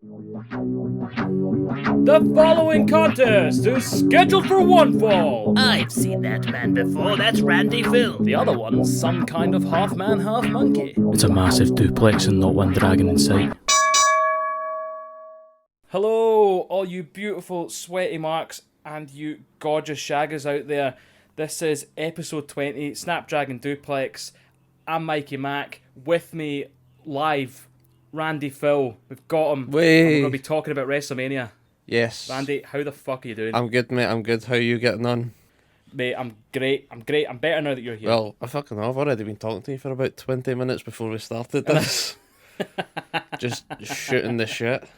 The following contest is scheduled for one fall. I've seen that man before. That's Randy Phill. The other one's some kind of half man, half monkey. It's a massive duplex and not one dragon in sight. Hello, all you beautiful sweaty marks and you gorgeous shaggers out there. This is episode 20, Snapdragon Duplex. I'm Mikey Mac. With me, live, Randy Phill. We've got him. We're going to be talking about WrestleMania. Yes. Randy, how the fuck are you doing? I'm good, mate. I'm good. How are you getting on? Mate, I'm great. I'm better now that you're here. Well, I fucking know. I've already been talking to you for about 20 minutes before we started this. Just shooting the shit.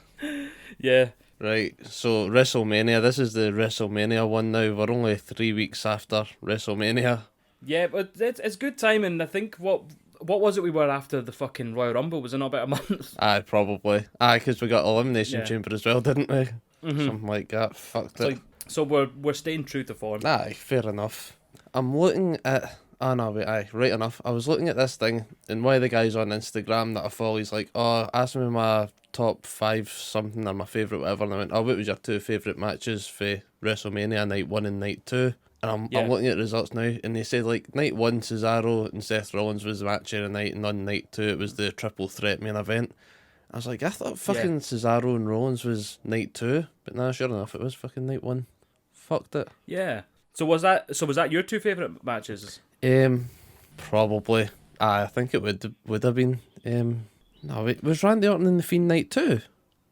Yeah. Right, so WrestleMania. This is the WrestleMania one now. We're only 3 weeks after WrestleMania. Yeah, but it's good timing. I think, what was it we were after the fucking Royal Rumble? Was it not about a month? Aye, probably. Aye, because we got Elimination Yeah. Chamber as well, didn't we? Mm-hmm. Something like that. Fucked it. So we're staying true to form. Aye, fair enough. I'm looking at... Oh no, wait, aye, right enough. I was looking at this thing, and one of the guys on Instagram that I follow, he's like, oh, ask me my top 5 something, or my favourite whatever, and I went, oh, what was your 2 favourite matches for WrestleMania, night 1 and night 2? And I'm looking at the results now, and they said, like, night 1, Cesaro and Seth Rollins was the match of the night, and on night 2, it was the triple threat main event. I was like, I thought fucking Cesaro and Rollins was night 2, but nah, sure enough, it was fucking night 1. Fucked it. Yeah. So was that your 2 favourite matches? Probably. I think it would have been. No, wait, was Randy Orton in the Fiend night 2?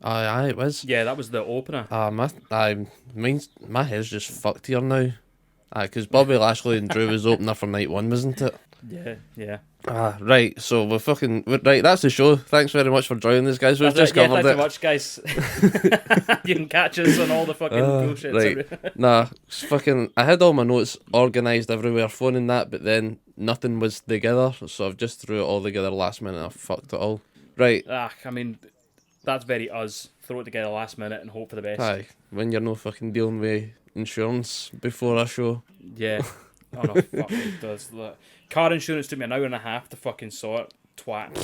Aye, it was. Yeah, that was the opener. My head's just fucked here now. Aye, because Bobby Lashley and Drew was opener for night 1, wasn't it? Yeah. Right, so right, that's the show. Thanks very much for joining us, guys. We've just covered thanks so much, guys. You can catch us on all the fucking bullshit. Right. Nah, it's fucking... I had all my notes organised everywhere, phone and that, but then nothing was together, so I've just threw it all together last minute and I fucked it all. Right. I mean, that's very us. Throw it together last minute and hope for the best. Aye, when you're no fucking dealing with insurance before a show. Yeah. Oh no, fuck it does. Look. Car insurance took me an hour and a half to fucking sort. Twat.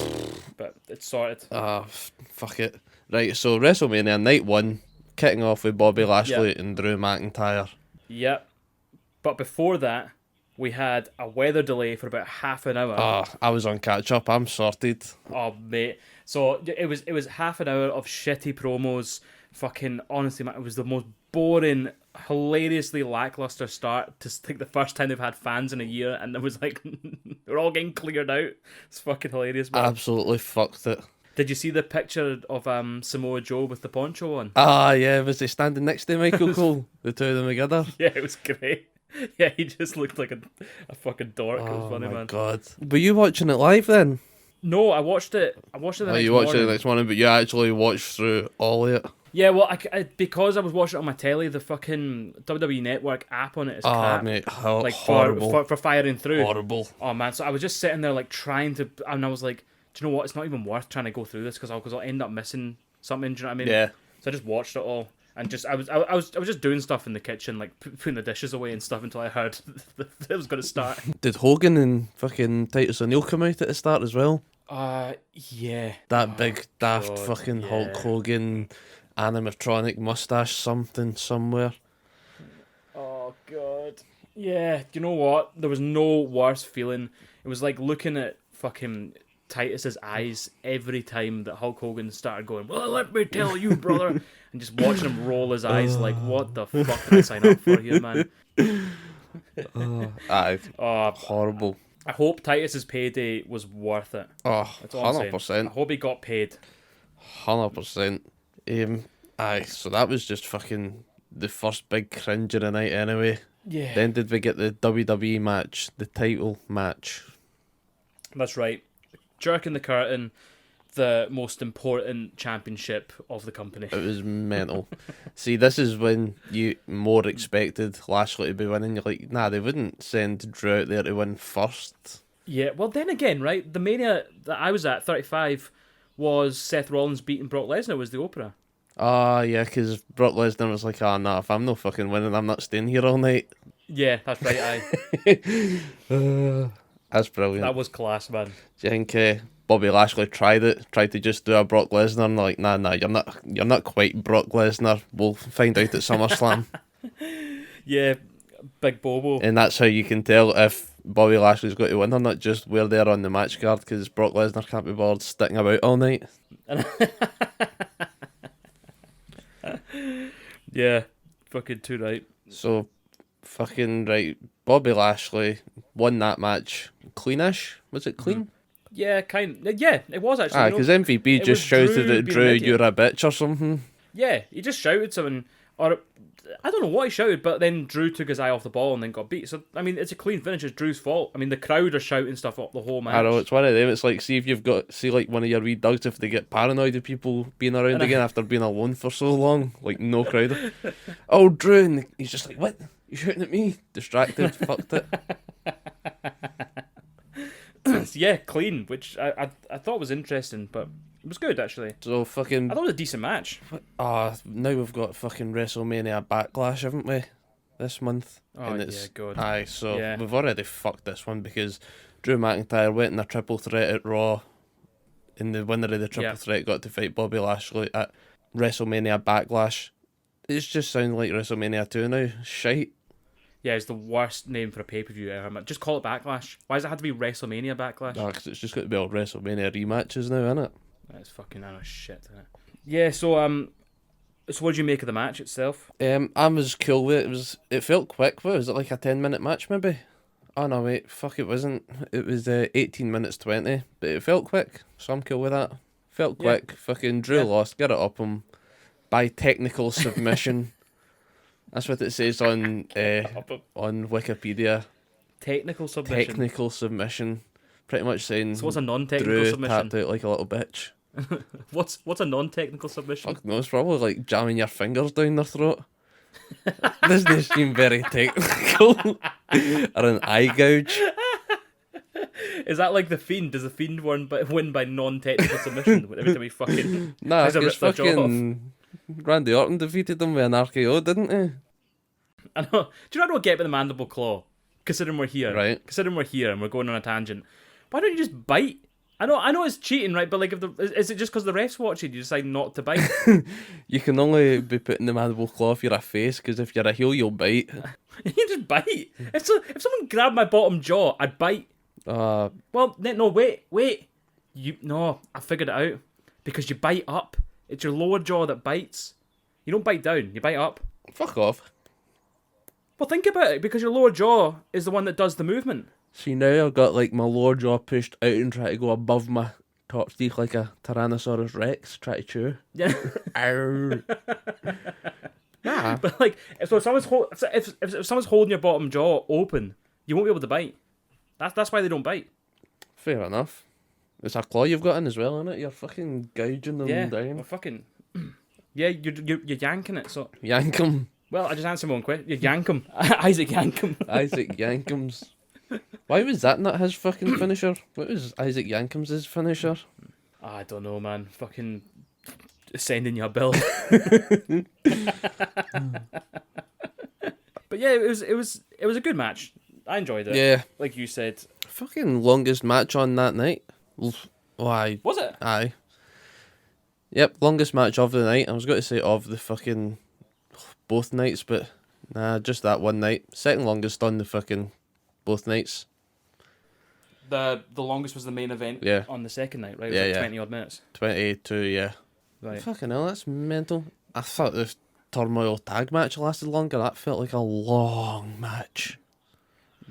But it's sorted. Fuck it. Right, so WrestleMania night 1, kicking off with Bobby Lashley and Drew McIntyre. Yep. But before that, we had a weather delay for about half an hour. I was on catch up. I'm sorted. Oh mate. So it was half an hour of shitty promos. Fucking honestly, man, it was the most boring, hilariously lackluster start to think the first time they've had fans in a year, and it was like they're all getting cleared out. It's fucking hilarious, man. Absolutely fucked it. Did you see the picture of Samoa Joe with the poncho on? Yeah, was he standing next to Michael Cole? The two of them together? Yeah, it was great. Yeah, he just looked like a fucking dork. It was funny, man. Oh my god. Were you watching it live then? No, I watched it the next morning. You watched it the next morning, but you actually watched through all of it? Yeah, well, I because I was watching it on my telly, the fucking WWE Network app on it is crap. Mate, like horrible. For firing through. Horrible. Oh man, so I was just sitting there like trying to, and I was like, do you know what? It's not even worth trying to go through this because I'll end up missing something. Do you know what I mean? Yeah. So I just watched it all, and I was just doing stuff in the kitchen, like putting the dishes away and stuff until I heard that it was going to start. Did Hogan and fucking Titus O'Neil come out at the start as well? Yeah. That big daft God, fucking yeah. Hulk Hogan animatronic mustache something somewhere. Oh god. Yeah, do you know what? There was no worse feeling. It was like looking at fucking Titus's eyes every time that Hulk Hogan started going, well, let me tell you, brother, and just watching him roll his eyes like, what the fuck did I sign up for here, man? Horrible. I hope Titus's payday was worth it. That's all 100%. I hope he got paid. 100%. So that was just fucking the first big cringe of the night anyway. Yeah. Then did we get the WWE match, the title match? That's right. Jerking the curtain, the most important championship of the company. It was mental. See, this is when you more expected Lashley to be winning. You're like, nah, they wouldn't send Drew out there to win first. Yeah, well then again, right, the Mania that I was at, 35, was Seth Rollins beating Brock Lesnar was the opener. Yeah, because Brock Lesnar was like, nah, if I'm no fucking winning, I'm not staying here all night. Yeah, that's right, aye. That's brilliant. That was class, man. Do you think Bobby Lashley tried to just do a Brock Lesnar, and like, nah, you're not quite Brock Lesnar. We'll find out at SummerSlam. Yeah, Big Bobo. And that's how you can tell if Bobby Lashley's got to win or not, just where they're on the match card, because Brock Lesnar can't be bothered sticking about all night. Yeah, fucking too right. So, fucking right, Bobby Lashley won that match cleanish. Was it clean? Yeah, yeah, it was actually. Because MVP it just was shouted Drew at being Drew, an idiot. "You're a bitch" or something. Yeah, he just shouted something, or I don't know what he shouted, but then Drew took his eye off the ball and then got beat. So I mean, it's a clean finish. It's Drew's fault. I mean, the crowd are shouting stuff up the whole match. I know, it's one of them. It's like, see if you've got, like one of your wee dogs, if they get paranoid of people being around again after being alone for so long, like no crowd. Oh, Drew, and he's just like, what? You shouting at me? Distracted, fucked it. Yeah, clean, which I thought was interesting, but it was good actually. So fucking, I thought it was a decent match. now we've got fucking WrestleMania Backlash, haven't we? This month. Oh, and it's, yeah, good. Aye, so Yeah. we've already fucked this one because Drew McIntyre went in a triple threat at Raw, and the winner of the triple threat got to fight Bobby Lashley at WrestleMania Backlash. It's just sounding like WrestleMania 2 now. Shite. Yeah, it's the worst name for a pay-per-view ever. Just call it Backlash. Why does it have to be WrestleMania Backlash? Because it's just got to be all WrestleMania rematches now, innit? That's fucking shit, isn't it? Yeah, so what did you make of the match itself? I was cool with it. It felt quick. What was it, like a 10-minute match maybe? Oh no, wait, fuck, it wasn't. It was 18 minutes 20, but it felt quick, so I'm cool with that. Felt quick. Fucking Drew lost. Get it up him by technical submission. That's what it says on Wikipedia. Technical submission. Technical submission. Pretty much saying So what's a non-technical Drew submission? tapped out like a little bitch. What's a non-technical submission? Fuck no, it's probably like jamming your fingers down their throat. Doesn't seem very technical. Or an eye gouge. Is that like the Fiend? Does the Fiend win by non-technical submission every time he fucking Nah, tries to because rip their jaw off? fucking Randy Orton defeated him with an RKO, didn't he? I know. Do you know what I don't get with the mandible claw? Considering we're here, Right. Considering we're here and we're going on a tangent, why don't you just bite? I know it's cheating, right? But like, is it just because the ref's watching you decide not to bite? You can only be putting the mandible claw if you're a face, because if you're a heel, you'll bite. You just bite. If someone grabbed my bottom jaw, I'd bite. Well, no, wait. I figured it out. Because you bite up. It's your lower jaw that bites. You don't bite down. You bite up. Fuck off. Well, think about it. Because your lower jaw is the one that does the movement. See, now I've got like my lower jaw pushed out and try to go above my top teeth like a Tyrannosaurus Rex, try to chew. Yeah. Arr. Nah. But like, if someone's holding your bottom jaw open, you won't be able to bite. That's why they don't bite. Fair enough. It's a claw you've got in as well, isn't it? You're fucking gouging them Yeah. down. Well, fucking. Yeah, you're yanking it. So. Yank 'em. Well, I just answered one question. You yank him. Isaac Yankum. Isaac Yankums. Why was that not his fucking finisher? What was Isaac Yankum's finisher? I don't know, man. Fucking sending you a bill. But yeah, it was a good match. I enjoyed it. Yeah. Like you said. Fucking longest match on that night. Why? Was it? Aye. Yep, longest match of the night. I was going to say of the fucking both nights, but nah, just that one night. Second longest on the fucking both nights. The longest was the main event on the second night, right? It was 20 odd minutes. 22, yeah. Right. Fucking hell, that's mental. I thought the Turmoil tag match lasted longer. That felt like a long match.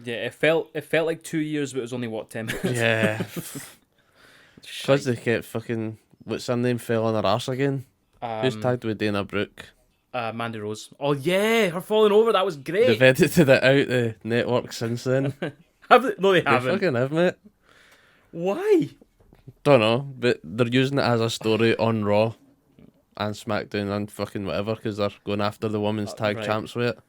Yeah, it felt like 2 years, but it was only 10 minutes. Yeah. Because they kept fucking, what's her name, fell on her arse again. Who's tagged with Dana Brooke? Mandy Rose. Oh yeah, her falling over, that was great. They've edited it out the network since then. Have they? No, they They haven't. fucking have, mate. Why? Don't know, but they're using it as a story on Raw and SmackDown and fucking whatever, because they're going after the women's tag right. champs with it.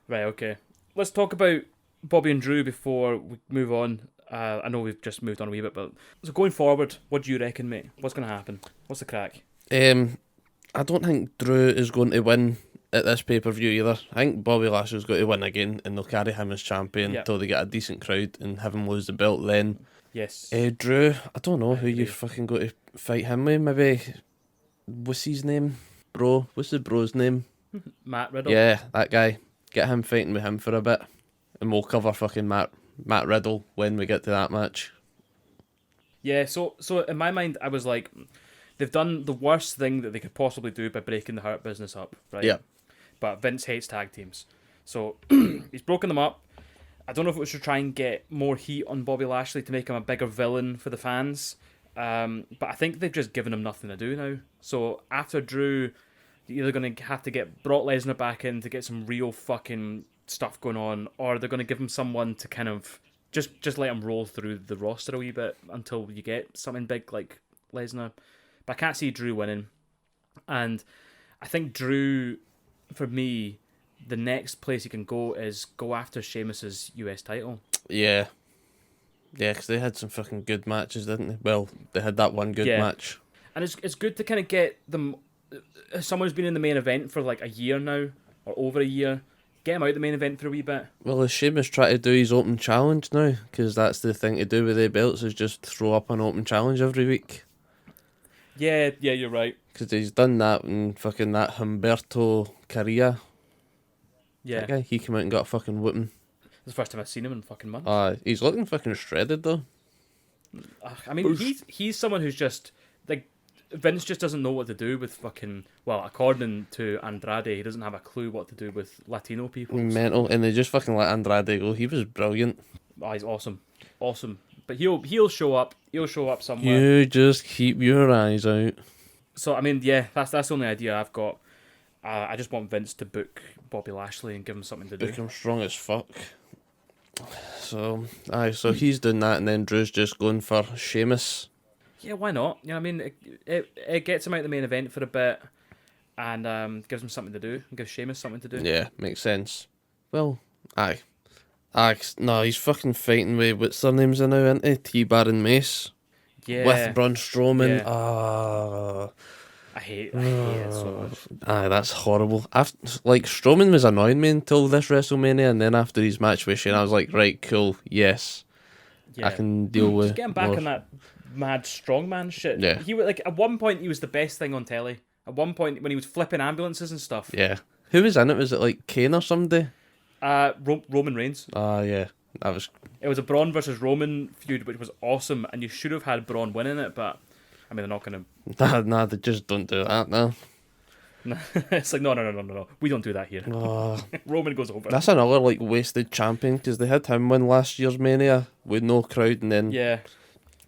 Right, okay. Let's talk about Bobby and Drew before we move on. I know we've just moved on a wee bit, but so going forward, what do you reckon, mate? What's going to happen? What's the crack? I don't think Drew is going to win at this pay-per-view either. I think Bobby Lashley's got to win again, and they'll carry him as champion until they get a decent crowd and have him lose the belt then. Yes. Drew, I don't know who agree. you fucking got to fight him with. Maybe, what's his name? Bro, what's the bro's name? Matt Riddle. Yeah, that guy. Get him fighting with him for a bit, and we'll cover fucking Matt Riddle when we get to that match. Yeah, so in my mind, I was like, they've done the worst thing that they could possibly do by breaking the Hurt Business up, right? Yeah. But Vince hates tag teams. So he's broken them up. I don't know if it was to try and get more heat on Bobby Lashley to make him a bigger villain for the fans. But I think they've just given him nothing to do now. So after Drew, you're either going to have to get Brock Lesnar back in to get some real fucking stuff going on, or they're going to give him someone to kind of just let him roll through the roster a wee bit until you get something big like Lesnar. But I can't see Drew winning. And I think Drew, for me, the next place he can go is go after Sheamus's US title. Yeah. Yeah, because they had some fucking good matches, didn't they? Well, they had that one good match. And it's good to kind of get them... Someone who's been in the main event for like a year now, or over a year, get him out the main event for a wee bit. Well, is Sheamus trying to do his open challenge now? Because that's the thing to do with the belts, is just throw up an open challenge every week. Yeah, you're right. Because he's done that in fucking that Humberto Carrillo. Yeah. That guy, he came out and got a fucking whooping. It's the first time I've seen him in fucking months. He's looking fucking shredded though. I mean, he's someone who's just like, Vince just doesn't know what to do with fucking, well, according to Andrade, he doesn't have a clue what to do with Latino people. Mental, and they just fucking let Andrade go. He was brilliant. Oh, he's awesome. But he'll show up. He'll show up somewhere. You just keep your eyes out. So I mean, yeah, that's the only idea I've got. I just want Vince to book Bobby Lashley and give him something to do. Book him strong as fuck. So he's doing that, and then Drew's just going for Sheamus. Yeah, why not? You know what I mean? It gets him out the main event for a bit, and gives him something to do. And gives Sheamus something to do. Yeah, makes sense. Well, no, he's fucking fighting with, what's their names now, isn't he? T-Bar and Mace. Yeah. With Braun Strowman. Yeah. I hate it so much. That's horrible. Strowman was annoying me until this WrestleMania, and then after his match with Shane, I was like, right, cool, yes. Yeah. I can deal with. Just get him back on that mad strongman shit. Yeah. He was like, at one point he was the best thing on telly. At one point when he was flipping ambulances and stuff. Yeah. Who was in it? Was it like Kane or somebody? Roman Reigns. Yeah. It was a Braun versus Roman feud, which was awesome, and you should have had Braun winning it, but I mean, they're not going to... Nah, they just don't do that now. It's like, no. We don't do that here. Roman goes over. That's another, wasted champion, because they had him win last year's Mania with no crowd, and then... Yeah.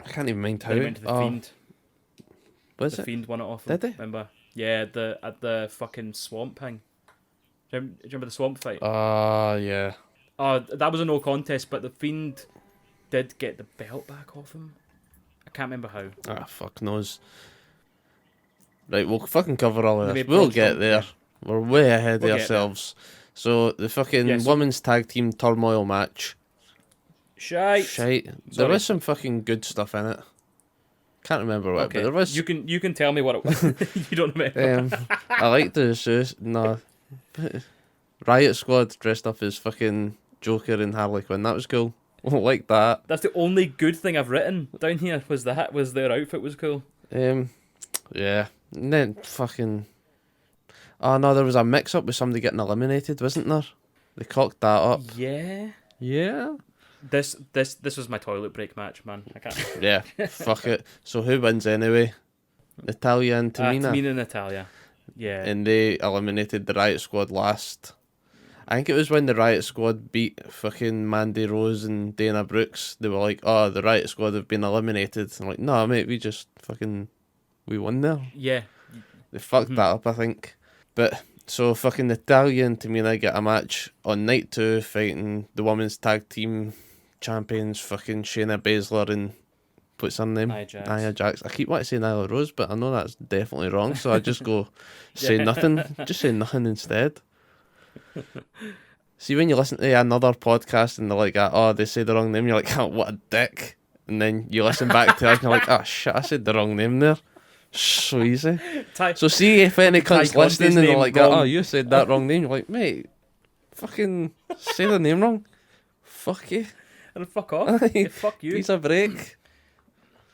I can't even mind how. They went to the Fiend. Was the it? Fiend won it off him. Did they? Remember? Yeah, at the fucking swamp thing. Do you remember the swamp fight? Yeah. That was a no contest, but the Fiend did get the belt back off him. I can't remember how. Fuck knows. Right, we'll fucking cover all of this. Maybe We'll get there. We're way ahead of get ourselves. So, the fucking women's tag team turmoil match. Shite. There was some fucking good stuff in it. Can't remember what, but there was... You can tell me what it was. You don't remember. I like the... Riot Squad dressed up as fucking Joker and Harley Quinn. That was cool. Like that. That's the only good thing I've written down here, was their outfit was cool. Yeah. And then fucking... Oh no, there was a mix-up with somebody getting eliminated, wasn't there? They cocked that up. Yeah. Yeah? This was my toilet break match, man. I can't... Yeah, fuck it. So who wins anyway? Natalya and Tamina? Tamina and Natalya. Yeah. And they eliminated the Riot Squad last. I think it was when the Riot Squad beat fucking Mandy Rose and Dana Brooks. They were like, oh, the Riot Squad have been eliminated. I'm like, no, mate, we won there. Yeah. They fucked that up, I think. But, so fucking Natalya and Tamina get a match on night 2 fighting the women's tag team champions, fucking Shayna Baszler and what's her name? Nia Jax. I keep wanting to say Nyla Rose, but I know that's definitely wrong, so I just go say nothing. Just say nothing instead. See, when you listen to another podcast and they're like, oh, they say the wrong name, you're like, oh, what a dick. And then you listen back to it and you're like, oh shit, I said the wrong name there. So easy. Ty- So see if any Ty cunt's listening Conti's and they're name like, wrong. oh, you said that wrong name. You're like, mate, fucking say the name wrong. Fuck you. And fuck off. Yeah, fuck you. Piece of break.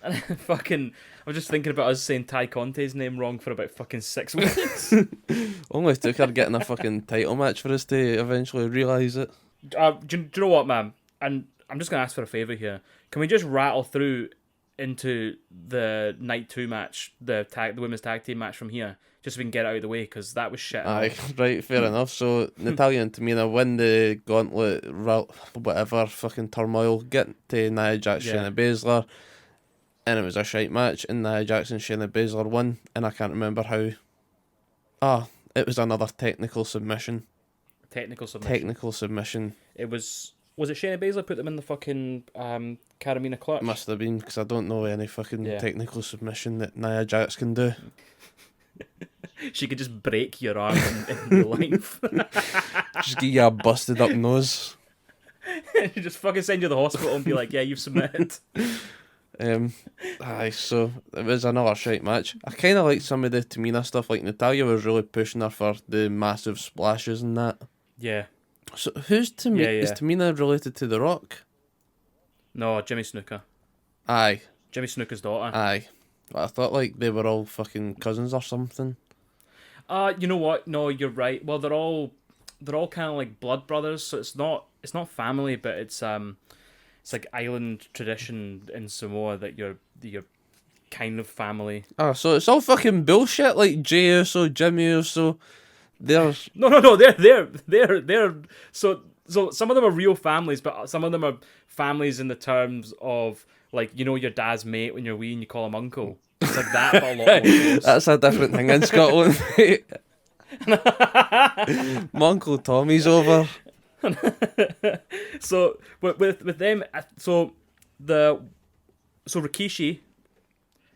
And fucking, I was just thinking about us saying Ty Conti's name wrong for about fucking 6 weeks. Only took her getting a fucking title match for us to eventually realise it. Do you know what, man? And I'm just gonna ask for a favour here. Can we just rattle through into the night 2 match, the women's tag team match from here, just so we can get it out of the way, because that was shit. Aye, right, fair enough. So Natalya and Tamina win the gauntlet, whatever fucking turmoil, get to Nia Jax, Shayna Baszler, and it was a shite match, and Nia Jax and Shayna Baszler won, and I can't remember how. It was another technical submission. Technical submission. It was it Shayna Baszler put them in the fucking Carabiner clutch? Must have been, because I don't know any fucking technical submission that Nia Jax can do. She could just break your arm in real life. Just give you a busted up nose. She just fucking send you to the hospital and be like, yeah, you've submitted. So it was another shite match. I kind of liked some of the Tamina stuff. Like Natalya was really pushing her for the massive splashes and that. Yeah. So who's Tamina? Yeah. Is Tamina related to The Rock? No, Jimmy Snuka. Aye. Jimmy Snuka's daughter. Aye. I thought like they were all fucking cousins or something. You know what? No, you're right. Well, they're all kind of like blood brothers, so it's not family, but it's like island tradition in Samoa that you're kind of family. Oh, so it's all fucking bullshit. Like Jey Uso, Jimmy Uso, they're No. They're so some of them are real families, but some of them are families in the terms of like, you know, your dad's mate when you're wee and you call him uncle. It's like that, but a lot more close. That's a different thing in Scotland. Mate. My Uncle Tommy's over. So with them, so Rikishi,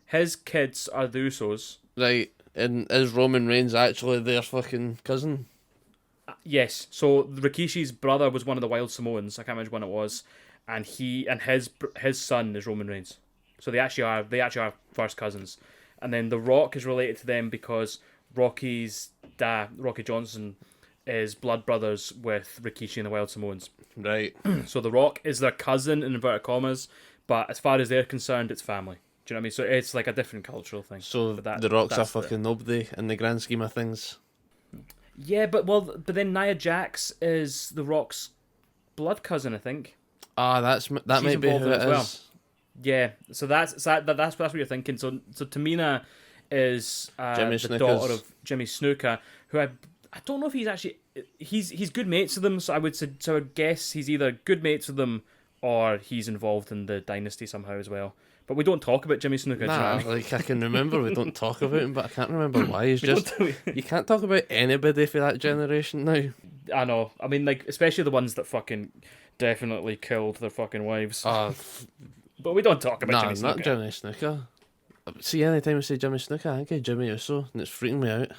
his kids are the Usos. Right, and is Roman Reigns actually their fucking cousin? Yes. So Rikishi's brother was one of the Wild Samoans. I can't remember when it was, and his son is Roman Reigns. So they actually are first cousins. And then The Rock is related to them because Rocky's dad, Rocky Johnson, is blood brothers with Rikishi and the Wild Samoans. Right. So The Rock is their cousin in inverted commas, but as far as they're concerned, it's family. Do you know what I mean? So it's like a different cultural thing. So The Rock's a fucking nobody in the grand scheme of things. Yeah, but then Nia Jax is The Rock's blood cousin, I think. That She's might be who involved it as well. is. Yeah, so that's what you're thinking. So Tamina is the daughter of Jimmy Snuka, who I don't know if he's actually he's good mates with them. So I would guess he's either good mates with them or he's involved in the dynasty somehow as well. But we don't talk about Jimmy Snuka. Nah, like I can remember we don't talk about him, but I can't remember why. He's just you can't talk about anybody for that generation now. I know. I mean, like especially the ones that fucking definitely killed their fucking wives. But we don't talk about Jimmy Snuka. Not Jimmy Snuka. See, anytime we say Jimmy Snuka, I think of Jimmy Uso, and it's freaking me out.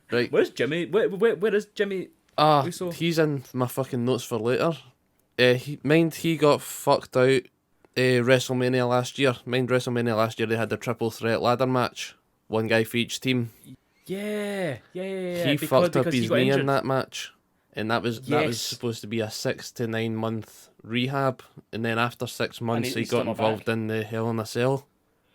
Right. Where's Jimmy? Where is Jimmy Uso? He's in my fucking notes for later. He got fucked out WrestleMania last year. WrestleMania last year they had the triple threat ladder match. One guy for each team. Yeah. He fucked up his knee in that match. And that was Yes. supposed to be a 6 to 9 month rehab, and then after 6 months he he's got still not involved back. in the Hell in a Cell.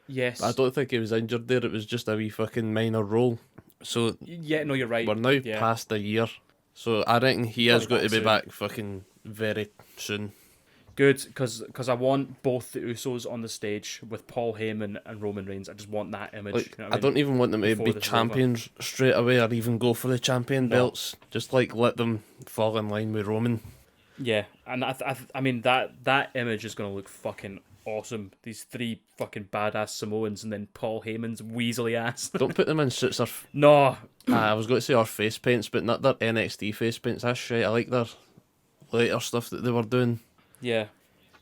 Yes. I don't think he was injured there. It was just a wee fucking minor role. So Yeah, no, you're right. we're now past a year. So I reckon he is going to be soon. back fucking very soon. Good, because I want both the Usos on the stage with Paul Heyman and Roman Reigns. I just want that image. Like, you know what I don't even want them to Before be this is champions straight away or even go for the champion No. belts. Just like let them fall in line with Roman. Yeah, and I mean that image is gonna look fucking awesome. These three fucking badass Samoans and then Paul Heyman's weaselly ass. Don't put them in suits or No, I was going to say our face paints, but not their NXT face paints. That's shit. I like their later stuff that they were doing. yeah,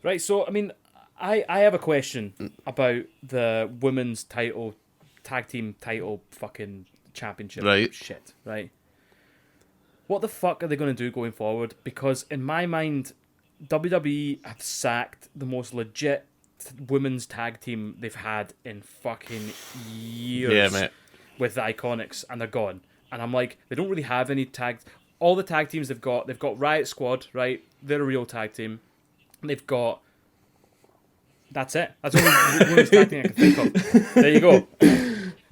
right. So I mean, I have a question about the women's title, tag team title, fucking championship. Right. Shit. Right. What the fuck are they going to do going forward? Because in my mind, WWE have sacked the most legit women's tag team they've had in fucking years. Yeah, mate. With the Iconics, and they're gone. And I'm like, they don't really have any tag. All the tag teams they've got Riot Squad, right? They're a real tag team. They've got. That's it. That's the only women's tag team I can think of. There you go.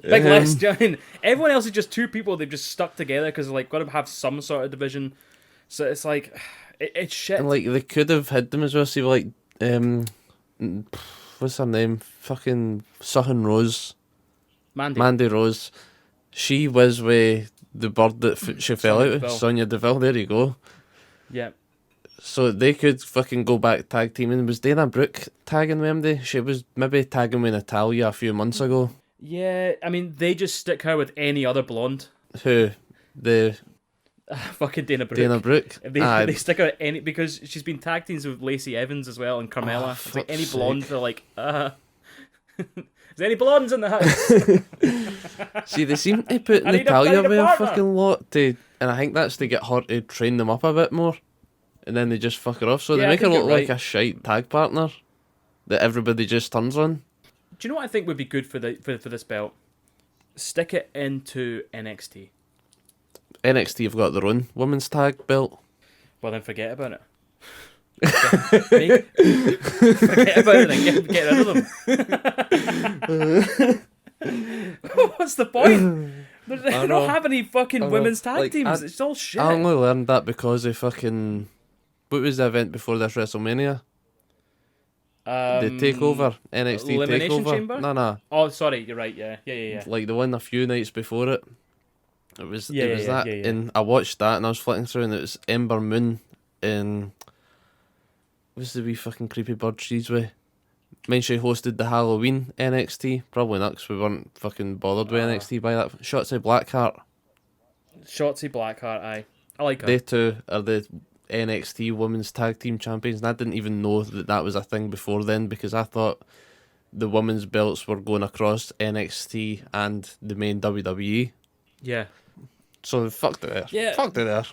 Big list. Do you know what I mean? Everyone else is just two people they've just stuck together because they're like got to have some sort of division. So it's like, it's shit. And like they could have had them as well. See, like, what's her name? Fucking Sutton Rose. Mandy Rose. She was with the bird that she fell out with. Sonya Deville. There you go. Yeah. So they could fucking go back tag teaming. Was Dana Brooke tagging with them? She was maybe tagging with Natalia a few months ago. Yeah, I mean, they just stick her with any other blonde. Who? The fucking Dana Brooke. Dana Brooke. They stick her with any, because she's been tag teams with Lacey Evans as well and Carmella. It's like any blonde, they're like, is there any blondes in the house? See, they seem to put Natalia with a fucking lot to, and I think that's to get her to train them up a bit more, and then they just fuck her off. So they make her look like a shite tag partner that everybody just turns on. Do you know what I think would be good for this belt? Stick it into NXT. NXT have got their own women's tag belt. Well, then forget about it. Forget about it and get rid of them. What's the point? They don't have any fucking women's tag teams. It's all shit. I only learned that because of fucking... What was the event before this WrestleMania? The takeover, NXT Elimination takeover. Chamber? No. Oh, sorry, you're right. Yeah. Like the one a few nights before it. It was that, and I watched that, and I was flicking through, and it was Ember Moon and what's the wee fucking creepy bird she's with? Mind she hosted the Halloween NXT. Probably not, 'cause we weren't fucking bothered with NXT by that. Shotzi Blackheart. Aye, I like her. They two are the NXT Women's Tag Team Champions, and I didn't even know that was a thing before then, because I thought the women's belts were going across NXT and the main WWE. Yeah. So they fucked it there. Yeah. Fucked it there.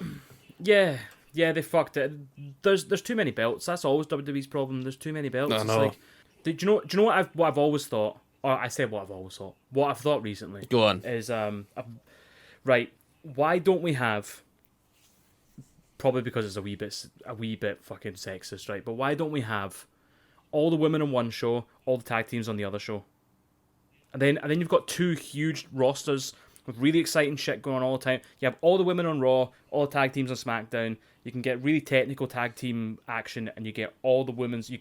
Yeah, they fucked it. There's too many belts. That's always WWE's problem. There's too many belts. I know. It's like, do you know what I've always thought? Or I say what I've always thought. What I've thought recently. Go on. Is right. Why don't we have? Probably because it's a wee bit fucking sexist, right? But why don't we have all the women on one show, all the tag teams on the other show, and then you've got two huge rosters with really exciting shit going on all the time. You have all the women on Raw, all the tag teams on SmackDown. You can get really technical tag team action, and you get all the women's. You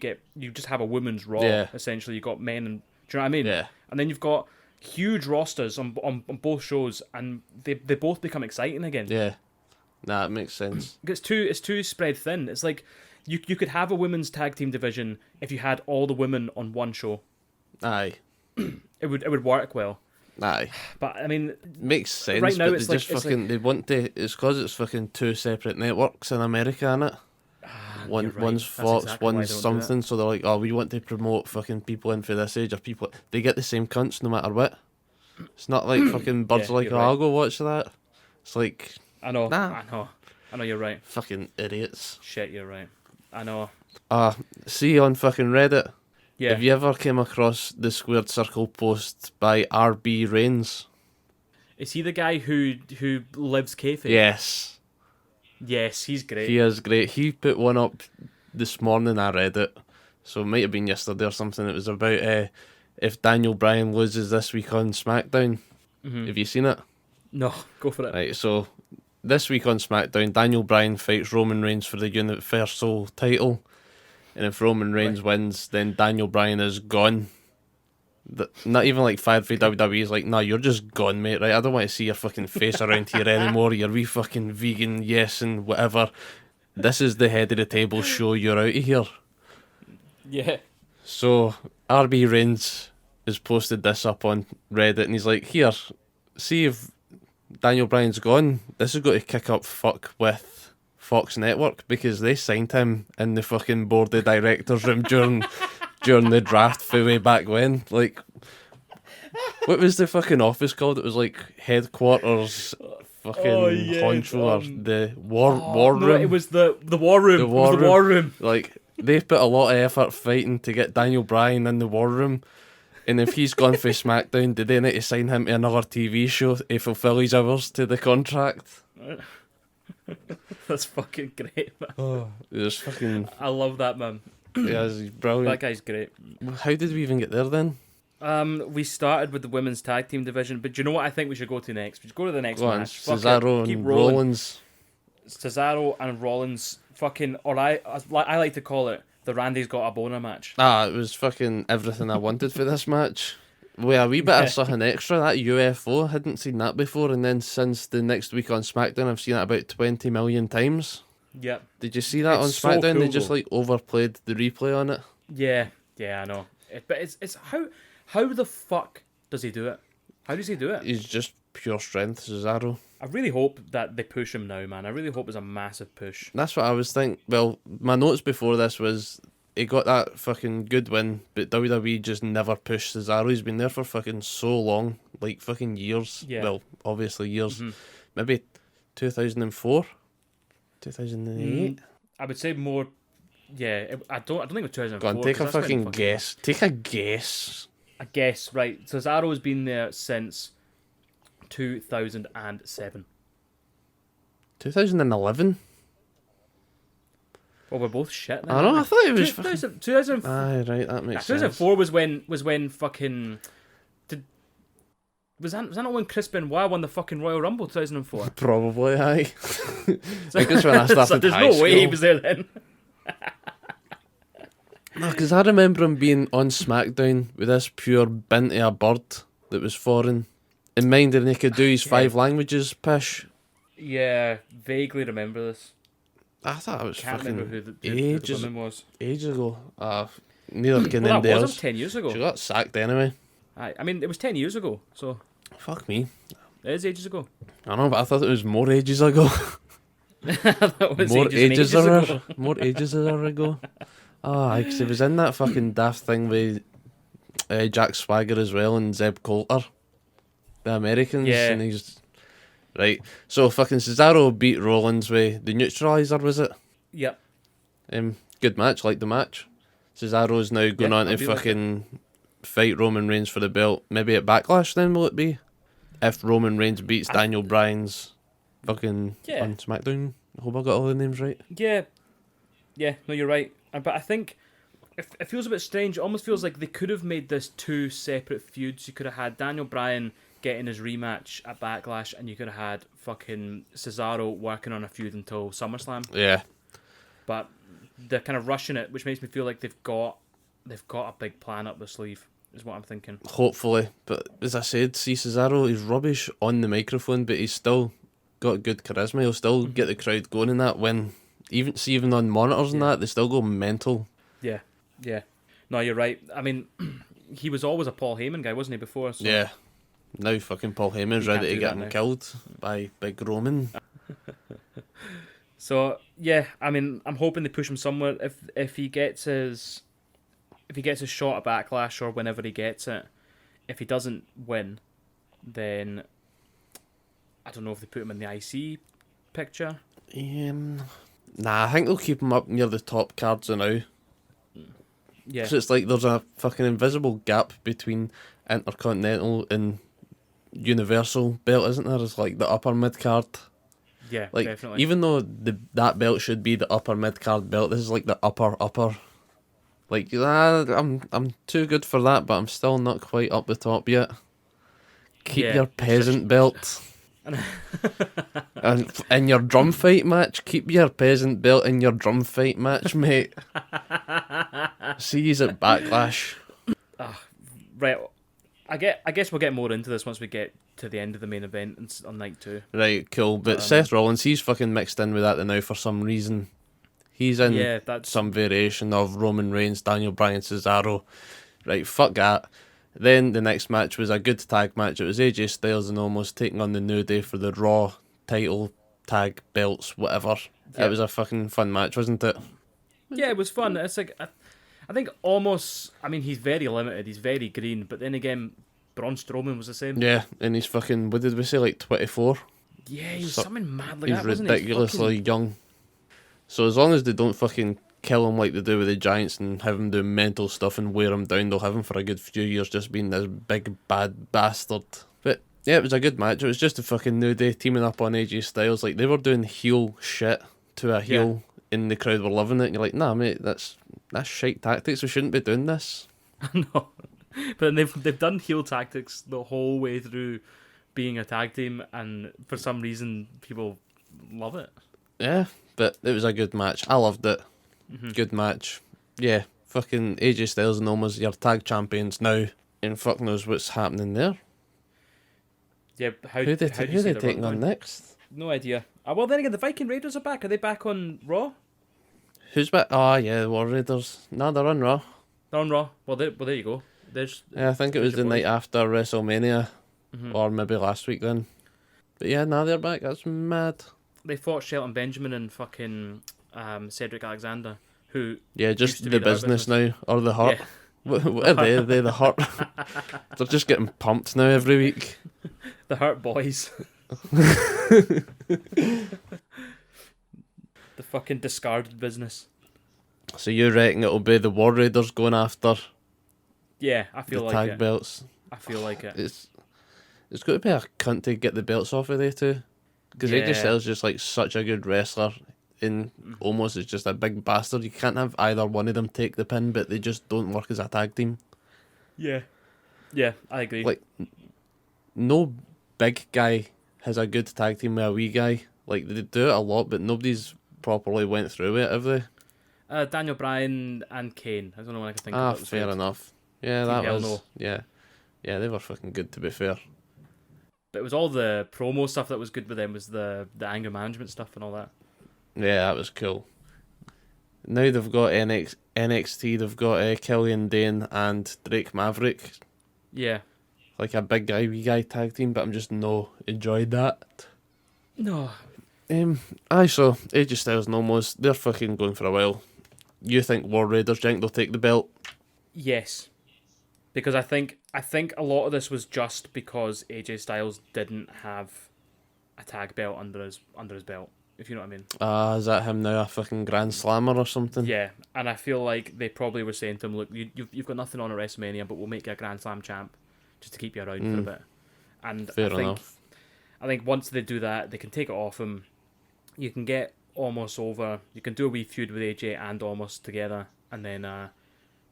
just have a women's Raw essentially. You got men, and do you know what I mean? Yeah. And then you've got huge rosters on both shows, and they both become exciting again. Yeah. Nah, it makes sense. It's too spread thin. It's like you could have a women's tag team division if you had all the women on one show. Aye. It would work well. Aye. But I mean, makes sense. Right now, but it's they like just fucking they want to. It's because it's fucking two separate networks in America, innit? You're right. One's That's Fox, exactly why one's they don't do something. So they're like, oh, we want to promote fucking people in for this age, or people. They get the same cunts no matter what. It's not like fucking birds like, you're oh, right. I'll go watch that. It's like, I know. Nah. I know. You're right. fucking idiots. Shit, you're right. I know. See on fucking Reddit. Yeah. Have you ever came across the squared circle post by RB Reigns? Is he the guy who lives kayfabe? Yes. Yes, he's great. He is great. He put one up this morning. I read it, so it might have been yesterday or something. It was about if Daniel Bryan loses this week on SmackDown. Mm-hmm. Have you seen it? No, go for it. Right. So this week on SmackDown, Daniel Bryan fights Roman Reigns for the Universal title, and if Roman Reigns wins, then Daniel Bryan is gone. Not even like fired for WWE. He's like, nah, you're just gone, mate. Right? I don't want to see your fucking face around here anymore. You're wee fucking vegan, yes, and whatever. This is the head of the table show. You're out of here. Yeah. So RB Reigns has posted this up on Reddit, and he's like, here, see if Daniel Bryan's gone. This is going to kick up fuck with Fox Network, because they signed him in the fucking board of directors room during the draft for way back when. Like, what was the fucking office called? It was like headquarters, fucking honcho, or the war room. No, it was the war room. The war room. Like, They've put a lot of effort fighting to get Daniel Bryan in the war room. And if he's gone for SmackDown, do they need to sign him to another TV show to fulfill his hours to the contract? That's fucking great, man. There's fucking... I love that, man. Yeah, he's brilliant. That guy's great. How did we even get there then? We started with the women's tag team division, but do you know what I think we should go to next? We should go to the next Go on, match. Fuck it, Cesaro keep and rolling. Rollins. Cesaro and Rollins, fucking, or I like to call it the Randy's got a boner match. It was fucking everything I wanted for this match. With a wee bit of something extra, that UFO, hadn't seen that before, and then since the next week on SmackDown, I've seen it about 20 million times. Yep. Did you see that It's on so SmackDown? cool, They just though. like overplayed the replay on it. Yeah, I know. But it's how the fuck does he do it? How does he do it? He's just pure strength, Cesaro. I really hope that they push him now, man. I really hope it's a massive push. That's what I was thinking. Well, my notes before this was he got that fucking good win, but WWE just never pushed Cesaro. He's been there for fucking so long, like fucking years. Yeah. Well, obviously years. Maybe 2004, 2008. I would say more. Yeah, I don't think it was 2004. Go on, take a 'cause that's when fucking guess. Take a guess. I guess, right. Cesaro's been there since 2007. 2011. Well, we're both shit now. I know. I thought it was. 2004. Aye, right. That makes sense. 2004 was when fucking. Was that not when Chris Benoit won the fucking Royal Rumble 2004? Probably, aye. So, I guess when I started so there's high no way he school. was there then. No, because I remember him being on SmackDown with this pure bint of a bird that was foreign. In mind, and he could do his 5 languages pish. Yeah, vaguely remember this. I thought it was Can't fucking remember who the ages, woman was. ages ago. Neither can Well, that was else. 10 years ago. She got sacked anyway. I mean, it was 10 years ago, so Fuck me. it is ages ago. I know, but I thought it was more ages ago. That was More ages and ages ago. More ages ago. Because he was in that fucking daft thing with Jack Swagger as well and Zeb Coulter, the Americans, Yeah. and he's right. So fucking Cesaro beat Rollins with the neutralizer, was it? Yep. Good match, like the match. Cesaro's now going on I to do like fucking fight Roman Reigns for the belt. Maybe at Backlash then, will it be? If Roman Reigns beats Daniel Bryan's fucking Yeah. on SmackDown. I hope I got all the names right. Yeah. Yeah, no, you're right. But I think it feels a bit strange. It almost feels like they could have made this 2 separate feuds. You could have had Daniel Bryan getting his rematch at Backlash, and you could have had fucking Cesaro working on a feud until SummerSlam. Yeah. But they're kind of rushing it, which makes me feel like they've got a big plan up their sleeve, is what I'm thinking. Hopefully. But as I said, see Cesaro, he's rubbish on the microphone, but he's still got good charisma. He'll still get the crowd going in that when even on monitors and that, they still go mental. Yeah. No, you're right. I mean, he was always a Paul Heyman guy, wasn't he, before? So. Yeah. Now fucking Paul Heyman's You can't ready to do get that him now. killed by Big Roman. So yeah, I mean, I'm hoping they push him somewhere. If he gets his shot at Backlash or whenever he gets it, if he doesn't win, then I don't know if they put him in the IC picture. Nah, I think they'll keep him up near the top cards now. Yeah, So it's like there's a fucking invisible gap between Intercontinental and Universal belt, isn't there? It's like the upper mid card. yeah, Like definitely. even though that belt should be the upper mid card belt, this is like the upper. Like I'm too good for that, but I'm still not quite up the top yet. Keep Yeah, your it's peasant belt. And in your drum fight match, keep your peasant belt in your drum fight match, mate. See yous at Backlash. Right, I guess we'll get more into this once we get to the end of the main event on night 2. Right, cool. But Seth Rollins, he's fucking mixed in with that now for some reason. He's in Yeah, that's some variation of Roman Reigns, Daniel Bryan, Cesaro. Right, fuck that. Then the next match was a good tag match. It was AJ Styles and Omos taking on the New Day for the Raw title, tag, belts, whatever. Yeah. It was a fucking fun match, wasn't it? Yeah, it was fun. It's like I think almost. I mean, he's very limited. He's very green. But then again, Braun Strowman was the same. Yeah, and he's fucking, what did we say, like 24? Yeah, he was So- something mad like He's that, wasn't he? ridiculously young. So as long as they don't fucking kill him like they do with the Giants and have him do mental stuff and wear him down. They'll have him for a good few years just being this big bad bastard. But yeah, it was a good match. It was just a fucking New Day teaming up on AJ Styles. Like, they were doing heel shit to a heel and the crowd were loving it. And you're like, nah, mate, that's shite tactics. We shouldn't be doing this. No, but they've done heel tactics the whole way through being a tag team, and for some reason people love it. Yeah, but it was a good match. I loved it. Good match. Yeah, fucking AJ Styles and Omos, your tag champions now, and fuck knows what's happening there. Yeah, Who are they taking on next? No idea. Well, then again, the Viking Raiders are back. Are they back on Raw? Who's back? Oh, yeah, the War Raiders. No, they're on Raw. They're on Raw. Well, there you go. Yeah, I think it was the night after WrestleMania, or maybe last week then. But yeah, now they're back. That's mad. They fought Shelton Benjamin and fucking Cedric Alexander, who just used to the be the business now, or the Hurt. Yeah. What are they? Are they the Hurt? They're just getting pumped now every week. The Hurt Boys. The fucking discarded business. So you reckon it'll be the War Raiders going after Yeah, I feel the like tag it. belts? I feel like it. It's got to be a cunt to get the belts off of they too. Because AJ Styles is just like such a good wrestler, and almost is just a big bastard. You can't have either one of them take the pin, but they just don't work as a tag team. Yeah, I agree. Like, no big guy has a good tag team with a wee guy. Like, they do it a lot, but nobody's properly went through it, have they? Daniel Bryan and Kane. I don't know when I can think of it. Fair enough. Yeah, Team that Hell was... No. Yeah, they were fucking good, to be fair. But it was all the promo stuff that was good with them, was the anger management stuff and all that. Yeah, that was cool. Now they've got NXT, they've got Killian Dane and Drake Maverick. Yeah. Like a big guy, wee guy tag team, but I'm just no enjoyed that. No. So AJ Styles and Omos, they're fucking going for a while. You think War Raiders, think they'll take the belt? Yes. Because I think a lot of this was just because AJ Styles didn't have a tag belt under his belt, if you know what I mean. Is that him now, a fucking Grand Slammer or something? Yeah, and I feel like they probably were saying to him, look, you've got nothing on at WrestleMania, but we'll make you a Grand Slam champ just to keep you around for a bit. And Fair enough. I think once they do that, they can take it off him. You can get Omos over. You can do a wee feud with AJ and Omos together, and then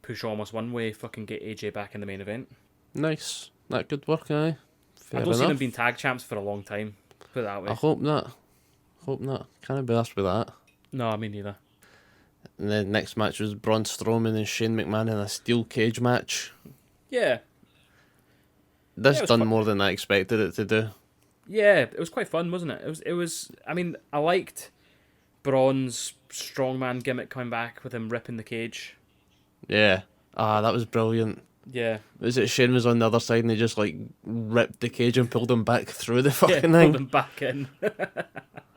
push Omos one way, fucking get AJ back in the main event. Nice. That could work, aye. Fair I don't see enough. them being tag champs for a long time. Put it that way. I hope not. Can't be asked with that. No, me neither. And the next match was Braun Strowman and Shane McMahon in a steel cage match. Yeah. This was done fun. more than I expected it to do. Yeah, it was quite fun, wasn't it? It was. I mean, I liked Braun's strongman gimmick coming back with him ripping the cage. Yeah. That was brilliant. Yeah. Was it Shane was on the other side and he just like ripped the cage and pulled him back through the fucking Pulled thing? him back in.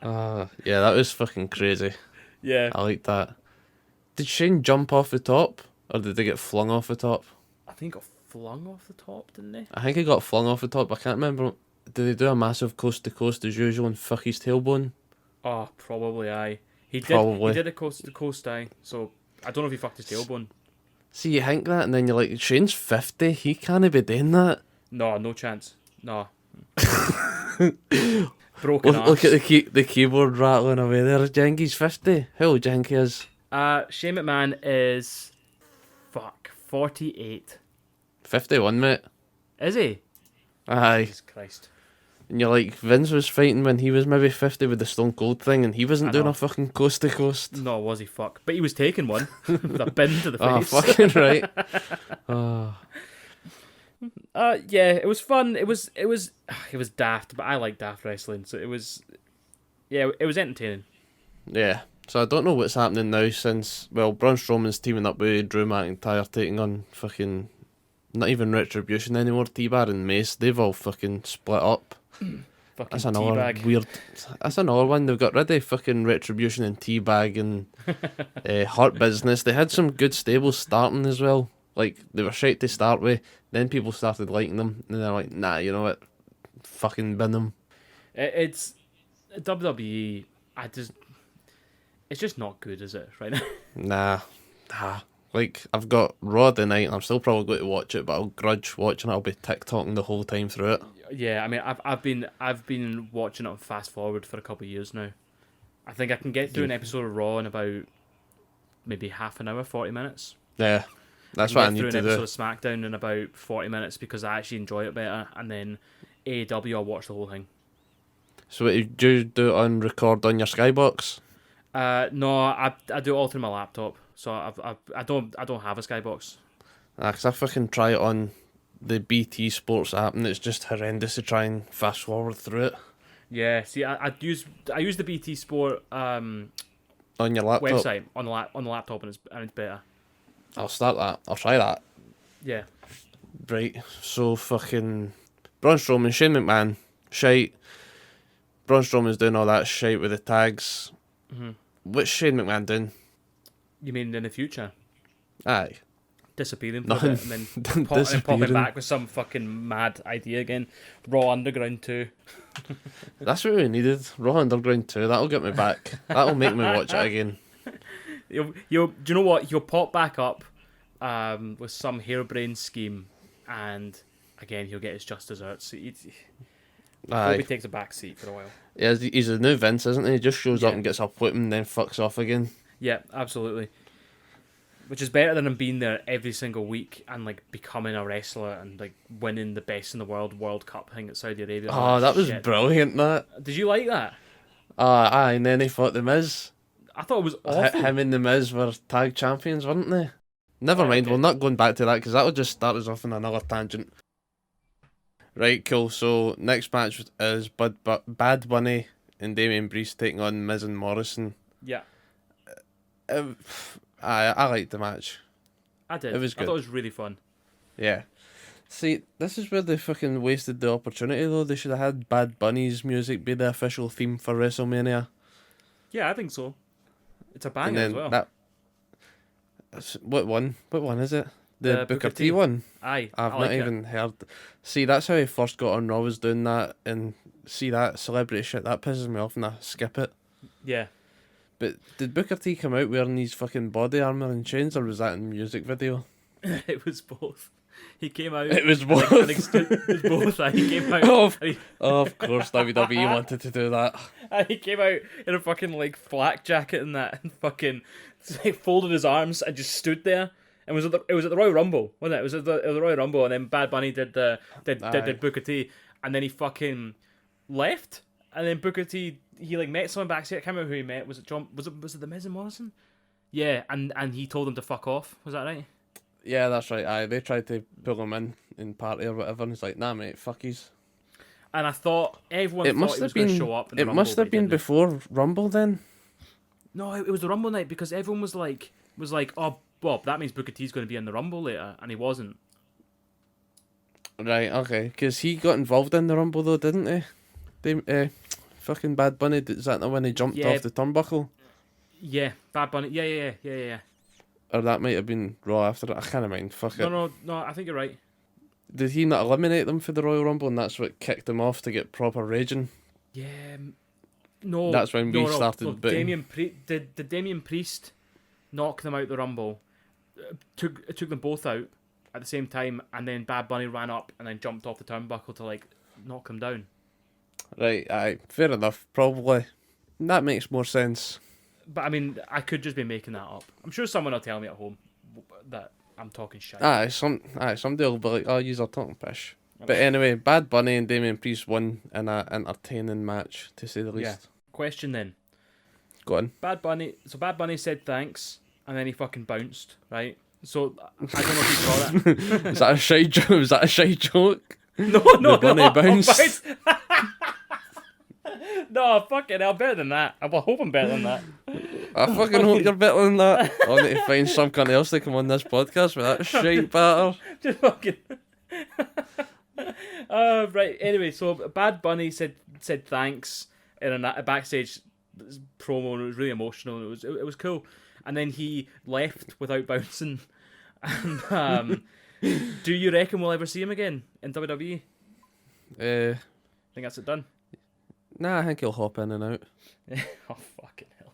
Yeah, that was fucking crazy. Yeah. I like that. Did Shane jump off the top? Or did they get flung off the top? I think he got flung off the top, didn't they? I think he got flung off the top. I can't remember. Did they do a massive coast to coast as usual and fuck his tailbone? Oh, probably aye. He did. Probably. He did a coast to coast aye. So I don't know if he fucked his tailbone. See, you think that and then you're like, Shane's 50, he can't be doing that. No chance. No. Broken arse. Look at the keyboard rattling away there. Jenky's 50. How old Jenky is? Shane McMahon is 48. 51, mate. Is he? Aye. Jesus Christ. And you're like, Vince was fighting when he was maybe 50 with the Stone Cold thing and he wasn't doing know. a fucking coast to coast. No, was he fuck? But he was taking one with a bin to the Oh, face. fucking right. Oh. Yeah, it was fun. It was daft, but I like daft wrestling, so it was entertaining. Yeah. So I don't know what's happening now since, well, Braun Strowman's teaming up with Drew McIntyre taking on fucking, not even Retribution anymore, T-Bar and Mace. They've all fucking split up. Fucking That's another teabag. weird. That's another one. They've got rid of fucking Retribution and Teabag and Hurt Business. They had some good stables starting as well. Like, they were shite to start with. Then people started liking them. And they're like, nah, you know what? Fucking bin them. It's WWE. It's just not good, is it? Right now. Nah. Like, I've got Raw tonight, and I'm still probably going to watch it, but I'll grudge watching it. I'll be TikToking the whole time through it. Yeah, I mean, I've been watching it on fast forward for a couple of years now. I think I can get through an episode of Raw in about maybe half an hour, 40 minutes. Yeah, that's I what I can get need through an to episode do. of SmackDown in about 40 minutes because I actually enjoy it better. And then AEW, I'll watch the whole thing. So what, do you do it on record on your Skybox? No, I do it all through my laptop. So I don't have a Skybox. Because I fucking try it on the BT Sports app, and it's just horrendous to try and fast forward through it. Yeah, see, I use the BT Sport On your laptop? website on the laptop, and it's better. I'll start that. I'll try that. Yeah. Right, so fucking Braun Strowman, Shane McMahon, shite. Braun Strowman's doing all that shite with the tags. Mm-hmm. What's Shane McMahon doing? You mean in the future? Aye. Disappearing for Nothing. a bit and then popping Disappearing. back with some fucking mad idea again. Raw Underground 2. That's what we needed. Raw Underground 2. That'll get me back. That'll make me watch it again. Do you know what? He'll pop back up with some harebrained scheme, and again he'll get his just desserts. Aye. Kobe takes a back seat for a while. Yeah, he's a new Vince, isn't he? He just shows up Yeah. and gets up with him and then fucks off again. Yeah, absolutely. Which is better than him being there every single week and like becoming a wrestler and like winning the best in the World Cup thing at Saudi Arabia. Oh, that was shit. brilliant, that. Did you like that? Aye, and then he fought The Miz. I thought it was awful. Him and The Miz were tag champions, weren't they? Never mind, okay. we're not going back to that because that would just start us off on another tangent. Right, cool. So, next match is Bad Bunny and Damian Priest taking on Miz and Morrison. Yeah, I liked the match. I did. It was I good. thought it was really fun. Yeah. See, this is where they fucking wasted the opportunity, though. They should have had Bad Bunny's music be the official theme for WrestleMania. Yeah, I think so. It's a And banger then as well. what one? What one is it? The Booker Booker T. T one? Aye, I've I not like even heard. See, that's how he first got on Raw, was doing that, and see that celebrity shit, that pisses me off and I skip it. it. Yeah. But did Booker T come out wearing his fucking body armour and chains, or was that in the music video? It was both. He came out. It was and, both. it was both. He came out. Oh, and of course, WWE wanted to do that. he came out in a fucking like flak jacket and that, and fucking like, folded his arms and just stood there. And it was at the Royal Rumble, wasn't it? It was at the Royal Rumble, and then Bad Bunny did Booker T, and then he fucking left, and then Booker T he like met someone backstage. I can't remember who he met. Was it John? Was it the Miz and Morrison? Yeah, and he told him to fuck off. Was that right? Yeah, that's right. Aye, they tried to pull him in party or whatever, and he's like, "Nah, mate, fuckies." And I thought everyone It thought must he was have going to been. show up. In the It Rumble, must but have he been didn't. before Rumble then. No, it was the Rumble night because everyone was like, oh, Bob, that means Booker T's going to be in the Rumble later, and he wasn't. Right, okay, because he got involved in the Rumble though, didn't he? They, fucking Bad Bunny. Is that the when he jumped Yeah. off the turnbuckle? Yeah, Bad Bunny. Yeah. Or that might have been Raw after that. I can't mind. Fuck it. No, I think you're right. Did he not eliminate them for the Royal Rumble, and that's what kicked him off to get proper raging? Yeah, no. That's when we started No, booting. did Damian Priest knock them out the Rumble? Took them both out at the same time, and then Bad Bunny ran up and then jumped off the turnbuckle to like knock him down. Right, aye, fair enough. Probably that makes more sense. But I mean, I could just be making that up. I'm sure someone will tell me at home that I'm talking shit. Somebody will be like, "Oh, you're talking pish." But anyway, Bad Bunny and Damian Priest won in an entertaining match, to say the least. Yeah. Question then. Go on. Bad Bunny said thanks, and then he fucking bounced, right? So I don't know if you saw that. Is that a shy joke? Was that a shy joke? No, The Bunny bounced. No, fucking hell, better than that. I hope I'm better than that. I fucking hope you're better than that. I'll need to find some cunt else to come on this podcast with that shite batter. Just fucking. Right. Anyway, so Bad Bunny said thanks in a backstage promo, and it was really emotional. And it was cool. And then he left without bouncing. And do you reckon we'll ever see him again in WWE? Uh, I think that's it done. Nah, I think he'll hop in and out. Oh fucking hell!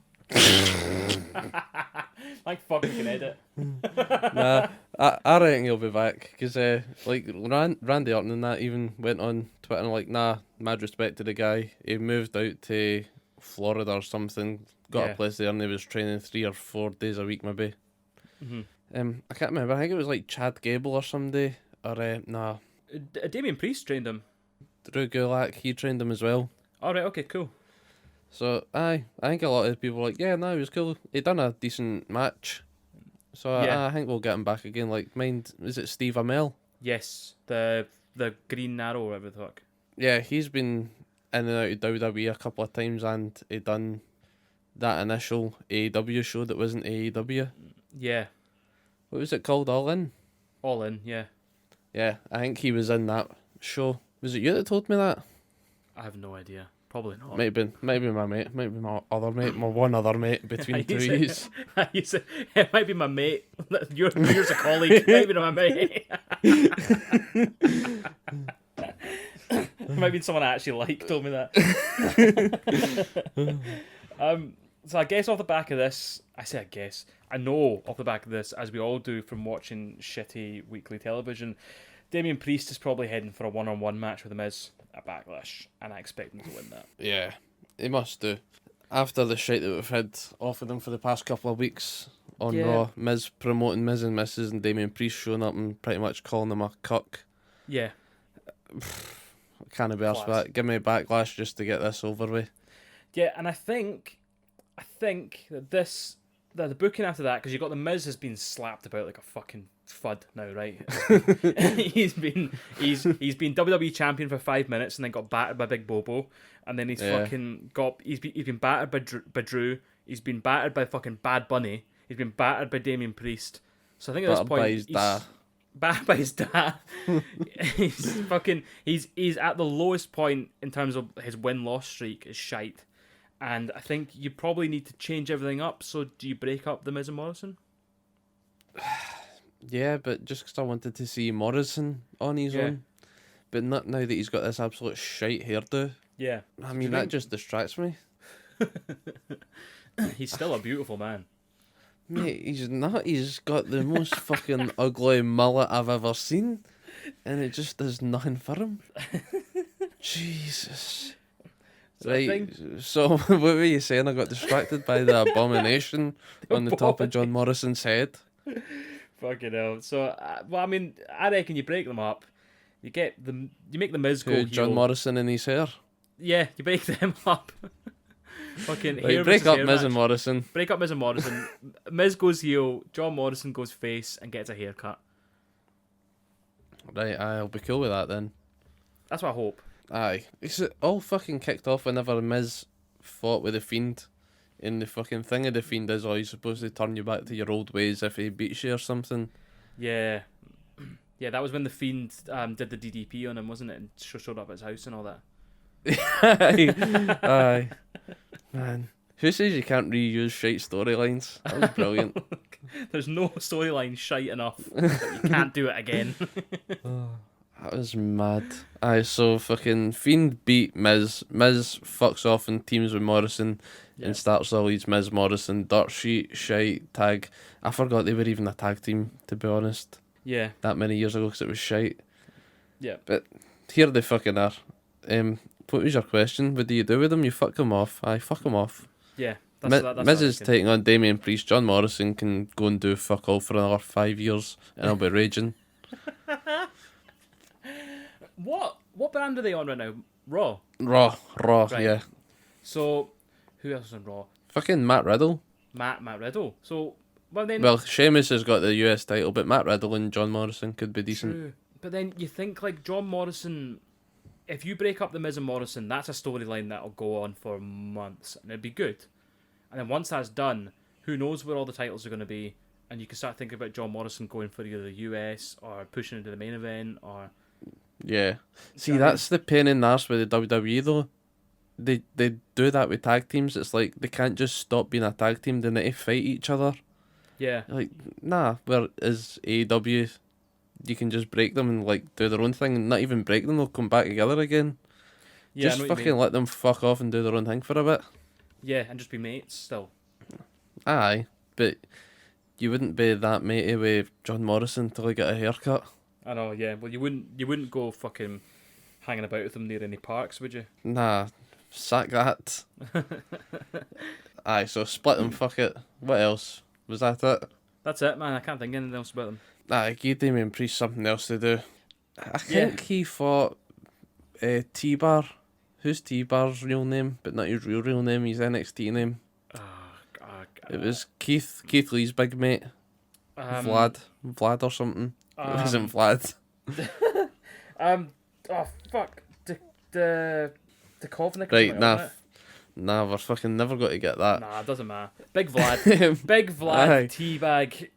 Like fucking can edit. Nah, I reckon he'll be back because like Randy Orton and that even went on Twitter and like, nah, mad respect to the guy. He moved out to Florida or something, got Yeah. a place there, and he was training 3 or 4 days a week maybe. Mhm. I can't remember. I think it was like Chad Gable or somebody, or nah, Damien Priest trained him. Drew Gulak. He trained him as well. All right. Okay. Cool. So I think a lot of people were like, yeah, no, he was cool. He done a decent match. So Yeah. I think we'll get him back again. Like, is it Steve Amell? Yes. The Green Arrow, or whatever the fuck. Yeah, he's been in and out of WWE a couple of times, and he done that initial AEW show that wasn't AEW. Yeah. What was it called? All In? All In. Yeah. Yeah, I think he was in that show. Was it you that told me that? I have no idea. Probably not. Might have been my mate. Might be my other mate. My one other mate between two years. It might be my mate. Yours a colleague. It might be my mate. It might be someone I actually like told me that. So I guess off the back of this, I know off the back of this, as we all do from watching shitty weekly television, Damien Priest is probably heading for a one-on-one match with The Miz at Backlash, and I expect him to win that. Yeah, he must do. After the shit that we've had off of them for the past couple of weeks on Yeah. Raw, Miz promoting Miz and Mrs. and Damien Priest showing up and pretty much calling them a cuck. Yeah. Can't be asked for that. Give me Backlash just to get this over with. Yeah, and I think that the booking after that, because you got The Miz has been slapped about like a fucking FUD now, right? he's been WWE champion for 5 minutes and then got battered by Big Bobo, and then he's been battered by Drew. He's been battered by fucking Bad Bunny. He's been battered by Damien Priest. So I think at this point he's battered by his dad. he's at the lowest point in terms of his win-loss streak is shite. And I think you probably need to change everything up. So do you break up The Miz and Morrison? Yeah, but just because I wanted to see Morrison on his own. But not now that he's got this absolute shite hairdo. Yeah. I mean, that just distracts me. He's still a beautiful man. Mate, he's not. He's got the most fucking ugly mullet I've ever seen. And it just does nothing for him. Jesus. So Right, so what were you saying? I got distracted by the abomination on the top of John Morrison's head. Fucking hell. So, well, I mean, I reckon you break them up. You make the Miz go heel. John Morrison and his hair. Yeah, you break them up. Fucking Right, hair break versus up hair Miz match. and Morrison. Break up Miz and Morrison. Miz goes heel. John Morrison goes face and gets a haircut. Right, I'll be cool with that then. That's what I hope. Aye. It's all fucking kicked off whenever Miz fought with the Fiend. And the fucking thing of the Fiend is, he's supposed to turn you back to your old ways if he beats you or something. Yeah. Yeah, that was when the Fiend did the DDP on him, wasn't it? And showed up at his house and all that. Aye. Aye. Man. Who says you can't reuse shite storylines? That was brilliant. There's no storyline shite enough that you can't do it again. That was mad. Aye, so fucking Fiend beat Miz. Miz fucks off and teams with Morrison and starts all these Miz Morrison dirt sheet shite tag. I forgot they were even a tag team, to be honest. Yeah. That many years ago because it was shite. Yeah. But here they fucking are. What was your question? What do you do with them? You fuck them off. Aye, fuck them off. Yeah. Miz is taking on Damien Priest. John Morrison can go and do fuck all for another 5 years and I'll be raging. What brand are they on right now? Raw. Raw, Right. yeah. So, who else is on Raw? Fucking Matt Riddle. Matt Riddle. So, then... Well, Sheamus has got the US title, but Matt Riddle and John Morrison could be decent. True. But then you think, like, John Morrison... If you break up the Miz and Morrison, that's a storyline that'll go on for months, and it'd be good. And then once that's done, who knows where all the titles are going to be, and you can start thinking about John Morrison going for either the US, or pushing into the main event, or... Yeah. See, that's the pain in the arse with the WWE, though. They do that with tag teams. It's like they can't just stop being a tag team. They need to fight each other. Yeah. Like, nah, whereas AEW, you can just break them and like do their own thing and not even break them, they'll come back together again. Yeah, Just fucking let them fuck off and do their own thing for a bit. Yeah, and just be mates still. Aye, but you wouldn't be that matey with John Morrison till he got a haircut. I know, yeah. Well, you wouldn't go fucking hanging about with him near any parks, would you? Nah, sack that. Aye, so split them, fuck it. What else? Was that it? That's it, man. I can't think of anything else about them. Aye, give Damien Priest something else to do. I think he fought T-Bar. Who's T-Bar's real name? But not his real name, his NXT name. It was Keith Lee's big mate. Vlad or something. It wasn't Vlad. Oh fuck. The Kovnik. Right, nah, we're fucking never going to get that. Nah, it doesn't matter. Big Vlad. Big Vlad Aye. teabag.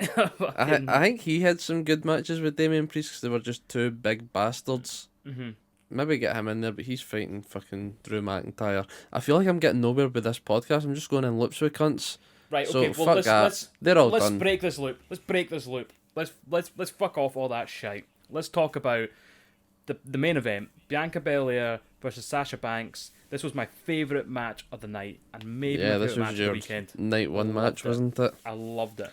I think he had some good matches with Damien Priest because they were just two big bastards. Mm-hmm. Maybe get him in there, but he's fighting fucking Drew McIntyre. I feel like I'm getting nowhere with this podcast. I'm just going in loops with cunts. Right, So, okay, well fuck they're all let's done. break this loop. Let's fuck off all that shite. Let's talk about the main event. Bianca Belair versus Sasha Banks. This was my favourite match of the night, and maybe my this favourite match was of the your weekend. night one match, it. wasn't it? I loved it.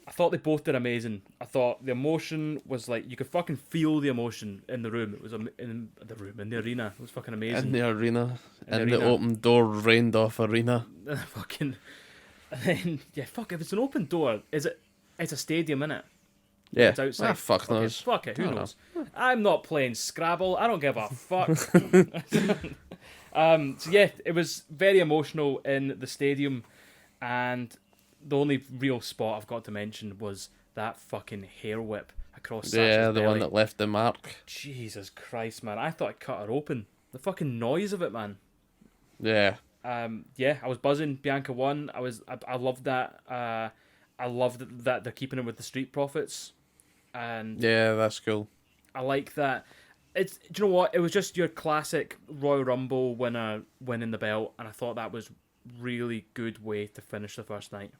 I thought they both did amazing. I thought the emotion was like, you could fucking feel the emotion in the room. It was in the arena. It was fucking amazing. In the arena. In The open door rained off arena. Fucking. And then, yeah, fuck, if it's an open door, it's a stadium, innit? Yeah. It's outside. Fuck Okay, knows. fuck it, who I don't knows? I'm not playing Scrabble. I don't give a fuck. So yeah, it was very emotional in the stadium, and the only real spot I've got to mention was that fucking hair whip across Sasha's Yeah, the belly. one that left the mark. Jesus Christ, man! I thought I cut her open. The fucking noise of it, man. Yeah. Yeah, I was buzzing. Bianca won. I loved that. I loved that they're keeping it with the Street Profits, and Yeah, that's cool. I like that. Do you know what? It was just your classic Royal Rumble winner winning the belt, and I thought that was really good way to finish the first night.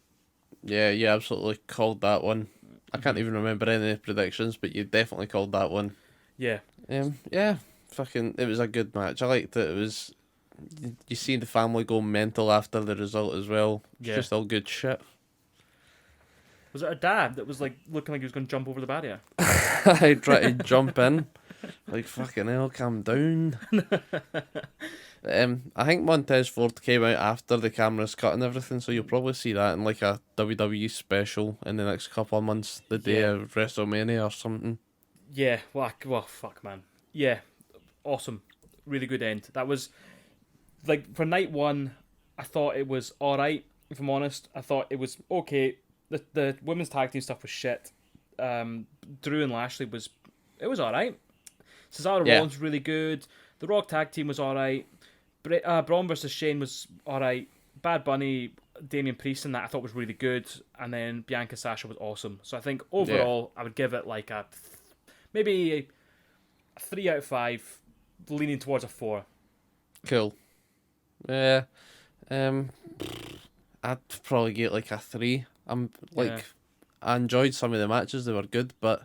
Yeah, you absolutely called that one. I can't even remember any predictions, but you definitely called that one. Yeah. Yeah, fucking, it was a good match. I liked it. It was, you see the family go mental after the result as well. It's Yeah. just all good shit. Was it her dad that was like looking like he was going to jump over the barrier? I tried to jump in. Like, fucking hell, calm down. I think Montez Ford came out after the cameras cut and everything, so you'll probably see that in like a WWE special in the next couple of months, the day of WrestleMania or something. Yeah. Well, fuck, man. Yeah. Awesome. Really good end. That was like for night one. I thought it was all right. If I'm honest, I thought it was okay. The women's tag team stuff was shit. Drew and Lashley was all right. Cesaro Rollins really good. The Raw tag team was all right. Braun versus Shane was all right. Bad Bunny, Damian Priest, and that I thought was really good. And then Bianca Sasha was awesome. So I think overall I would give it like maybe a 3 out of 5, leaning towards a 4. Cool. Yeah. I'd probably get like a 3. I enjoyed some of the matches, they were good, but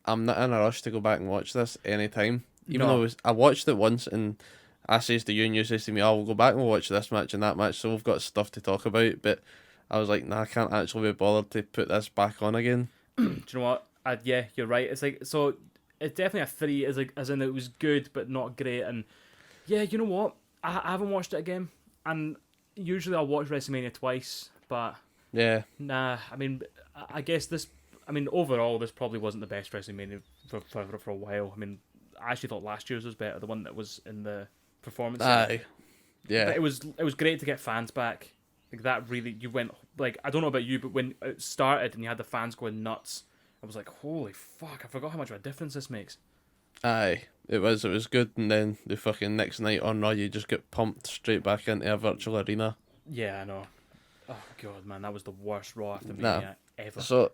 I'm not in a rush to go back and watch this anytime. Even though I watched it once and I says to you and you says to me, oh, we'll go back and we'll watch this match and that match, so we've got stuff to talk about, but I was like, nah, I can't actually be bothered to put this back on again. Do you know what? Yeah, you're right. It's like, so it's definitely a 3, as in it was good but not great. And yeah, you know what? I haven't watched it again, and usually I'll watch WrestleMania twice, but Yeah. nah. I mean, I guess overall this probably wasn't the best WrestleMania for a while. I mean, I actually thought last year's was better, the one that was in the performance center. Aye. Yeah. But it was great to get fans back. Like that really, you went like, I don't know about you, but when it started and you had the fans going nuts, I was like, holy fuck! I forgot how much of a difference this makes. Aye. It was good, and then the fucking next night on Raw, you just get pumped straight back into a virtual arena. Yeah, I know. Oh god, man, that was the worst Raw after Mania ever. So,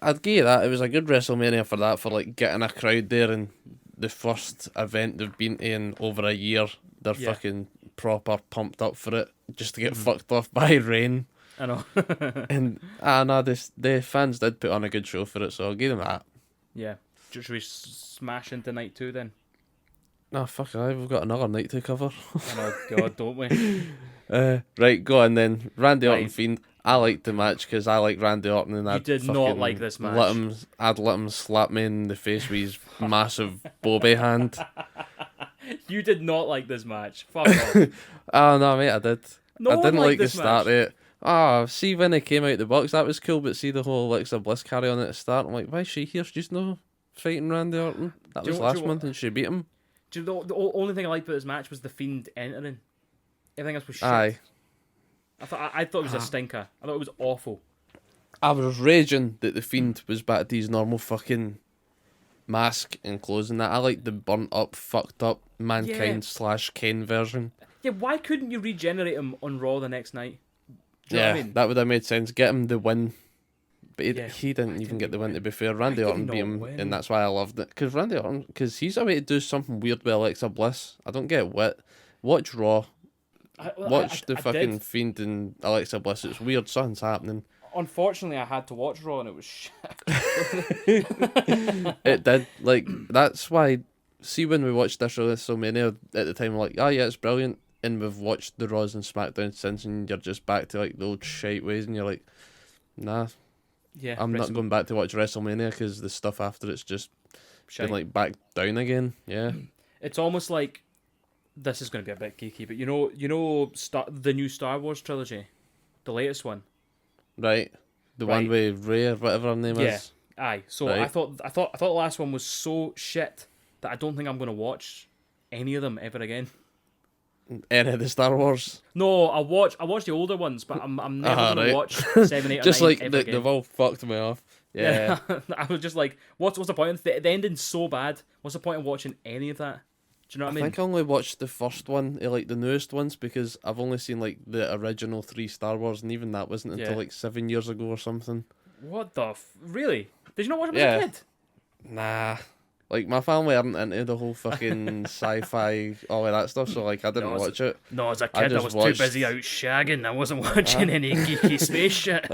I'd give you that. It was a good WrestleMania for that, for like getting a crowd there, and the first event they've been to in over a year. They're fucking proper pumped up for it, just to get fucked off by rain. I know. And the fans did put on a good show for it, so I'll give them that. Yeah. Should we smash into night 2 then? No, fuck aye, we've got another night to cover. Oh god, don't we? Right, go on then. Randy Orton Right. Fiend. I liked the match because I like Randy Orton, and You did not like this match. I'd let him slap me in the face with his massive Bobby hand. You did not like this match. Fuck off. Oh no, mate, I did. No I one didn't liked like the this start match. of it. Ah, see when they came out the box, that was cool. But see the whole Alexa Bliss carry on at the start. I'm like, why is she here? She's not fighting Randy Orton. That Do you was know what- last month, and she beat him. Do you know, the only thing I liked about this match was the Fiend entering. Everything else was shit. Aye. I thought it was a stinker. I thought it was awful. I was raging that the Fiend was back to his normal fucking mask and clothes and that. I like the burnt up, fucked up Mankind / Kane version. Yeah, why couldn't you regenerate him on Raw the next night? Do you know Yeah, what I mean? that would have made sense. Get him the win. But Yeah, he didn't even get the win, to be fair. Randy did he Orton beat not him, win? and that's why I loved it. Because Randy Orton, he's about to do something weird with Alexa Bliss. I don't get what. Watch Raw. Watch the fucking did. Fiend and Alexa Bliss. It's weird. Something's happening. Unfortunately, I had to watch Raw and it was shit. It did. Like, that's why. See, when we watched this WrestleMania at the time, we're like, oh yeah, it's brilliant. And we've watched the Raws and SmackDown since, and you're just back to like the old shite ways, and you're like, nah, Yeah, I'm not going back to watch WrestleMania because the stuff after it's just shite. been like back down again. Yeah. It's almost like this is going to be a bit geeky, but the new Star Wars trilogy, the latest one. Right. The one Right. with Rey or whatever her name Yeah, is. aye. So Right. I thought the last one was so shit that I don't think I'm going to watch any of them ever again. Any of the Star Wars. No, I watched the older ones, but I'm never going right. to watch 7, 8, or Just 9 like ever again. they've all fucked me off. Yeah. I was just like, what's the point? The ending's so bad. What's the point of watching any of that? Do you know what I I mean? think I only watched the first one, like the newest ones, because I've only seen like the original 3 Star Wars, and even that wasn't until Yeah. like 7 years ago or something. What the really? Did you not watch them Yeah. as a kid? Nah. Like, my family aren't into the whole fucking sci-fi, all of that stuff, so like I didn't No, watch it. No, as a I kid, I, just was watched- too busy out shagging. I wasn't watching any geeky space shit.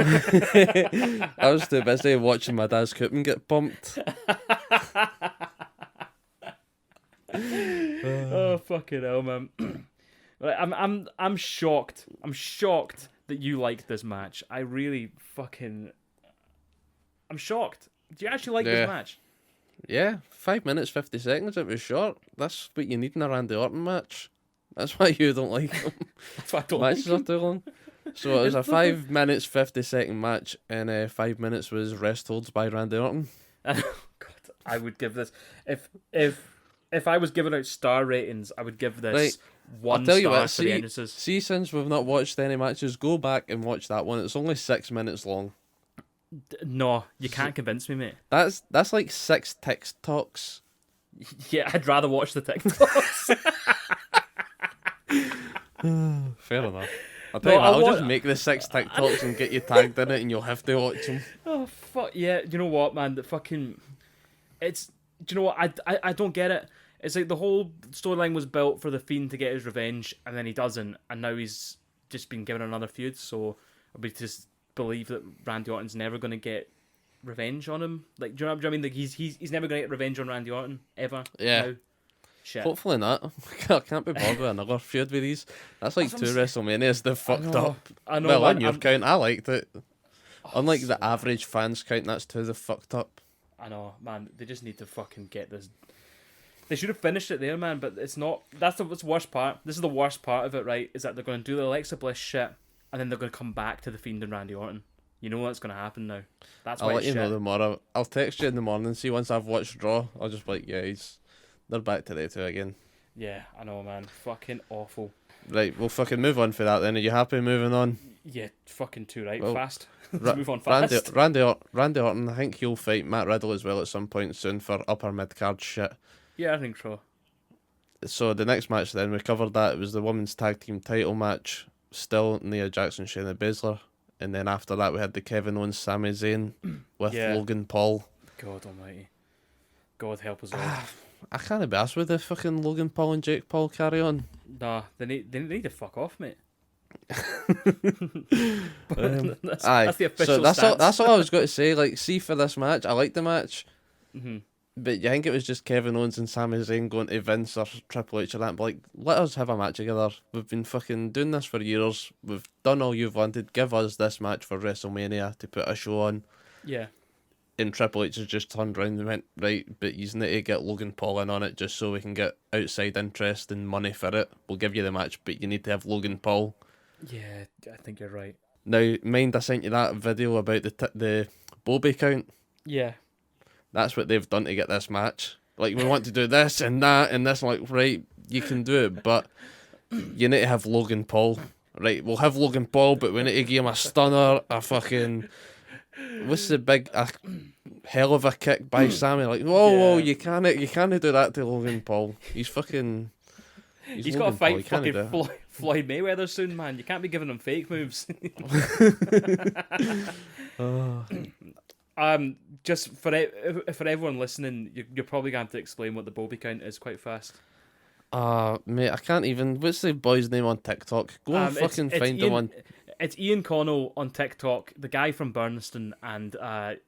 I was too busy watching my dad's coupon get pumped. Oh fucking hell, man! Right, I'm shocked. I'm shocked that you liked this match. I really fucking. I'm shocked. Do you actually like Yeah. this match? Yeah, 5 minutes, 50 seconds, it was short. That's what you need in a Randy Orton match. That's why you don't like them. That's why I don't Matches like are too long. So it was a 5 minutes, 50-second match, and 5 minutes was rest holds by Randy Orton. God, I would give this if I was giving out star ratings, I would give this Right. one I'll tell you star what, for the entrances. see, since we've not watched any matches, go back and watch that one. It's only 6 minutes long. No, you can't convince me, mate. That's like 6 TikToks. Yeah, I'd rather watch the TikToks. Fair enough. I'll tell you what, I I'll wa- just make the 6 TikToks and get you tagged in it, and you'll have to watch them. Oh fuck yeah! You know what, man? The fucking, it's. Do you know what? I don't get it. It's like the whole storyline was built for the Fiend to get his revenge, and then he doesn't, and now he's just been given another feud. So we just believe that Randy Orton's never going to get revenge on him. Like, do you know what I mean? Like he's never going to get revenge on Randy Orton ever. Yeah. Now. Shit. Hopefully not. I can't be bothered with another feud with these. That's like That's 2 what I'm WrestleManias they've fucked know, up. I know. Well, man, on your I'm- count, I liked it. Unlike the average fans count, that's 2 they've fucked up. I know, man. They just need to fucking get this. They should have finished it there, man. But it's not. That's the worst part. This is the worst part of it, right? Is that they're going to do the Alexa Bliss shit, and then they're going to come back to the Fiend and Randy Orton. You know what's going to happen now. That's I'll why let it's you shit. know tomorrow. I'll text you in the morning. See, once I've watched Raw, I'll just be like, yeah, they're back today too again. Yeah, I know, man. Fucking awful. Right, we'll fucking move on for that then. Are you happy moving on? Yeah, fucking too right. Well, Fast. Let's move on fast. Randy Orton, I think he'll fight Matt Riddle as well at some point soon for upper mid-card shit. Yeah, I think so. So the next match then, we covered that. It was the women's tag team title match. Still Nia Jackson, Shayna Baszler. And then after that we had the Kevin Owens, Sami Zayn with Yeah. Logan Paul. God almighty. God help us all. I can't be asked with the fucking Logan Paul and Jake Paul carry on. Nah, they need to fuck off, mate. Aye. That's the official so that's stance. all I was going to say. Like, see, for this match, I like the match. Mm-hmm. But you think it was just Kevin Owens and Sami Zayn going to Vince or Triple H or that, but like, let us have a match together. We've been fucking doing this for years. We've done all you've wanted. Give us this match for WrestleMania to put a show on. Yeah. And Triple H has just turned around and went, right, but you need to get Logan Paul in on it just so we can get outside interest and money for it. We'll give you the match, but you need to have Logan Paul. Yeah, I think you're right. Now, mind I sent you that video about the Bobby count? Yeah. That's what they've done to get this match. Like, we want to do this and that and this. Like, right, you can do it, but you need to have Logan Paul. Right, we'll have Logan Paul, but we need to give him a stunner, a fucking... What's the big... A hell of a kick by Sammy. Like, whoa, you can't do that to Logan Paul. He's fucking... He's got to fight fucking Floyd Mayweather soon, man. You can't be giving him fake moves. Just for everyone listening, you're probably going to have to explain what the Bobby count is quite fast. Mate, I can't even... What's the boy's name on TikTok? Go and fucking find the one. It's Ian Connell on TikTok, the guy from Burniston, and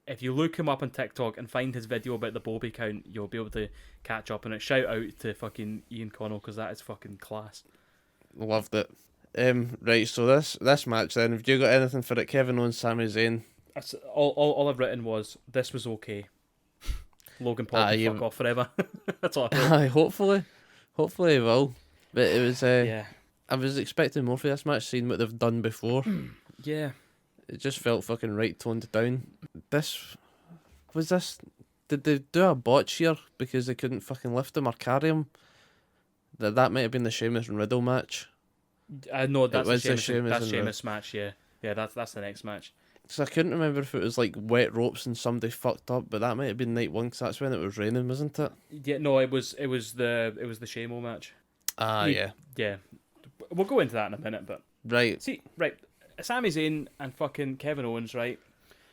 if you look him up on TikTok and find his video about the Bobby count, you'll be able to catch up on it. Shout out to fucking Ian Connell, because that is fucking class. Loved it. Right, so this match then, have you got anything for it? Kevin Owens, Sami Zayn. That's all I've written was, this was okay. Logan Paul can fuck off forever. That's all I wrote. Hopefully he will. But it was... yeah. I was expecting more for this match, seeing what they've done before. Yeah. It just felt fucking right toned down. Did they do a botch here because they couldn't fucking lift him or carry him? That might have been the Sheamus and Riddle match. No, that's the Sheamus Sheamus match, yeah. Yeah, that's the next match. So I couldn't remember if it was like wet ropes and somebody fucked up, but that might have been night one because that's when it was raining, wasn't it? Yeah, no, it was the Shamo match. Yeah. Yeah. We'll go into that in a minute, but... Right. See, right, Sami Zayn and fucking Kevin Owens, right?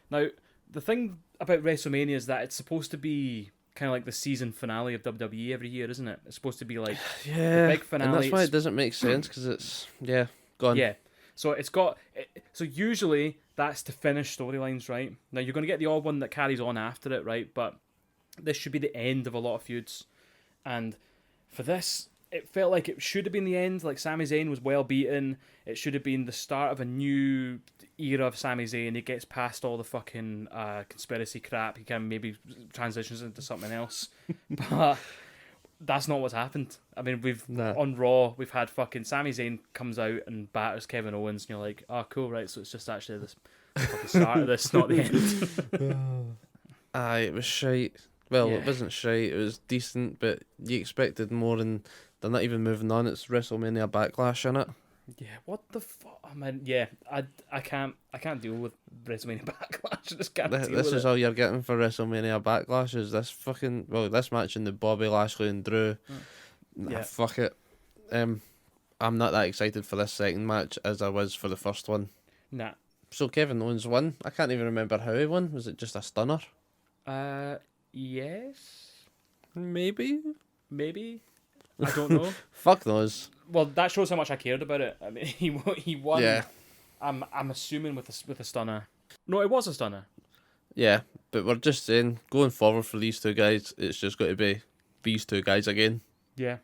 Now, the thing about WrestleMania is that it's supposed to be kind of like the season finale of WWE every year, isn't it? It's supposed to be like the big finale. And that's why it doesn't make sense, because it's... Yeah, go on. Yeah. So it's got... So usually, that's to finish storylines, right? Now, you're going to get the odd one that carries on after it, right? But this should be the end of a lot of feuds. And for this... It felt like it should have been the end. Like, Sami Zayn was well beaten. It should have been the start of a new era of Sami Zayn. He gets past all the fucking conspiracy crap. He can maybe transitions into something else. But that's not what's happened. I mean, on Raw, we've had fucking Sami Zayn comes out and batters Kevin Owens, and you're like, oh, cool, right? So it's just actually this fucking start of this, not the end. It was shite. Well, Yeah. It wasn't shite. It was decent, but you expected more, and they're not even moving on. It's WrestleMania Backlash, innit? Yeah, what the fuck? I mean, yeah, I can't deal with WrestleMania Backlash. I just can't deal with This is it. all you're getting for WrestleMania Backlash is this fucking... Well, this match in the Bobby Lashley and Drew. Yeah. Fuck it. I'm not that excited for this second match as I was for the first one. Nah. So Kevin Owens won. I can't even remember how he won. Was it just a stunner? Yes. Maybe. I don't know. Fuck those. Well, that shows how much I cared about it. I mean, he won. Yeah. I'm assuming with a stunner. No, it was a stunner. Yeah, but we're just saying, going forward for these two guys, it's just got to be these two guys again. Yeah.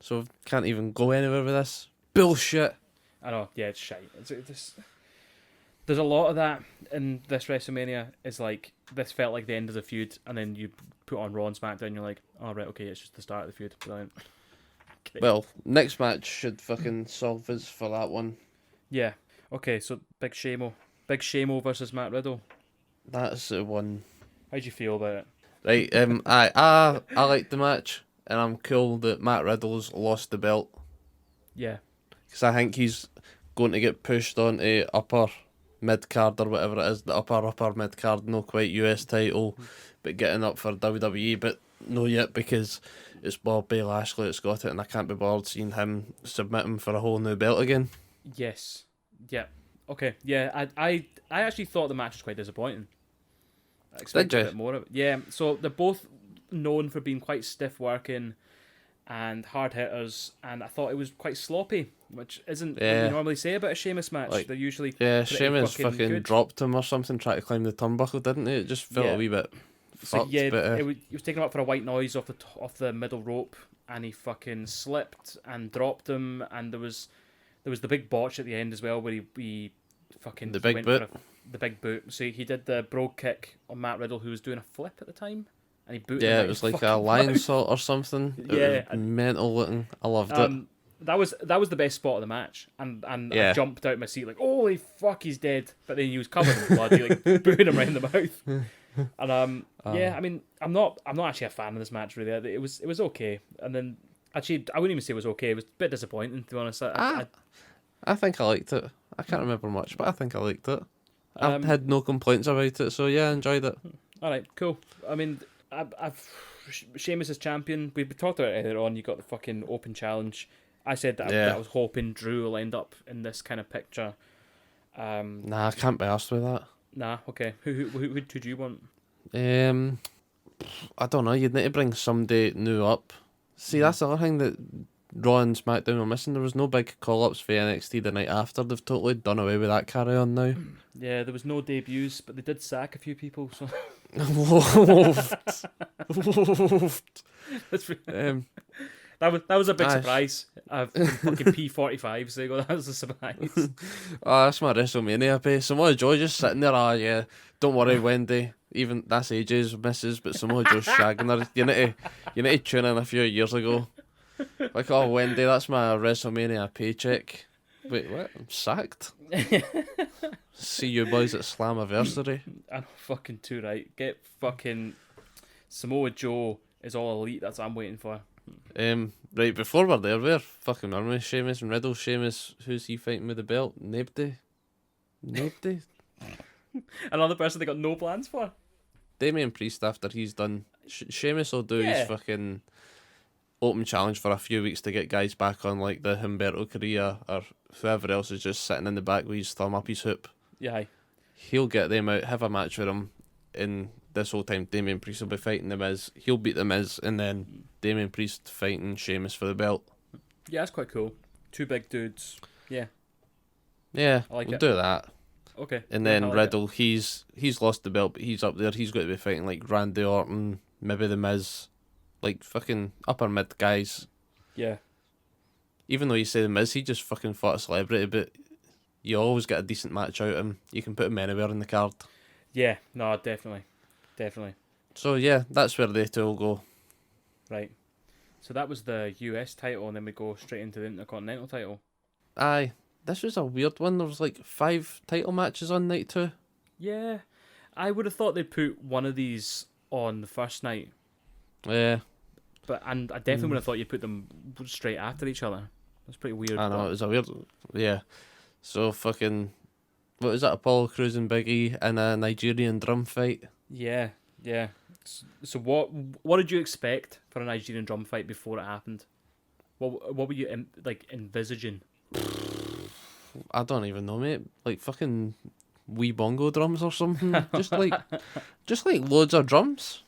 So can't even go anywhere with this. Bullshit. I know. Yeah, it's shite. There's a lot of that in this WrestleMania. It's like, this felt like the end of the feud, and then you put on Raw and SmackDown, you're like, oh, right, okay, it's just the start of the feud. Brilliant. Okay. Well, next match should fucking solve us for that one. Yeah. Okay, so Big Shamo versus Matt Riddle. That's the one. How'd you feel about it? Right, I like the match, and I'm cool that Matt Riddle's lost the belt. Yeah. Because I think he's going to get pushed onto upper mid-card or whatever it is, the upper mid-card, no quite US title, but getting up for WWE, but no yet because it's Bobby Lashley that's got it, and I can't be bothered seeing him submit him for a whole new belt again. Yes. Yeah. Okay. Yeah, I actually thought the match was quite disappointing. I expected a bit more of it. Yeah, so they're both known for being quite stiff working and hard hitters, and I thought it was quite sloppy, which isn't what you normally say about a Sheamus match. Like, they're usually Sheamus fucking good. dropped him or something, trying to climb the turnbuckle, didn't he? It just felt a wee bit fucked. he But was taking him up for a white noise off the middle rope, and he fucking slipped and dropped him, and there was the big botch at the end as well, where he fucking The big boot. the big boot. So he did the bro kick on Matt Riddle, who was doing a flip at the time, and he booted him. yeah, right it was in like the a fucking lion mouth. salt or something. Yeah, It was mental looking. I loved it. That was the best spot of the match, and Yeah. I jumped out of my seat like, holy fuck, he's dead. But then he was covered in blood. He like booted him right in the mouth. And yeah, I mean, I'm not actually a fan of this match really. It was okay, and then actually I wouldn't even say it was okay. It was a bit disappointing, to be honest. I think I liked it. I can't remember much, but I think I liked it. I Um, had no complaints about it, so yeah, I enjoyed it. All right, cool. I mean, I've Sheamus as champion. We talked about it earlier on. You got the fucking open challenge. I said that, Yeah. I was hoping Drew will end up in this kind of picture. Nah, I can't be arsed with that. Nah, okay. Who do you want? I don't know. You'd need to bring somebody new up. See, that's the other thing that Raw and SmackDown were missing. There was no big call-ups for NXT the night after. They've totally done away with that carry-on now. Yeah, there was no debuts, but they did sack a few people. So that's that was a big Aye. surprise. Fucking P45s. They go. That was a surprise. That's my WrestleMania pay. Samoa Joe just sitting there. Yeah, don't worry, Wendy. Even that's ages misses, but Samoa Joe's shagging her. You need to tune in a few years ago. Like, oh, Wendy, that's my WrestleMania paycheck. Wait, what? I'm sacked. See you boys at Slammiversary. I'm fucking too right. Get fucking Samoa Joe is all elite. That's what I'm waiting for. Right, before we're there, where fucking are we? Sheamus and Riddle. Sheamus, who's he fighting with the belt? Nobody. Another person they got no plans for. Damian Priest, after he's done, Sheamus will do Yeah. his fucking open challenge for a few weeks to get guys back on, like the Humberto Carrillo or whoever else is just sitting in the back with his thumb up his hoop. Yeah. Aye. He'll get them out, have a match with him. In this whole time, Damian Priest will be fighting the Miz. He'll beat the Miz, and then Damian Priest fighting Sheamus for the belt. Yeah, that's quite cool. Two big dudes. Yeah. Yeah, I like we'll it. do that. Okay. And Yeah, then I like Riddle, he's lost the belt, but he's up there. He's got to be fighting like Randy Orton, maybe the Miz, like fucking upper mid guys. it. Yeah. Even though you say the Miz, he just fucking fought a celebrity, but you always get a decent match out of him. You can put him anywhere in the card. Yeah. No, definitely. So yeah, that's where they two will go. Right. So that was the US title, and then we go straight into the Intercontinental title. Aye, this was a weird one. There was like 5 title matches on night 2. Yeah. I would have thought they'd put one of these on the first night, Yeah, and I definitely would have thought you'd put them straight after each other. That's pretty weird. I know, but- it was a weird... Yeah. So fucking... What was that, Apollo Crews and Big E in a Nigerian drum fight? Yeah. So what did you expect for a Nigerian drum fight before it happened? What were you envisaging? I don't even know, mate. Like fucking wee bongo drums or something. just like loads of drums.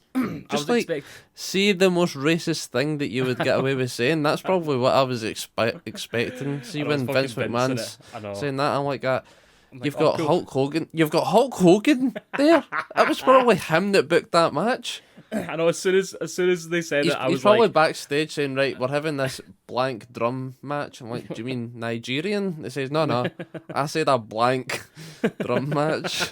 Just like see the most racist thing that you would get away with saying. That's probably what I was expecting. See I know, it's when Vince fucking McMahon's I know. saying that, I'm like that. I'm like, You've oh, got cool. Hulk Hogan. You've got Hulk Hogan there. It was probably him that booked that match. I know. As soon as they said He's, it, I he's was probably like, backstage saying, "Right, we're having this blank drum match." I'm like, "Do you mean Nigerian?" He says, "No. I said a blank drum match."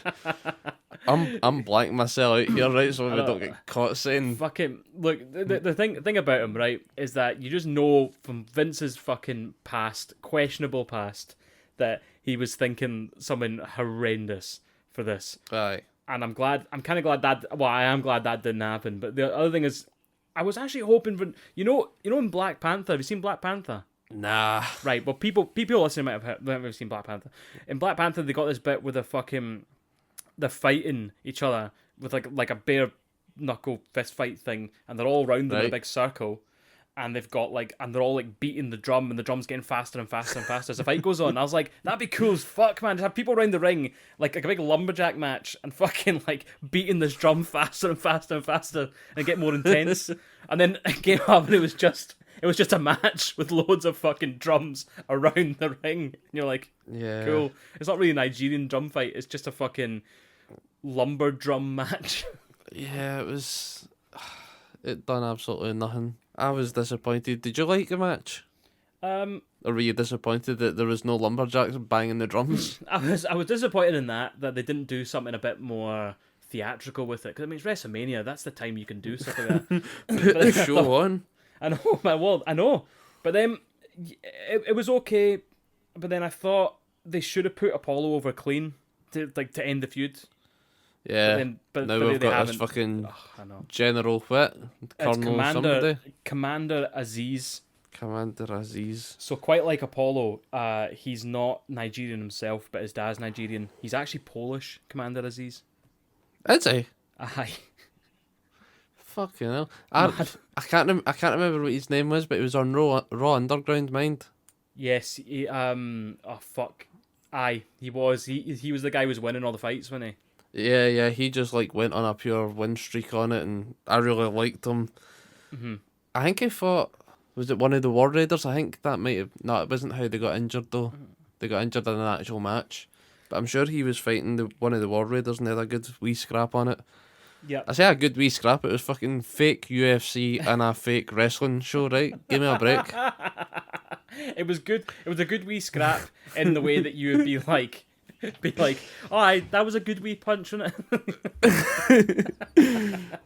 I'm blanking myself out here, right? So we don't get caught saying. fucking look. The thing about him, right, is that you just know from Vince's fucking questionable past, that he was thinking something horrendous for this. Aye. And I'm kind of glad that. Well, I am glad that didn't happen. But the other thing is, I was actually hoping for in Black Panther. Have you seen Black Panther? Nah. Right. Well, people listening might have seen Black Panther. In Black Panther, they got this bit where they're fighting each other with like a bare knuckle fist fight thing, and they're all round in a Right. big circle. And they've got and they're all beating the drum, and the drum's getting faster and faster and faster as the fight goes on. I was like, that'd be cool as fuck, man. Just have people around the ring, like a big lumberjack match, and fucking beating this drum faster and faster and faster, and get more intense. And then it came up, and it was just a match with loads of fucking drums around the ring. And you're like, Yeah. cool. It's not really a Nigerian drum fight. It's just a fucking lumber drum match. Yeah, it was. It done absolutely nothing. I was disappointed. Did you like the match? Um, Or were you disappointed that there was no lumberjacks banging the drums? I was disappointed in that they didn't do something a bit more theatrical with it. Because I mean, it's WrestleMania. That's the time you can do stuff like that. Put the show on. I know, my word, I know. But then it was okay. But then I thought they should have put Apollo over clean to end the feud. Yeah. But Now they we've got haven't. this fucking I know. General Whit, It's Colonel somebody. Commander Aziz. Commander Aziz. So quite like Apollo, he's not Nigerian himself, but his dad's Nigerian. He's actually Polish, Commander Aziz. Is he? Aye. Fucking hell. I can't remember what his name was, but it was on Raw Underground, mind. Yes. Oh fuck. Aye. He was. He was the guy who was winning all the fights, wasn't he? Yeah, he just like went on a pure win streak on it, and I really liked him. Mm-hmm. I think he fought. Was it one of the War Raiders? I think that might have. No, it wasn't how they got injured though. They got injured in an actual match, but I'm sure he was fighting one of the War Raiders, and they had a good wee scrap on it. Yeah. I say a good wee scrap. It was fucking fake UFC and a fake wrestling show, right? Give me a break. It was good. It was a good wee scrap in the way that you would be like, oh, that was a good wee punch, wasn't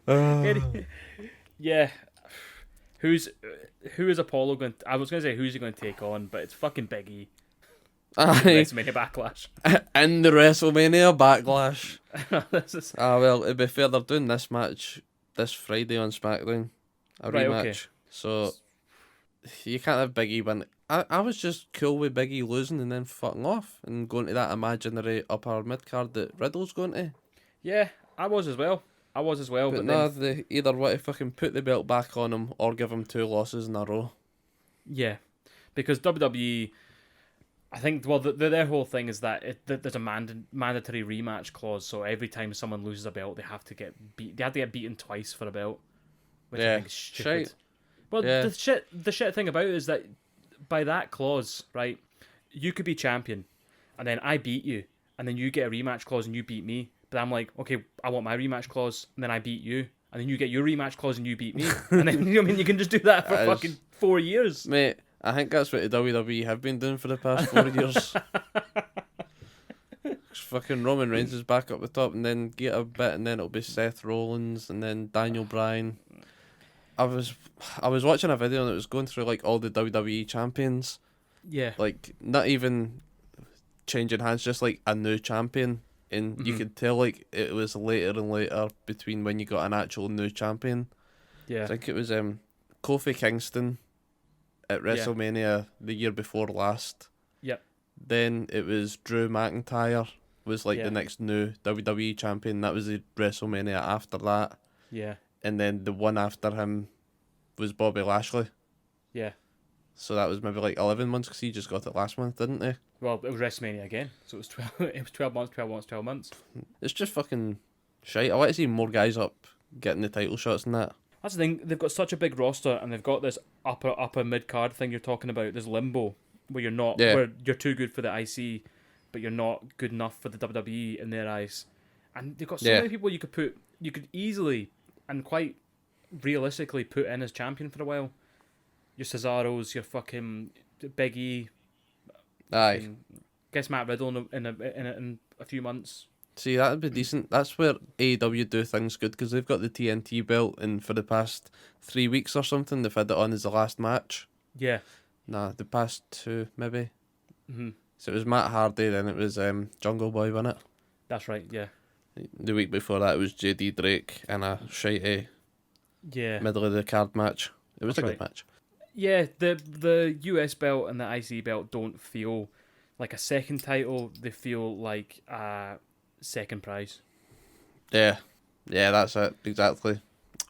it? Yeah. Who is Apollo going to... I was going to say who's he going to take on, but it's fucking Big E. Aye. WrestleMania Backlash. In the WrestleMania Backlash. This is... Well, to be fair, they're doing this match this Friday on SmackDown. A Right, rematch. okay. So, you can't have Big E win. I was just cool with Big E losing and then fucking off and going to that imaginary upper mid-card that Riddle's going to. Yeah, I was as well. But no, they either want to fucking put the belt back on him or give him 2 losses in a row. Yeah, because WWE, I think, well, their whole thing is that there's a mandatory rematch clause. So every time someone loses a belt, they have to get beaten twice for a belt, which I think is stupid. Shite. Well, Yeah. the shit thing about it is that by that clause, right, you could be champion, and then I beat you, and then you get a rematch clause and you beat me. But I'm like, okay, I want my rematch clause, and then I beat you, and then you get your rematch clause and you beat me, and then you can just do that for fucking 4 years, Mate, I think that's what the WWE have been doing for the past 4 years. Fucking Roman Reigns is back up the top, and then get a bit, and then it'll be Seth Rollins, and then Daniel Bryan. I was watching a video and it was going through like all the WWE champions, Yeah, like not even changing hands, just like a new champion. And you could tell like it was later and later between when you got an actual new champion. yeah, I think it was Kofi Kingston at WrestleMania the year before last. Yep. Then it was Drew McIntyre was like Yeah. the next new WWE champion. That was the WrestleMania after that. yeah, And then the one after him was Bobby Lashley. yeah. So that was maybe like 11 months because he just got it last month, didn't he? Well, it was WrestleMania again, so it was 12. It was 12 months, 12 months, 12 months. It's just fucking shite. I want to see more guys up getting the title shots and that. That's the thing. They've got such a big roster, and they've got this upper mid card thing you're talking about. This limbo where you're not, where you're too good for the IC, but you're not good enough for the WWE in their eyes. And they've got so many people you could easily and quite realistically put in as champion for a while. Your Cesaros, your fucking Big E. Aye. Guess Matt Riddle in a few months. See, that'd be decent. That's where AEW do things good because they've got the TNT belt, and for the past 3 weeks or something, they've had it on as the last match. Yeah. Nah, the past 2 maybe. Mm-hmm. So it was Matt Hardy, then it was Jungle Boy, wasn't it? That's right. Yeah. The week before that, it was JD Drake in a shitey middle of the card match. It was a good match. Yeah, the US belt and the IC belt don't feel like a second title. They feel like a second prize. Yeah, that's it, exactly.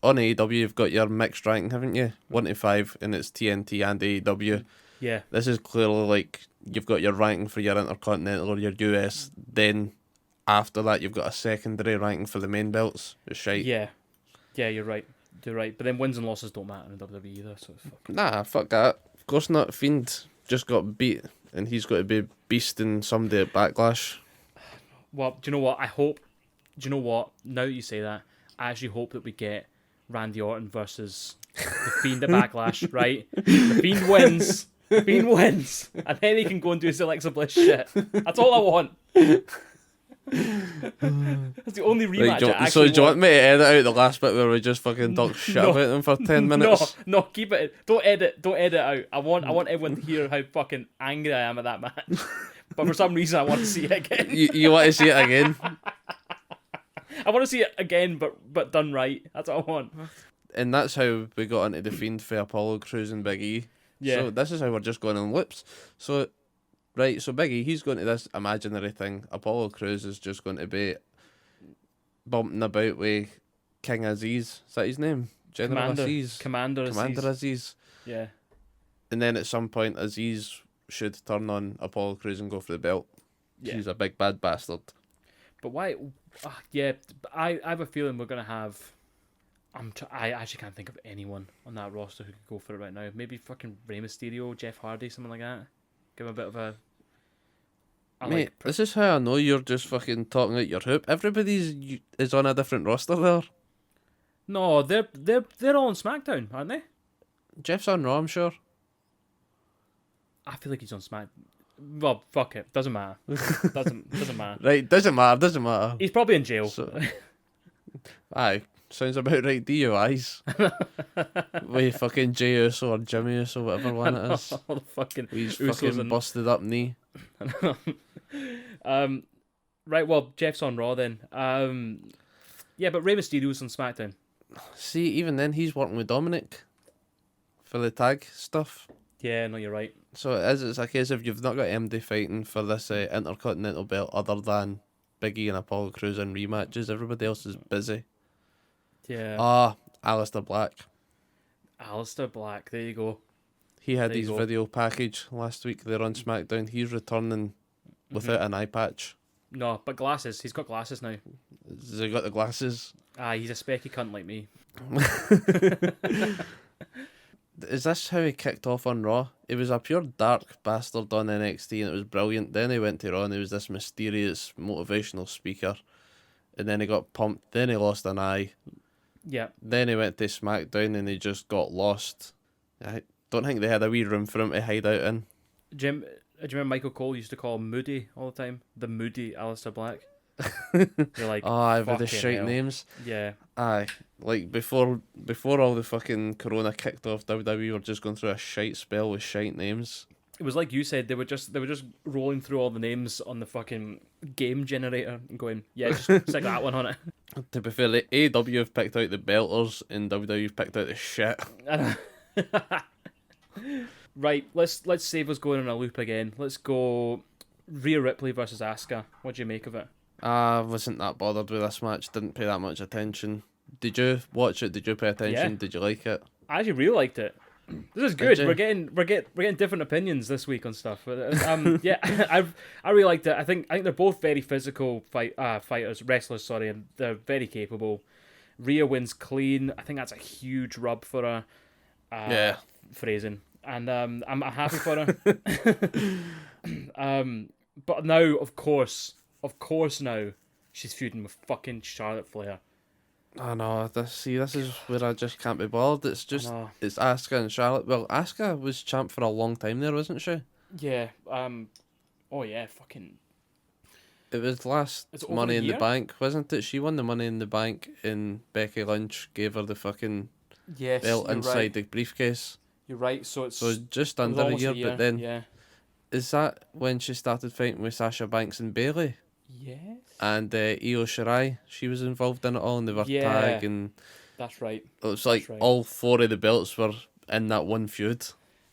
On AEW, you've got your mixed ranking, haven't you? 1 to 5, and it's TNT and AEW. Yeah. This is clearly like you've got your ranking for your Intercontinental or your US, then after that you've got a secondary ranking for the main belts. It's shite. Yeah, you're right. You're right. But then wins and losses don't matter in WWE either. So it's fucking... Nah, fuck that. Of course not. Fiend just got beat, and he's got to be beasting somebody at Backlash. Well, do you know what? Do you know what? Now that you say that, I actually hope that we get Randy Orton versus the Fiend at Backlash, right? The Fiend wins. The Fiend wins. And then he can go and do his Alexa Bliss shit. That's all I want. That's the only rematch I actually do you want me to edit out the last bit where we just fucking talk shit about them for 10 minutes? No, keep it. Don't edit it out. I want everyone to hear how fucking angry I am at that match. But for some reason, I want to see it again. You want to see it again? I want to see it again, but done right. That's what I want. And that's how we got into the Fiend for Apollo Crews and Big E. Yeah. So this is how we're just going on loops. So, right, so Big E, he's going to this imaginary thing. Apollo Crews is just going to be bumping about with King Aziz. Is that his name? General Aziz? Commander Aziz. Yeah. And then at some point, Aziz should turn on Apollo Crews and go for the belt. Yeah. He's a big bad bastard. But why? Yeah, I have a feeling we're going to have... I actually can't think of anyone on that roster who could go for it right now. Maybe fucking Rey Mysterio, Jeff Hardy, something like that. Give him a bit of a... Mate, this is how I know you're just fucking talking out your hoop. Everybody is on a different roster there. No, they're all on SmackDown, aren't they? Jeff's on Raw, I'm sure. I feel like he's on SmackDown. Well, fuck it. Doesn't matter. Doesn't matter. Right, doesn't matter. He's probably in jail. So, aye, sounds about right. DUIs. With fucking Jey Uso or Jimmy Uso, whatever one it is. All the fucking He's Usos fucking and... busted up knee. Right, well, Jeff's on Raw then. Yeah, but Rey Mysterio's on SmackDown. See, even then, he's working with Dominic for the tag stuff. Yeah, no, you're right. So it's a case of you've not got MD fighting for this Intercontinental belt other than Big E and Apollo Crews in rematches. Everybody else is busy. Yeah. Aleister Black. Aleister Black, there you go. He had his video package last week there on SmackDown. He's returning without an eye patch. No, but glasses. He's got glasses now. Has he got the glasses? He's a specky cunt like me. Is this how he kicked off on Raw? He was a pure dark bastard on NXT and it was brilliant. Then he went to Raw and he was this mysterious motivational speaker. And then he got pumped. Then he lost an eye. Yeah. Then he went to SmackDown and he just got lost. I don't think they had a wee room for him to hide out in. Jim, do you remember Michael Cole used to call him Moody all the time? The Moody Aleister Black. You're like, with the fucking shite hell. names. Yeah. Aye, like before all the fucking Corona kicked off, WWE were just going through a shite spell with shite names. It was like you said, they were just rolling through all the names on the fucking game generator and going, yeah, just stick that one on it. To be fair, the AEW have picked out the belters and WWE have picked out the shit. Right, let's save us going on a loop again. Let's go Rhea Ripley versus Asuka. What do you make of it? I wasn't that bothered with this match. Didn't pay that much attention. Did you watch it? Did you pay attention? Yeah. Did you like it? I actually really liked it. This is good. you? We're getting different opinions this week on stuff. Yeah, I really liked it. I think they're both very physical wrestlers. Sorry, and they're very capable. Rhea wins clean. I think that's a huge rub for her. Yeah. Phrasing, and I'm happy for her. But now, of course, now she's feuding with fucking Charlotte Flair. I know. This is where I just can't be bothered. It's just it's Asuka and Charlotte. Well, Asuka was champ for a long time there, wasn't she? Yeah. Oh yeah. Fucking. It was last over Money a in the year? Bank, wasn't it? She won the Money in the Bank, and Becky Lynch gave her the fucking Yes. belt you're inside right. the briefcase. You're right. So it's So just it was under a almost year, but then yeah. is that when she started fighting with Sasha Banks and Bailey? Yes. And Io Shirai, she was involved in it all, and they were tag, and That's right. it was like right. all four of the belts were in that one feud.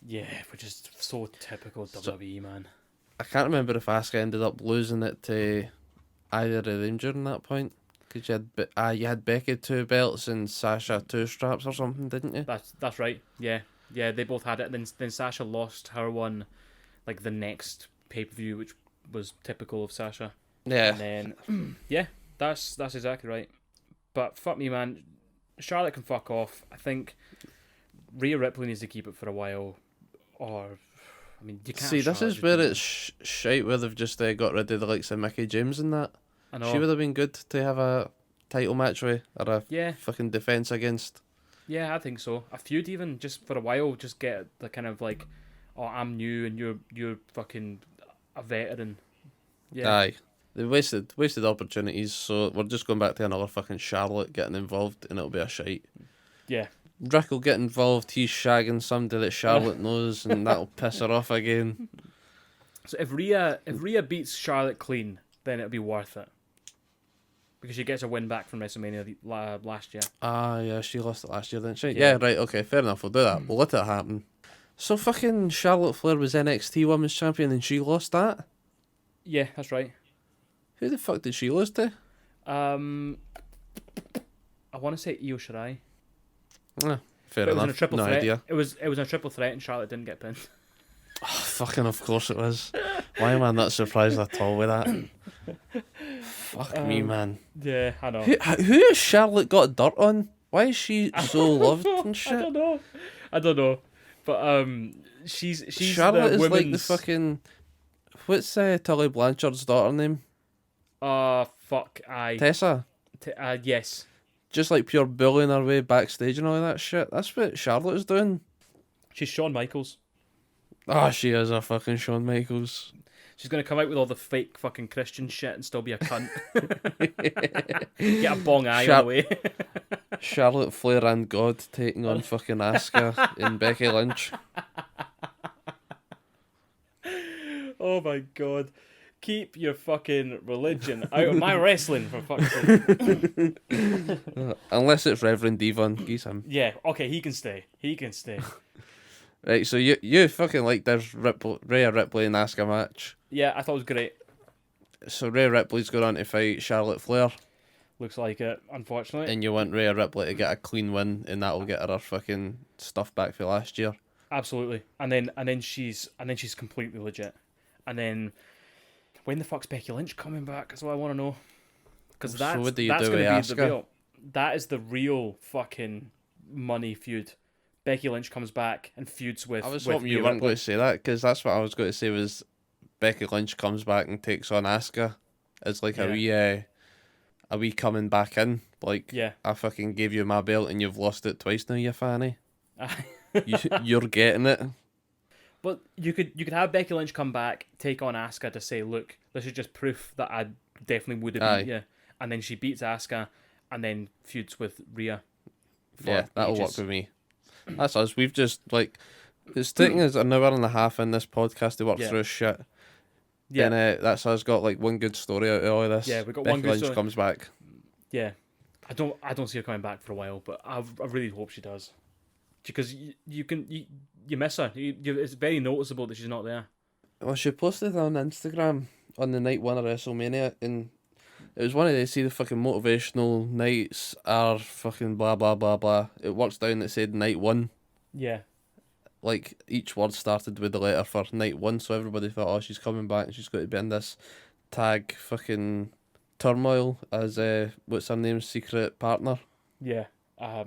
Yeah, which is so typical WWE, man. I can't remember if Asuka ended up losing it to either of them during that point. Because you had Becky 2 belts and Sasha 2 straps or something, didn't you? That's right. Yeah, they both had it. Then Sasha lost her one, like the next pay-per-view, which was typical of Sasha. Yeah. And then yeah, that's exactly right. But fuck me, man. Charlotte can fuck off. I think Rhea Ripley needs to keep it for a while, or I mean, you can't. See, this Charlotte is where just- it's shite where they've just got rid of the likes of Mickey James and that. I know. She would have been good to have a title match with, or a Yeah. fucking defense against. Yeah, I think so. A feud even, just for a while, just get the kind of like, oh, I'm new and you're fucking a veteran. Yeah. Aye. They wasted opportunities, so we're just going back to another fucking Charlotte getting involved, and it'll be a shite. Yeah. Rick will get involved, he's shagging somebody that Charlotte knows, and that'll piss her off again. So if Rhea beats Charlotte clean, then it'll be worth it. Because she gets a win back from WrestleMania last year. Ah, yeah, she lost it last year, didn't she? Yeah, right, okay, fair enough, we'll do that. We'll let it happen. So fucking Charlotte Flair was NXT Women's Champion and she lost that? Yeah, that's right. Who the fuck did she lose to? I want to say Io Shirai. Fair But enough. it was in a triple no threat. idea. It was in a triple threat and Charlotte didn't get pinned. Oh, fucking of course it was. Why am I not surprised at all with that? Fuck me, man. Yeah, I know. Who has Charlotte got dirt on? Why is she so loved and shit? I don't know. But she's Charlotte the is women's... like the fucking... What's Tully Blanchard's daughter name? Fuck, Tessa. Yes. Just like pure bullying her way backstage and all that shit. That's what Charlotte's doing. She's Shawn Michaels. Oh, she is a fucking Shawn Michaels. She's going to come out with all the fake fucking Christian shit and still be a cunt. Get a bong eye on the way. Charlotte Flair and God taking on fucking Asuka and Becky Lynch. Oh my god. Keep your fucking religion out of my wrestling, for fuck's sake. Unless it's Reverend Devon. He's him. Yeah, okay, he can stay. Right, so you fucking like this Rhea Ripley and Asuka match. Yeah, I thought it was great. So Rhea Ripley's going on to fight Charlotte Flair. Looks like it, unfortunately. And you want Rhea Ripley to get a clean win, and that'll get her fucking stuff back for last year. Absolutely. And then she's completely legit. And then when the fuck's Becky Lynch coming back? That's what I want to know. Because So that's what do you that's do going to with be the Asuka? real. That is the real fucking money feud. Becky Lynch comes back and feuds with. I was with hoping you Rhea weren't Ripley. going to say that, because that's what I was going to say was Becky Lynch comes back and takes on Asuka. It's like a wee coming back in. Like, Yeah. I fucking gave you my belt and you've lost it twice now, you fanny. You're getting it. But you could have Becky Lynch come back, take on Asuka to say, look, this is just proof that I definitely would have beat you. And then she beats Asuka and then feuds with Rhea. Yeah, that'll work ages. for me. That's us. We've just, like, it's taking us an hour and a half in this podcast to work through shit. Yeah. And that's us got, like, one good story out of all of this. Yeah, we got Becky one good Lynch story. comes back. Yeah. I don't see her coming back for a while, but I really hope she does. Because you miss her. It's very noticeable that she's not there. Well, she posted on Instagram on the night one of WrestleMania, and it was one of these, see the fucking motivational nights are fucking blah blah blah blah. It works down that said night one. Yeah. Like, each word started with the letter for night one, so everybody thought, oh, she's coming back and she's going to be in this tag fucking turmoil as what's her name's secret partner. Yeah. I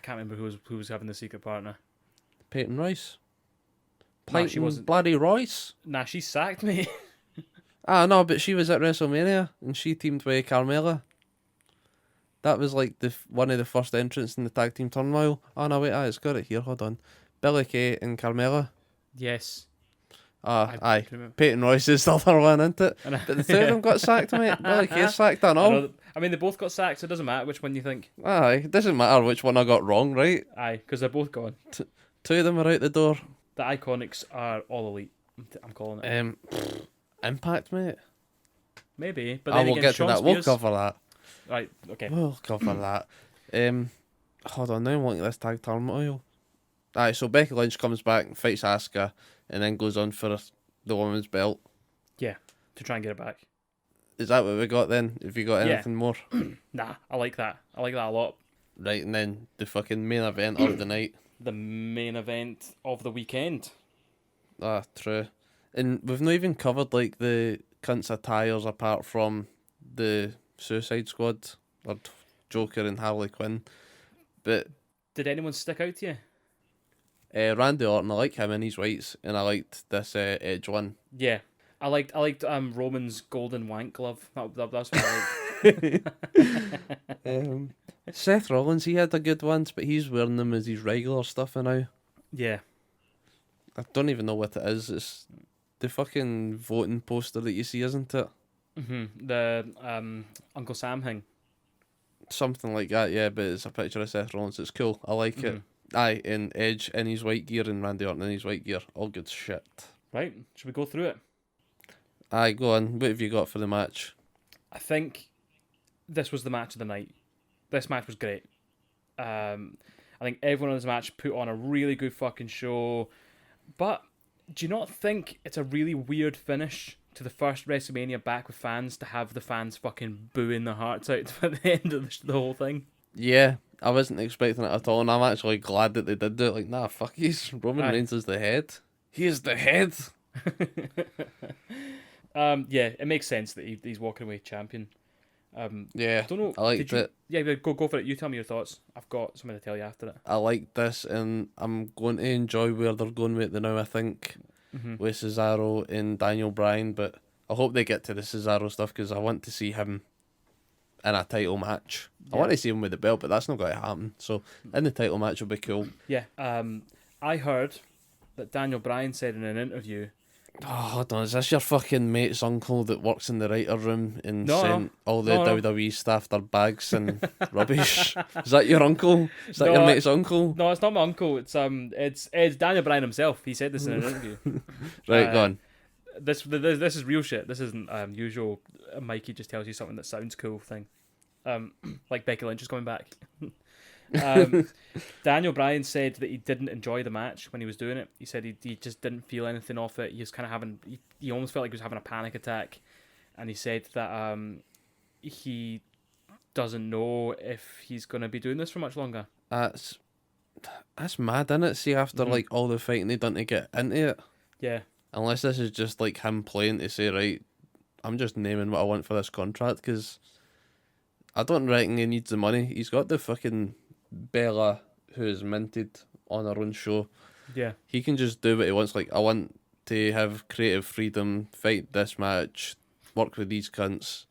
can't remember who was having the secret partner. Peyton Royce. No, she wasn't. Bloody Royce. Nah, she sacked me. No, but she was at WrestleMania and she teamed with Carmella. That was like one of the first entrants in the tag team turmoil. Oh no, wait, it's got it here. Hold on. Billie Kay and Carmella. Yes. Aye. remember. Peyton Royce is the other one, isn't it? But the two of them got sacked, mate. Billie Kay sacked and all. I mean, they both got sacked, so it doesn't matter which one you think. Aye, it doesn't matter which one I got wrong, right? Aye, because they're both gone. Two of them are out the door. The Iconics are all elite. I'm calling it. Impact, mate. Maybe, but I then will again, get to Shawn that. We'll Spears... cover that. Right, okay. We'll cover that. Hold on, now I'm looking at this tag turmoil. Aye, so Becky Lynch comes back and fights Asuka, and then goes on for the women's belt. Yeah, to try and get it back. Is that what we got then? Have you got anything more? Nah, I like that. I like that a lot. Right, and then the fucking main event of the night. The main event of the weekend. Ah, true. And we've not even covered, like, the cunts attires apart from the Suicide Squad, or Joker and Harley Quinn. But Did anyone stick out to you? Randy Orton, I like him in his whites, and I liked this Edge one. Yeah. I liked Roman's golden wank glove. That's what I liked. Seth Rollins, he had a good ones, but he's wearing them as his regular stuff now. Yeah. I don't even know what it is. It's the fucking voting poster that you see, isn't it? The Uncle Sam thing. Something like that, yeah, but it's a picture of Seth Rollins. It's cool. I like it. Aye, and Edge in his white gear and Randy Orton in his white gear. All good shit. Right, should we go through it? Aye, go on. What have you got for the match? I think this was the match of the night. This match was great. I think everyone in this match put on a really good fucking show. But do you not think it's a really weird finish to the first WrestleMania back with fans to have the fans fucking booing their hearts out at the end of the whole thing? Yeah, I wasn't expecting it at all, and I'm actually glad that they did do it. Like, nah, fuck, Roman Reigns is the head. He is the head. Yeah, it makes sense that he's walking away champion. Yeah, I don't know. I liked it. Yeah, go for it. You tell me your thoughts. I've got something to tell you after it. I like this, and I'm going to enjoy where they're going with it now, I think, with Cesaro and Daniel Bryan, but I hope they get to the Cesaro stuff because I want to see him in a title match. I want to see him with the belt, but that's not going to happen. So, in the title match will be cool. Yeah, I heard that Daniel Bryan said in an interview... Oh, hold on. Is this your fucking mate's uncle that works in the writer room and No, sent all the no. WWE staff their bags and rubbish? Is that your uncle? Is that No, your mate's uncle? No, it's not my uncle. It's Daniel Bryan himself. He said this in an interview. Right, go on. This is real shit. This isn't usual. Mikey just tells you something that sounds cool thing. Like Becky Lynch is coming back. Daniel Bryan said that he didn't enjoy the match when he was doing it. He said he just didn't feel anything off it. He was kind of having... He almost felt like he was having a panic attack. And he said that he doesn't know if he's going to be doing this for much longer. That's mad, isn't it? See, after like all the fighting they done to get into it. Yeah. Unless this is just like him playing to say, right, I'm just naming what I want for this contract, because I don't reckon he needs the money. He's got the fucking Bella who is minted on her own show. Yeah. He can just do what he wants. Like, I want to have creative freedom, fight this match, work with these cunts.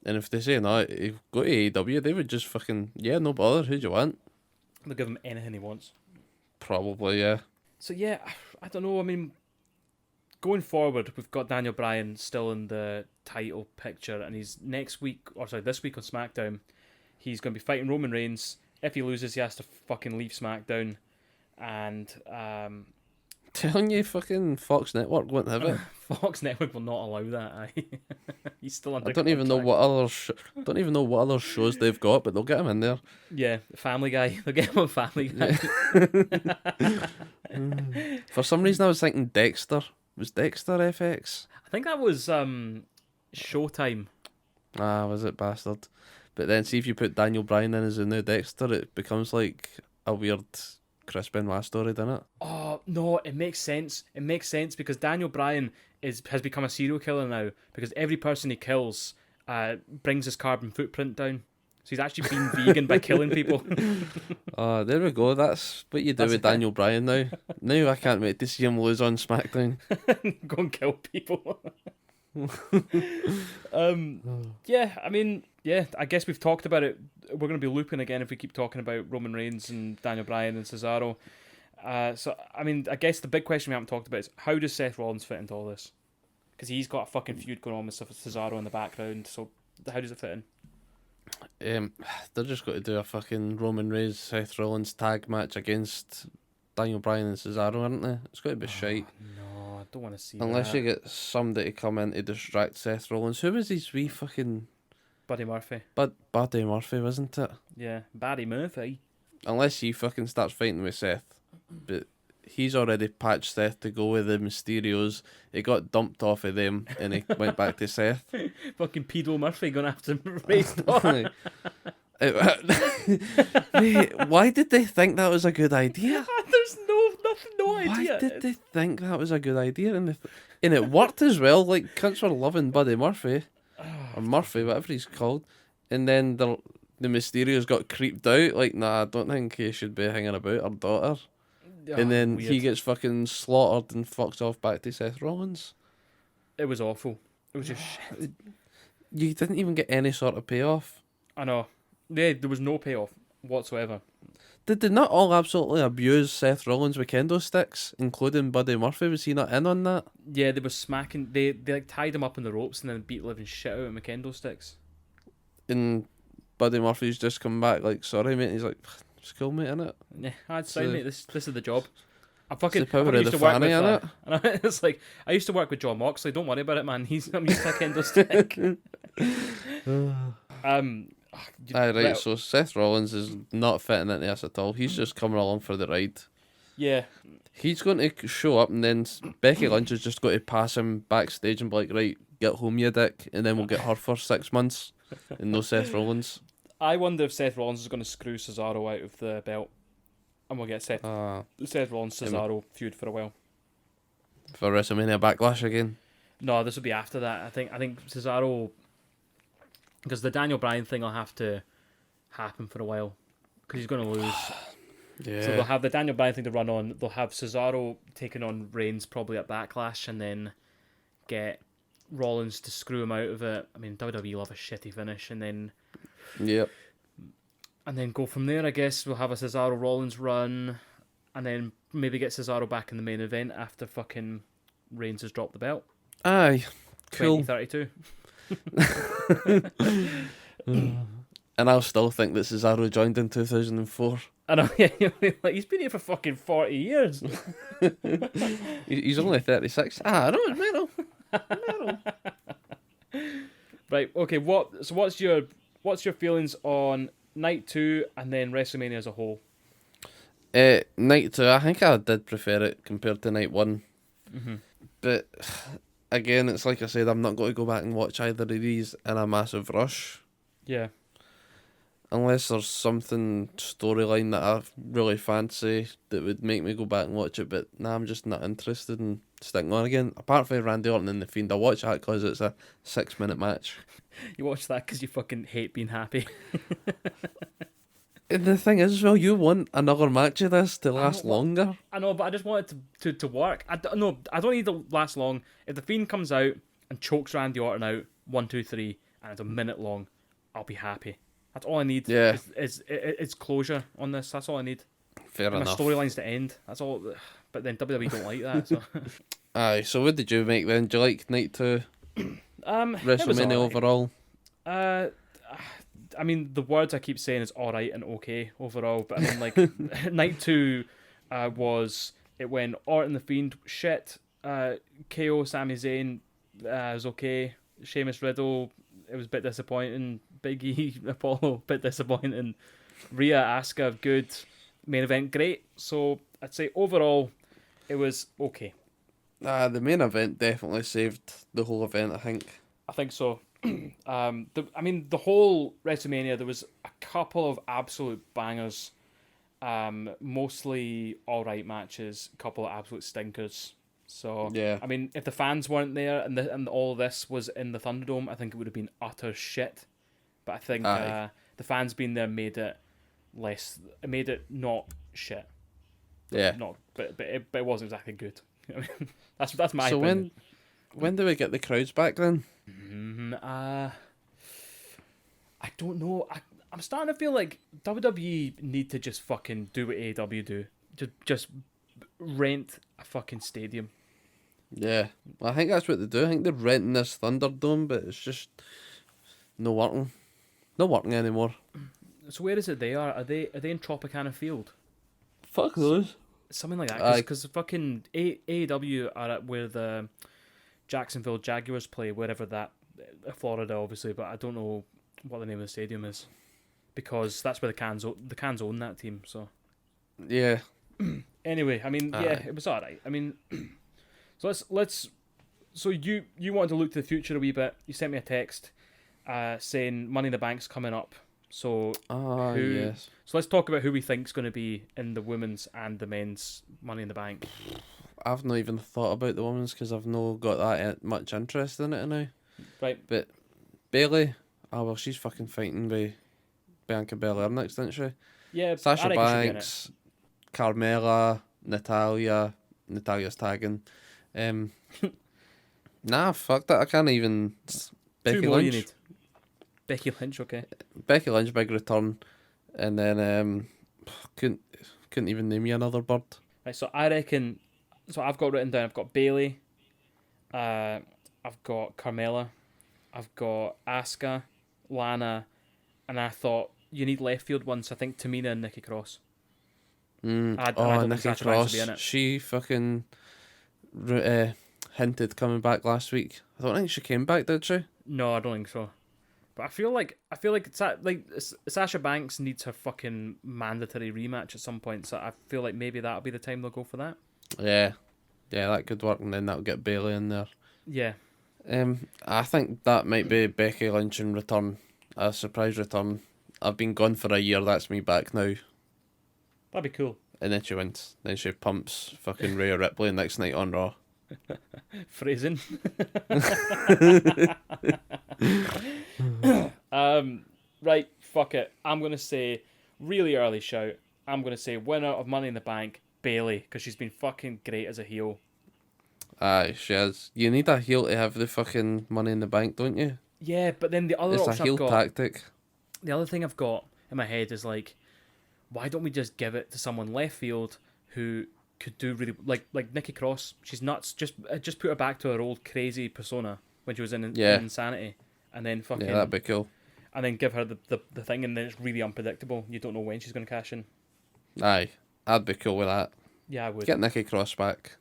And if they say no, go to AEW, they would just fucking, yeah, no bother, who do you want? They'll give him anything he wants. Probably, yeah. So yeah, I don't know. I mean, going forward, we've got Daniel Bryan still in the title picture, and he's this week on SmackDown, he's going to be fighting Roman Reigns. If he loses, he has to fucking leave SmackDown, and Telling you, fucking Fox Network won't have it. Fox Network will not allow that. He's still under. I don't even know what other shows they've got, but they'll get him in there. Yeah, Family Guy. They'll get him on Family Guy. For some reason, I was thinking Dexter. Was Dexter FX? I think that was Showtime. Ah, was it, bastard? But then see if you put Daniel Bryan in as the new Dexter, it becomes like a weird Chris Benoit story, doesn't it? Oh no, it makes sense. It makes sense because Daniel Bryan has become a serial killer now, because every person he kills brings his carbon footprint down. So he's actually been vegan by killing people. Oh, there we go. That's what you do with Daniel Bryan now. Now I can't wait to see him lose on SmackDown. Go and kill people. Yeah, I mean, yeah, I guess we've talked about it. We're going to be looping again if we keep talking about Roman Reigns and Daniel Bryan and Cesaro. So, I mean, I guess the big question we haven't talked about is, how does Seth Rollins fit into all this? Because he's got a fucking feud going on with Cesaro in the background, so how does it fit in? They're just going to do a fucking Roman Reigns Seth Rollins tag match against Daniel Bryan and Cesaro, aren't they? It's going to be shite. No, I don't want to see Unless that. you get somebody to come in to distract Seth Rollins. Who was his wee fucking... Buddy Murphy. Buddy Murphy, wasn't it? Yeah, Buddy Murphy. Unless he fucking starts fighting with Seth. But he's already patched Seth to go with the Mysterios. He got dumped off of them and he went back to Seth. Fucking Pedo Murphy gonna have to raise door. Wait, why did they think that was a good idea? There's no idea. Why did they think that was a good idea? And it worked as well. Like, cunts were loving Buddy Murphy. Or Murphy, whatever he's called. And then the Mysterios got creeped out. Like, nah, I don't think he should be hanging about her daughter. And then weird. he gets fucking slaughtered and fucks off back to Seth Rollins. It was awful. It was just shit. you didn't even get any sort of payoff. I know. Yeah, there was no payoff whatsoever. Did they not all absolutely abuse Seth Rollins with kendo sticks, including Buddy Murphy? Was he not in on that? Yeah, they were smacking. They like tied him up in the ropes and then beat living shit out of him with kendo sticks. And Buddy Murphy's just come back like, sorry mate. He's like, it's cool mate, innit? Yeah, I'd say, mate, this is the job. I The power of the fanny, innit? It's like I used to work with John Moxley. Don't worry about it, man. I'm used to a kendo stick. Aye, right, so Seth Rollins is not fitting into this at all. He's just coming along for the ride. Yeah. He's going to show up and then Becky Lynch is just going to pass him backstage and be like, right, get home you dick, and then we'll get her for 6 months and no Seth Rollins. I wonder if Seth Rollins is going to screw Cesaro out of the belt. And we'll get Seth Rollins Cesaro feud for a while. For WrestleMania Backlash again. No, this will be after that. I think Cesaro, because the Daniel Bryan thing will have to happen for a while because he's going to lose. Yeah. So they'll have the Daniel Bryan thing to run on. They'll have Cesaro taking on Reigns probably at Backlash, and then get Rollins to screw him out of it. I mean, WWE love a shitty finish, and then go from there. I guess we'll have a Cesaro Rollins run, and then maybe get Cesaro back in the main event after fucking Reigns has dropped the belt. Aye, cool. 2032. And I'll still think that Cesaro joined in 2004. I know, yeah, like he's been here for fucking 40 years. He's only 36. I know, it's metal. Right, okay, what's your feelings on Night 2 and then WrestleMania as a whole? Night 2, I think I did prefer it compared to Night 1. Mm-hmm. But again, it's like I said, I'm not going to go back and watch either of these in a massive rush. Yeah. Unless there's something storyline that I really fancy that would make me go back and watch it. But nah, I'm just not interested in sticking on again. Apart from Randy Orton and The Fiend, I watch that because it's a 6-minute match. You watch that because you fucking hate being happy. And the thing is, well, you want another match of this to last longer. I know, but I just want it to work. I don't need to last long. If The Fiend comes out and chokes Randy Orton out, 1, 2, 3, and it's a minute long, I'll be happy. That's all I need. Yeah. Is closure on this. That's all I need. Fair enough. My storylines to end. That's all. But then WWE don't like that. So. Aye. So what did you make then? Do you like Night 2? WrestleMania overall. I mean, the words I keep saying is all right and okay overall. But I mean, like Night 2 was it when Orton the Fiend shit. KO Sami Zayn was okay. Sheamus Riddle, it was a bit disappointing. Big E, Apollo, bit disappointing. Rhea, Asuka, good. Main event, great. So I'd say overall, it was okay. The main event definitely saved the whole event, I think. I think so. The whole WrestleMania, there was a couple of absolute bangers. Mostly alright matches, a couple of absolute stinkers. So, yeah. I mean, if the fans weren't there and all this was in the Thunderdome, I think it would have been utter shit. But I think the fans being there made it not shit. Yeah. But it wasn't exactly good. I mean, that's my opinion. So when do we get the crowds back then? I don't know. I'm starting to feel like WWE need to just fucking do what AEW do. Just rent a fucking stadium. Yeah. Well, I think that's what they do. I think they're renting this Thunderdome, but it's just not working. Not working anymore. So where is it they are? Are they in Tropicana Field? Fuck those. Something like that. Because fucking AEW are at where the Jacksonville Jaguars play, wherever that, Florida obviously, but I don't know what the name of the stadium is. Because that's where the Cans own that team, so. Yeah. Anyway, I mean, yeah, it was alright. I mean, so let's. So you wanted to look to the future a wee bit. You sent me a text, saying Money in the Bank's coming up. So yes. So let's talk about who we think's going to be in the women's and the men's Money in the Bank. I've not even thought about the women's because I've not got that much interest in it now. Right. But Bailey, she's fucking fighting with Bianca Belair next, isn't she? Yeah. Sasha Banks, Carmella, Natalia's tagging. Nah, fuck that. I can't even. Becky Two more Lynch. you need. Becky Lynch, okay. Becky Lynch, big return. And then couldn't even name you another bird. Right, so I reckon. So I've got written down. I've got Bailey. I've got Carmella. I've got Asuka, Lana, and I thought you need left field ones. I think Tamina and Nikki Cross. I don't think Nikki Sasha Banks will be in Cross. it. She fucking hinted coming back last week. I don't think she came back, did she? No, I don't think so. But I feel like Sasha Banks needs her fucking mandatory rematch at some point. So I feel like maybe that'll be the time they'll go for that. Yeah, that could work, and then that'll get Bailey in there. Yeah. I think that might be Becky Lynch in return, a surprise return. I've been gone for a year. That's me back now. That'd be cool. And then she wins. Then she pumps fucking Rhea Ripley next night on Raw. Phrasing. Right, fuck it. I'm going to say, really early shout, I'm going to say winner of Money in the Bank, Bailey, because she's been fucking great as a heel. Aye, she has. You need a heel to have the fucking Money in the Bank, don't you? Yeah, but then the other It's a option heel I've got, tactic. the other thing I've got in my head is like, why don't we just give it to someone left field who could do really like Nikki Cross? She's nuts. Just put her back to her old crazy persona when she was in Insanity, and then fucking Yeah, that'd be cool. and then give her the thing, and then it's really unpredictable. You don't know when she's going to cash in. Aye, I'd be cool with that. Yeah, I would. Get Nikki Cross back.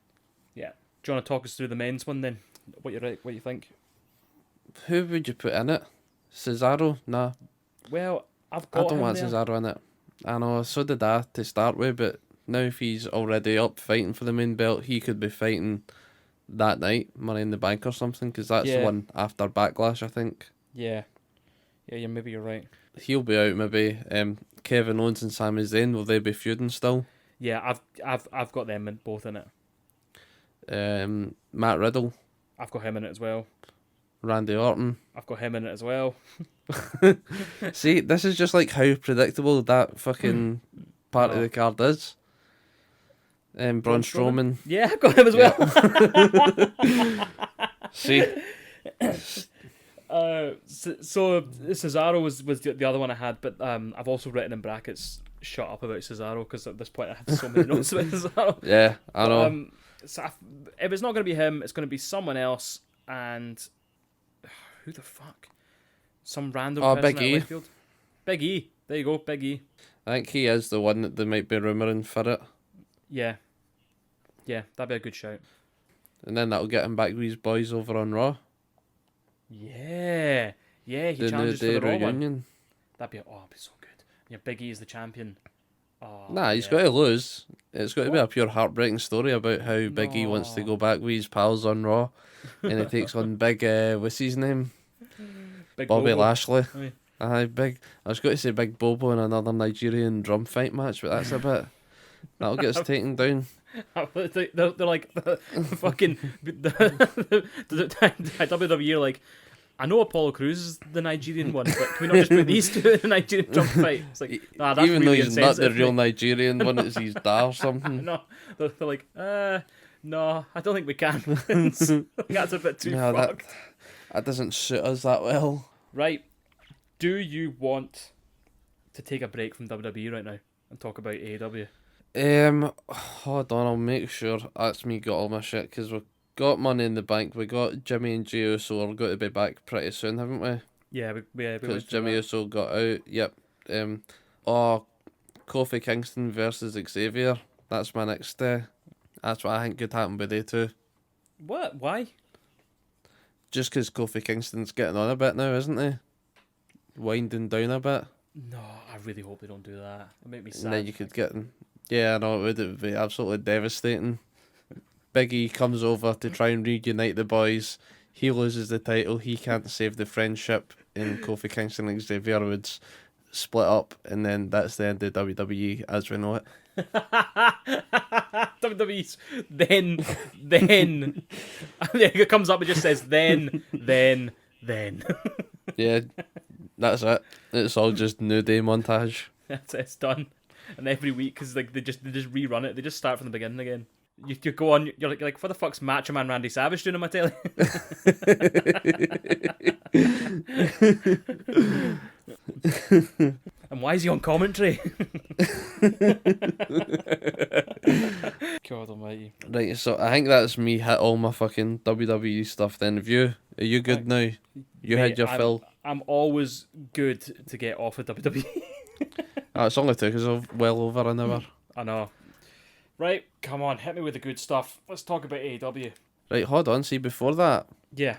Yeah. Do you want to talk us through the men's one then? What you think? Who would you put in it? Cesaro? Nah. Well, I've I got don't him want there. Cesaro in it. I know, so did I to start with, but now if he's already up fighting for the main belt, he could be fighting that night, Money in the Bank or something, because that's the one after Backlash, I think. Yeah. Yeah, maybe you're right. He'll be out maybe. Kevin Owens and Sami Zayn, will they be feuding still? Yeah, I've got them both in it. Matt Riddle, I've got him in it as well. Randy Orton. I've got him in it as well. See, this is just like how predictable that fucking part of the card is. Braun Strowman. Yeah, I've got him as well. See, So Cesaro was the other one I had, but I've also written in brackets, shut up about Cesaro, because at this point I had so many notes about Cesaro. yeah, I know. So if it's not going to be him, it's going to be someone else, and who the fuck? Some random person Big at E. left field. Big E. There you go, Big E. I think he is the one that they might be rumouring for it. Yeah. Yeah, that'd be a good shout. And then that'll get him back with his boys over on Raw. Yeah. Yeah, he The New challenges for Day the Raw one. reunion. That'd be so good. Yeah, Big E is the champion. Oh, Nah, he's yeah. got to lose. It's got to be a pure heartbreaking story about how Big E wants to No. go back with his pals on Raw. And he takes on Big, what's his name? Big Bobby Bobo. Lashley. Aye. Aye, Big. I was going to say Big Bobo in another Nigerian drum fight match, but that's a bit... That'll get us taken down. They're like the fucking the WWE are like, I know Apollo Crews is the Nigerian one, but can we not just put these two in a Nigerian drum fight? It's like, nah, that's Even really though he's not the insensitive, real mate. Nigerian one, it's his dad or something. No, they're like, no, I don't think we can. That's a bit too No, fucked. that doesn't suit us that well. Right, do you want to take a break from WWE right now and talk about AEW? Hold on, I'll make sure that's me got all my shit, because we've got Money in the Bank, we got Jimmy and Jey Uso are going to be back pretty soon, haven't we? Yeah, we Because went through Jimmy that. Uso got out, yep. Kofi Kingston versus Xavier, that's my next, that's what I think could happen with they two. What? Why? Just because Kofi Kingston's getting on a bit now, isn't he? Winding down a bit. No, I really hope they don't do that. It'll make me sad. And then you could get... Yeah, I know, it would be absolutely devastating. Big E comes over to try and reunite the boys. He loses the title. He can't save the friendship. And Kofi Kingston and Xavier would split up. And then that's the end of WWE as we know it. WWE's then it comes up and just says then Yeah, that's it. It's all just New Day montage. that's it, it's done. And every week, because like they just rerun it, they just start from the beginning again. You go on, you're like what the fuck's Macho Man Randy Savage doing on my telly? And why is he on commentary? God almighty. Right, so I think that's me hit all my fucking WWE stuff then. Are you good now? You had your fill? I'm always good to get off of WWE. It's only took us well over an hour. I know. Right, come on, hit me with the good stuff. Let's talk about AEW. Right, hold on, see, before that, Yeah.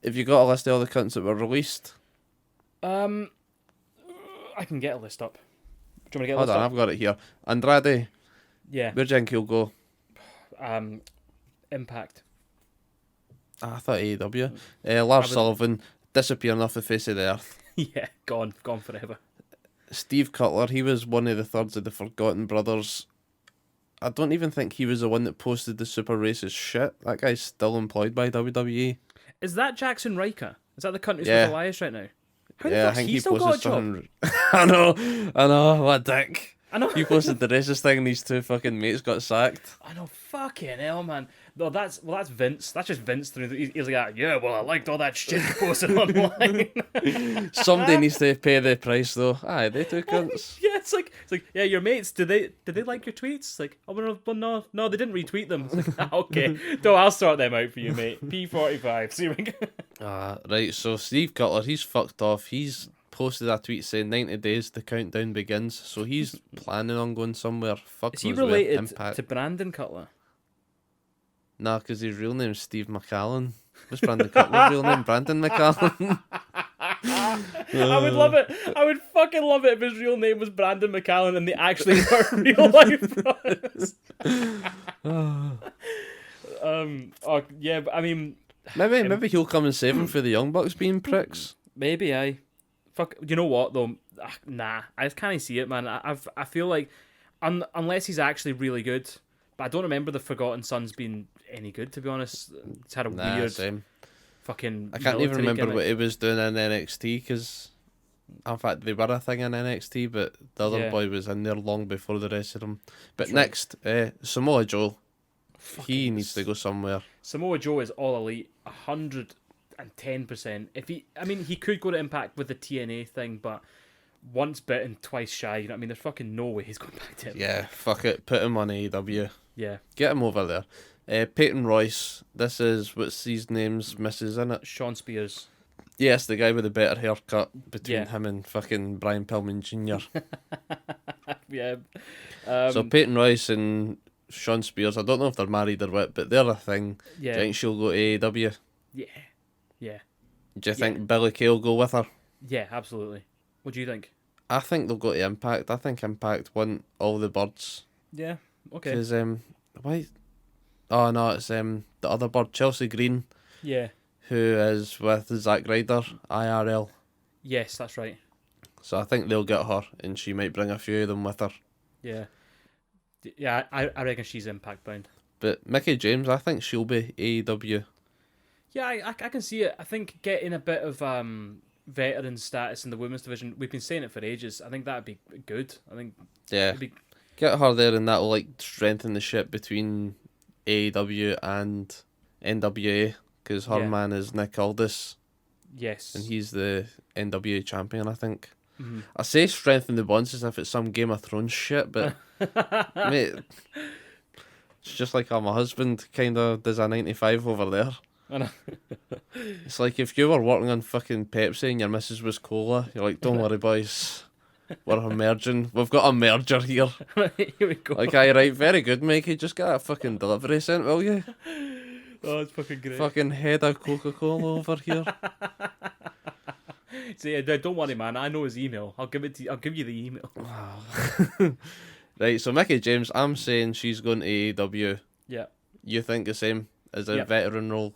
have you got a list of all the cunts that were released? I can get a list up. Do you want me to get a Hold list on, up? I've got it here. Andrade, Yeah. where'd you think he'll go? Impact. I thought AEW. Lars Sullivan, disappearing off the face of the earth. Yeah, gone forever. Steve Cutler, he was one of the thirds of the Forgotten Brothers. I don't even think he was the one that posted the super racist shit. That guy's still employed by WWE. Is that Jackson Riker? Is that the cunt who's Yeah. with Elias right now? How the Yeah, I fuck's think he he still got a posted job? something. I know, what a dick. I know. He posted the racist thing and these two fucking mates got sacked. I know, fucking hell, man. No, that's Vince. That's just Vince through. He's like, yeah, well, I liked all that shit you posted online. Somebody needs to pay the price though. Aye, they two cunts. Yeah, it's like, yeah, your mates. Did they like your tweets? It's like, oh well, no, they didn't retweet them. It's like, okay, no, I'll sort them out for you, mate. P45. See what we go. Right, so Steve Cutler, he's fucked off. He's posted a tweet saying 90 days the countdown begins. So he's planning on going somewhere. Fuck Is he knows where. related Impact. to Brandon Cutler? Nah, because his real name's Steve McCallan. What's Brandon Cutler's real name? Brandon McCallan. I would love it. I would fucking love it if his real name was Brandon McCallan and they actually were real life brothers. Oh yeah, but I mean, Maybe he'll come and save him for the Young Bucks being pricks. maybe I. Fuck. You know what though? Nah, I just can't see it, man. I feel like unless he's actually really good, but I don't remember the Forgotten Sons being any good, to be honest. It's had a weird Same. fucking. I can't even military remember gimmick. what he was doing in NXT because, in fact, they were a thing in NXT, but the other Yeah. boy was in there long before the rest of them. But That's right. next, Samoa Joe, he Fucking needs to go somewhere. Samoa Joe is all elite, 110%. If he could go to Impact with the TNA thing, but once bitten, twice shy. You know what I mean? There's fucking no way he's going back to it. Yeah, fuck it, put him on AEW. Yeah. Get him over there. Peyton Royce, this is what's his name's missus in it. Sean Spears. Yes, the guy with the better haircut between Yeah. him and fucking Brian Pillman Jr. Yeah. So Peyton Royce and Sean Spears, I don't know if they're married or what, but they're a thing. Do Yeah. you think she'll go to AEW? Yeah. Yeah. Do you think Billy Kay will go with her? Yeah, absolutely. What do you think? I think they'll go to Impact. I think Impact want all the birds. Yeah. Okay. Because, why? Oh, no, it's the other bird, Chelsea Green, Yeah. who is with Zack Ryder, IRL. Yes, that's right. So I think they'll get her, and she might bring a few of them with her. Yeah. Yeah, I reckon she's Impact bound. But Mickie James, I think she'll be AEW. Yeah, I can see it. I think getting a bit of veteran status in the women's division, we've been saying it for ages. I think that'd be good. I think Yeah. it'd be, Get her there, and that'll like strengthen the ship between AEW and NWA, because her Yeah. man is Nick Aldis, yes. and he's the NWA champion, I think. Mhm. I say strengthen the bonds as if it's some Game of Thrones shit, but mate, it's just like how my husband kind of does a 95 over there. I know. It's like if you were working on fucking Pepsi and your missus was cola, you're like, don't worry, boys. We're merging. We've got a merger here. Here we go. Like, aye, right, very good, Mikey. Just get a fucking delivery sent, will you? Oh, it's fucking great. Fucking head of Coca-Cola over here. So yeah, don't worry, man. I know his email. I'll give you the email. Right, so Mickie James, I'm saying she's going to AEW. Yeah. You think the same as a Yep. veteran role?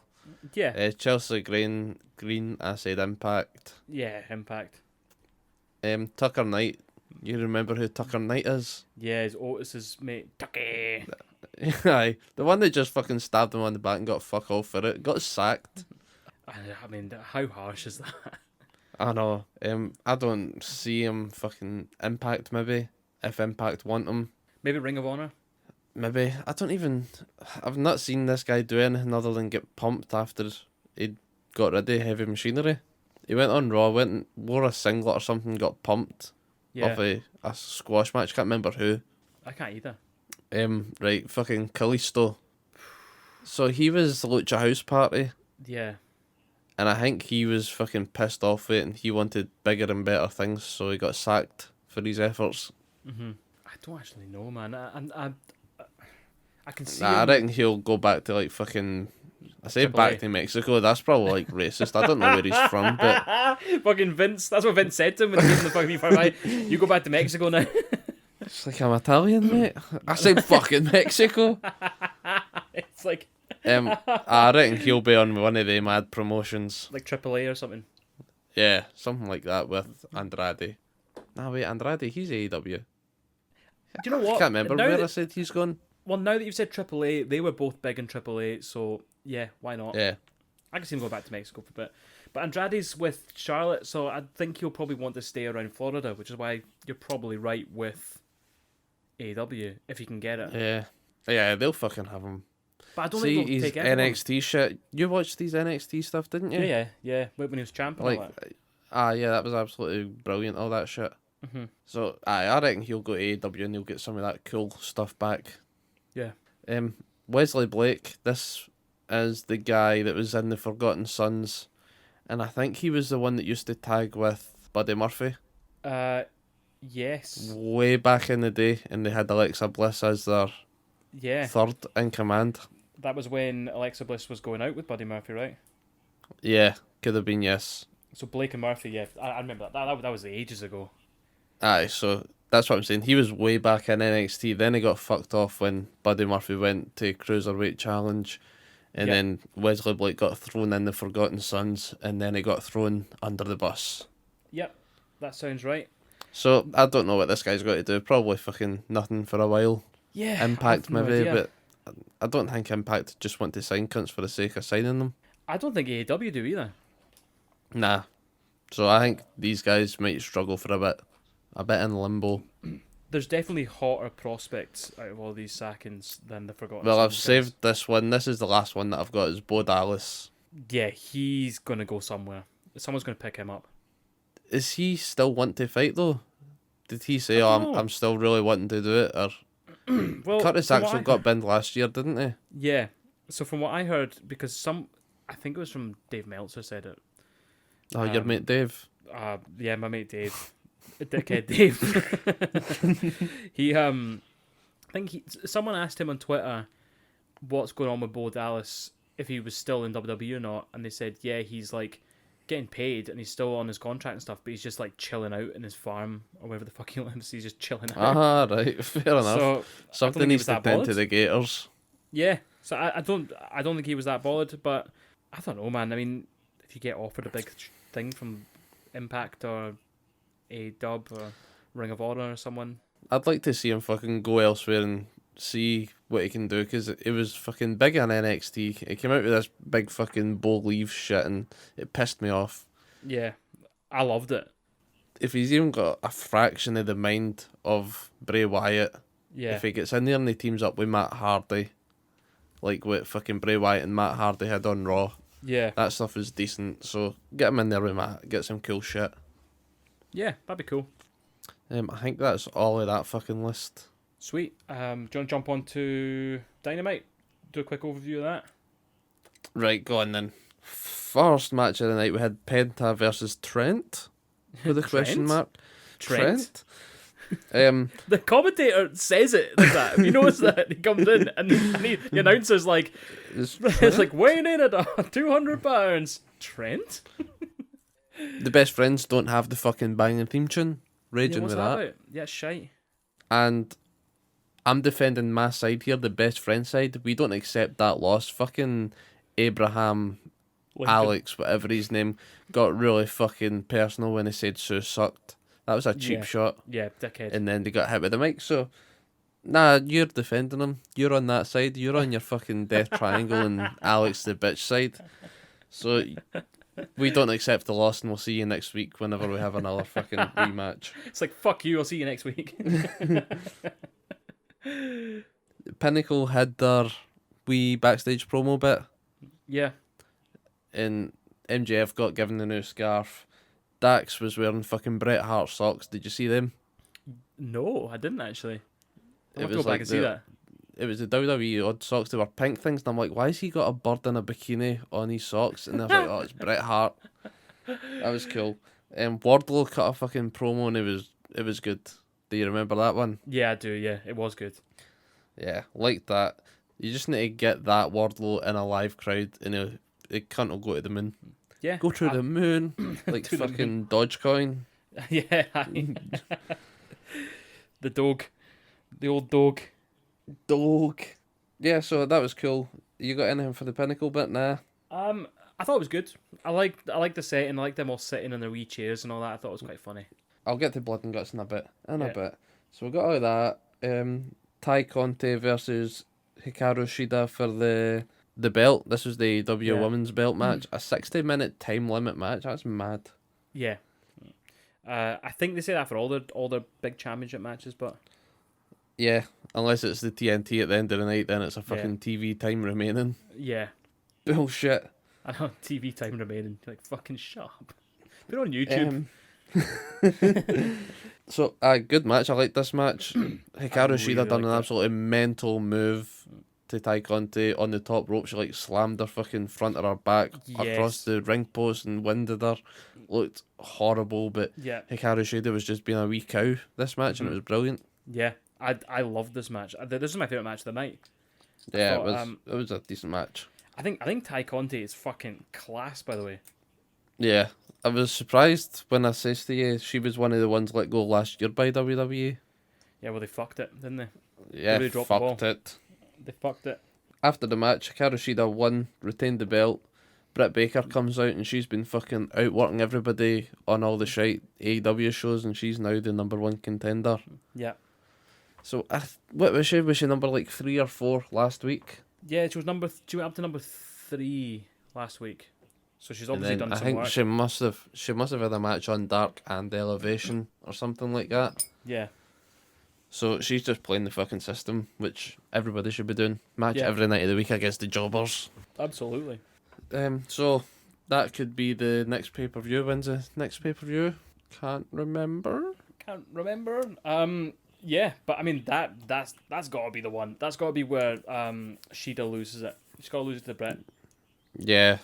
Yeah. Chelsea Green, I said Impact. Yeah. Impact. Tucker Knight. You remember who Tucker Knight is? Yeah, his Otis's mate. Tucky. Aye, the one that just fucking stabbed him on the back and got fuck all for it. Got sacked. I mean, how harsh is that? I know. I don't see him fucking Impact maybe. If Impact want him. Maybe Ring of Honor. Maybe. I've not seen this guy do anything other than get pumped after he'd got rid of heavy machinery. He went on Raw, wore a singlet or something, got pumped Yeah, off a squash match. Can't remember who. I can't either. Right, fucking Kalisto. So he was the Lucha House Party, Yeah. and I think he was fucking pissed off with it, and he wanted bigger and better things, so he got sacked for his efforts. I don't actually know, man. I can see. Nah, I him- reckon he'll go back to like fucking. I say Triple back A. to Mexico. That's probably like racist. I don't know where he's from, but fucking Vince. That's what Vince said to him when he gave him the fucking E5. You go back to Mexico now. it's like I'm Italian, mate. I said fucking Mexico. It's like I reckon he'll be on one of the mad promotions. like AAA or something. Yeah, something like that with Andrade. Nah, wait, Andrade, he's AEW. Do you know what? I can't remember Now where that- I said he's gone. Well, now that you've said AAA, they were both big in AAA, so yeah, why not? Yeah. I can see him go back to Mexico for a bit. But Andrade's with Charlotte, so I think he'll probably want to stay around Florida, which is why you're probably right with AEW, if you can get it. Yeah. Yeah, they'll fucking have him. But I don't See, think they'll his take everyone. NXT shit. You watched these NXT stuff, didn't you? Yeah. When he was champ and all Like, that. yeah, that was absolutely brilliant, all that shit. Mm-hmm. So, I reckon he'll go to AEW and he'll get some of that cool stuff back. Yeah. Wesley Blake, this is the guy that was in the Forgotten Sons, and I think he was the one that used to tag with Buddy Murphy Yes. way back in the day, and they had Alexa Bliss as their Yeah. third in command. That was when Alexa Bliss was going out with Buddy Murphy, right? Yeah, could have been, yes. So Blake and Murphy, yeah, I remember that. That was ages ago. Aye, so that's what I'm saying. He was way back in NXT. Then he got fucked off when Buddy Murphy went to Cruiserweight Challenge. And Yeah. then Wesley Blake got thrown in the Forgotten Sons. And then he got thrown under the bus. Yep, that sounds right. So I don't know what this guy's got to do. Probably fucking nothing for a while. Yeah. Impact I've no maybe, idea. but I don't think Impact just want to sign cunts for the sake of signing them. I don't think AEW do either. Nah. So I think these guys might struggle for a bit in limbo. There's definitely hotter prospects out of all these sackings than the Forgotten Well, I've Sons guys. saved this one. This is the last one that I've got. Is Bo Dallas. Yeah, he's gonna go somewhere. Someone's gonna pick him up. Is he still want to fight though? Did he say, I "Oh, don't know. I'm still really wanting to do it"? Or Well, Curtis from what Axel I got binned last year, didn't he? Yeah. So from what I heard, because I think it was from Dave Meltzer said it. Oh, your mate Dave. Yeah, my mate Dave, dickhead Dave. He I think someone asked him on Twitter what's going on with Bo Dallas, if he was still in WWE or not, and they said yeah, he's like getting paid and he's still on his contract and stuff, but he's just like chilling out in his farm or wherever the fuck he lives. He's just chilling out. Ah, right, fair enough. So I don't Something think he needs was to that tend to bothered. the Gators. Yeah, so I don't think he was that bothered, but I don't know, man. I mean, if you get offered a big thing from Impact or a Dub or Ring of Honor or someone, I'd like to see him fucking go elsewhere and see what he can do, because it was fucking big on NXT. It came out with this big fucking Bo Leave shit and it pissed me off. yeah, I loved it. If he's even got a fraction of the mind of Bray Wyatt, Yeah, if he gets in there and he teams up with Matt Hardy, like what fucking Bray Wyatt and Matt Hardy had on Raw, yeah, that stuff is decent. So get him in there with Matt, get some cool shit. yeah, that'd be cool. I think that's all of that fucking list. Sweet. Do you want to jump on to Dynamite? Do a quick overview of that. Right, go on then. First match of the night, we had Penta versus Trent. With a question Trent? mark. Trent? Trent? The commentator says it like that. Have you noticed that? He comes in and the announcer's like, it's like weighing in at 200 pounds. Trent? The best friends don't have the fucking banging theme tune. Raging What's with that. about? Yeah, shite. And I'm defending my side here, the best friend side. We don't accept that loss. Fucking Abraham, Lincoln. Alex, whatever his name, got really fucking personal when he said Sue sucked. That was a cheap Yeah. shot. Yeah, dickhead. And then they got hit with the mic. So, nah, you're defending him. You're on that side. You're on your fucking death triangle and Alex the bitch side. So, we don't accept the loss, and we'll see you next week whenever we have another fucking rematch. It's like, fuck you, I'll see you next week. Pinnacle had their wee backstage promo bit, Yeah. and MJF got given the new scarf. Dax was wearing fucking Bret Hart socks. Did you see them? No, I didn't actually. I'll have It to was go back like and see that. It was the WWE odd socks. They were pink things, and I'm like, why has he got a bird in a bikini on his socks? And they're like, oh, it's Bret Hart. That was cool. Wardlow cut a fucking promo, and it was good. Do you remember that one? Yeah, I do. Yeah, it was good. Yeah, like that. You just need to get that Wardlow in a live crowd, and it can't go to the moon. Yeah, Go to the moon, like To the fucking Dogecoin. yeah. The dog, the old dog. Dog. Yeah, so that was cool. You got anything for the Pinnacle bit? Nah. I thought it was good. I liked the setting. I liked them all sitting in their wee chairs and all that. I thought it was quite funny. I'll get to Blood and Guts in a bit. Yeah. So we got all that. Tai Conte versus Hikaru Shida for the belt. This was the W Yeah. Women's Belt match. A 60-minute time limit match. That's mad. Yeah. I think they say that for all the big championship matches, but Yeah, unless it's the TNT at the end of the night, then it's a fucking TV time remaining. yeah. Bullshit. I know TV time remaining. You're like, fucking shut up. Put it on YouTube. So, good match. I like this match. Hikaru Shida really done an liked it. absolutely mental move to Tai Conte on the top rope. She like slammed her fucking front of her back across Yes. the ring post and winded her. Looked horrible, but Yeah. Hikaru Shida was just being a wee cow this match, and it was brilliant. Yeah. I loved this match. This is my favorite match of the night. Yeah, thought, it was a decent match. I think Tai Conti is fucking class, by the way. Yeah, I was surprised when I says to you she was one of the ones let go last year by WWE. Yeah, well, they fucked it, didn't they? Yeah, really dropped the fucked ball. it. They fucked it. After the match, Hikaru Shida won, retained the belt. Britt Baker comes out and she's been fucking outworking everybody on all the shite AEW shows, and she's now the #1 contender. Yeah. So, what was she? Was she number like 3 or 4 last week? Yeah, she went up to number 3 last week. So she's And obviously then done I some think work. she must have had a match on Dark and Elevation or something like that. Yeah. So she's just playing the fucking system, which everybody should be doing. Match Yeah. every night of the week against the jobbers. Absolutely. So that could be the next pay-per-view. When's the next pay-per-view? Can't remember. Can't remember. Yeah, but I mean that's got to be the one. That's got to be where Shida loses it. She's got to lose it to Brett. Yeah,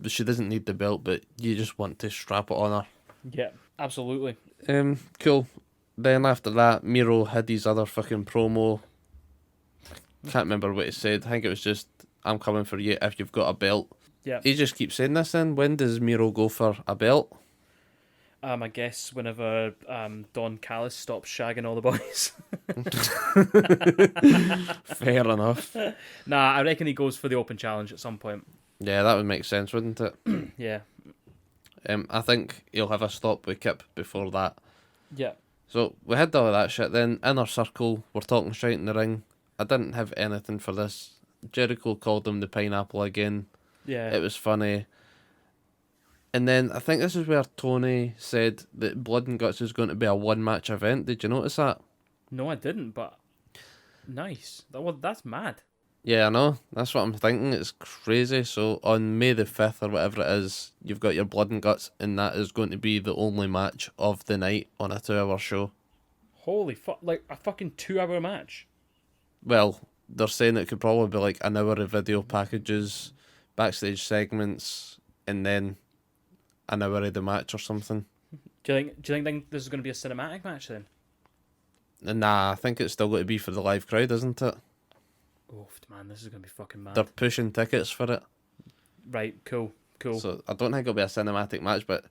she doesn't need the belt, but you just want to strap it on her. Yeah, absolutely. Cool. Then after that, Miro had his other fucking promo. Can't remember what he said. I think it was just, "I'm coming for you if you've got a belt." Yeah. He just keeps saying this. Then when does Miro go for a belt? I guess whenever Don Callis stops shagging all the boys. Fair enough. Nah, I reckon he goes for the open challenge at some point. Yeah, that would make sense, wouldn't it? Yeah. I think he'll have a stop with Kip before that. Yeah. So we had all of that shit. Then Inner Circle, we're talking shite in the ring. I didn't have anything for this. Jericho called him the pineapple again. Yeah. It was funny. And then I think this is where Tony said that Blood and Guts is going to be a one-match event. Did you notice that? No, I didn't, but nice. That's mad. Yeah, I know. That's what I'm thinking. It's crazy. So on May the 5th or whatever it is, you've got your Blood and Guts, and that is going to be the only match of the night on a 2-hour show. Holy fuck, like a fucking 2-hour match. Well, they're saying it could probably be like an hour of video packages, backstage segments, and then an hour of the match or something. Do you think this is going to be a cinematic match then? Nah, I think it's still going to be for the live crowd, isn't it? Oh man, this is going to be fucking mad. They're pushing tickets for it. Right, cool. So I don't think it'll be a cinematic match, but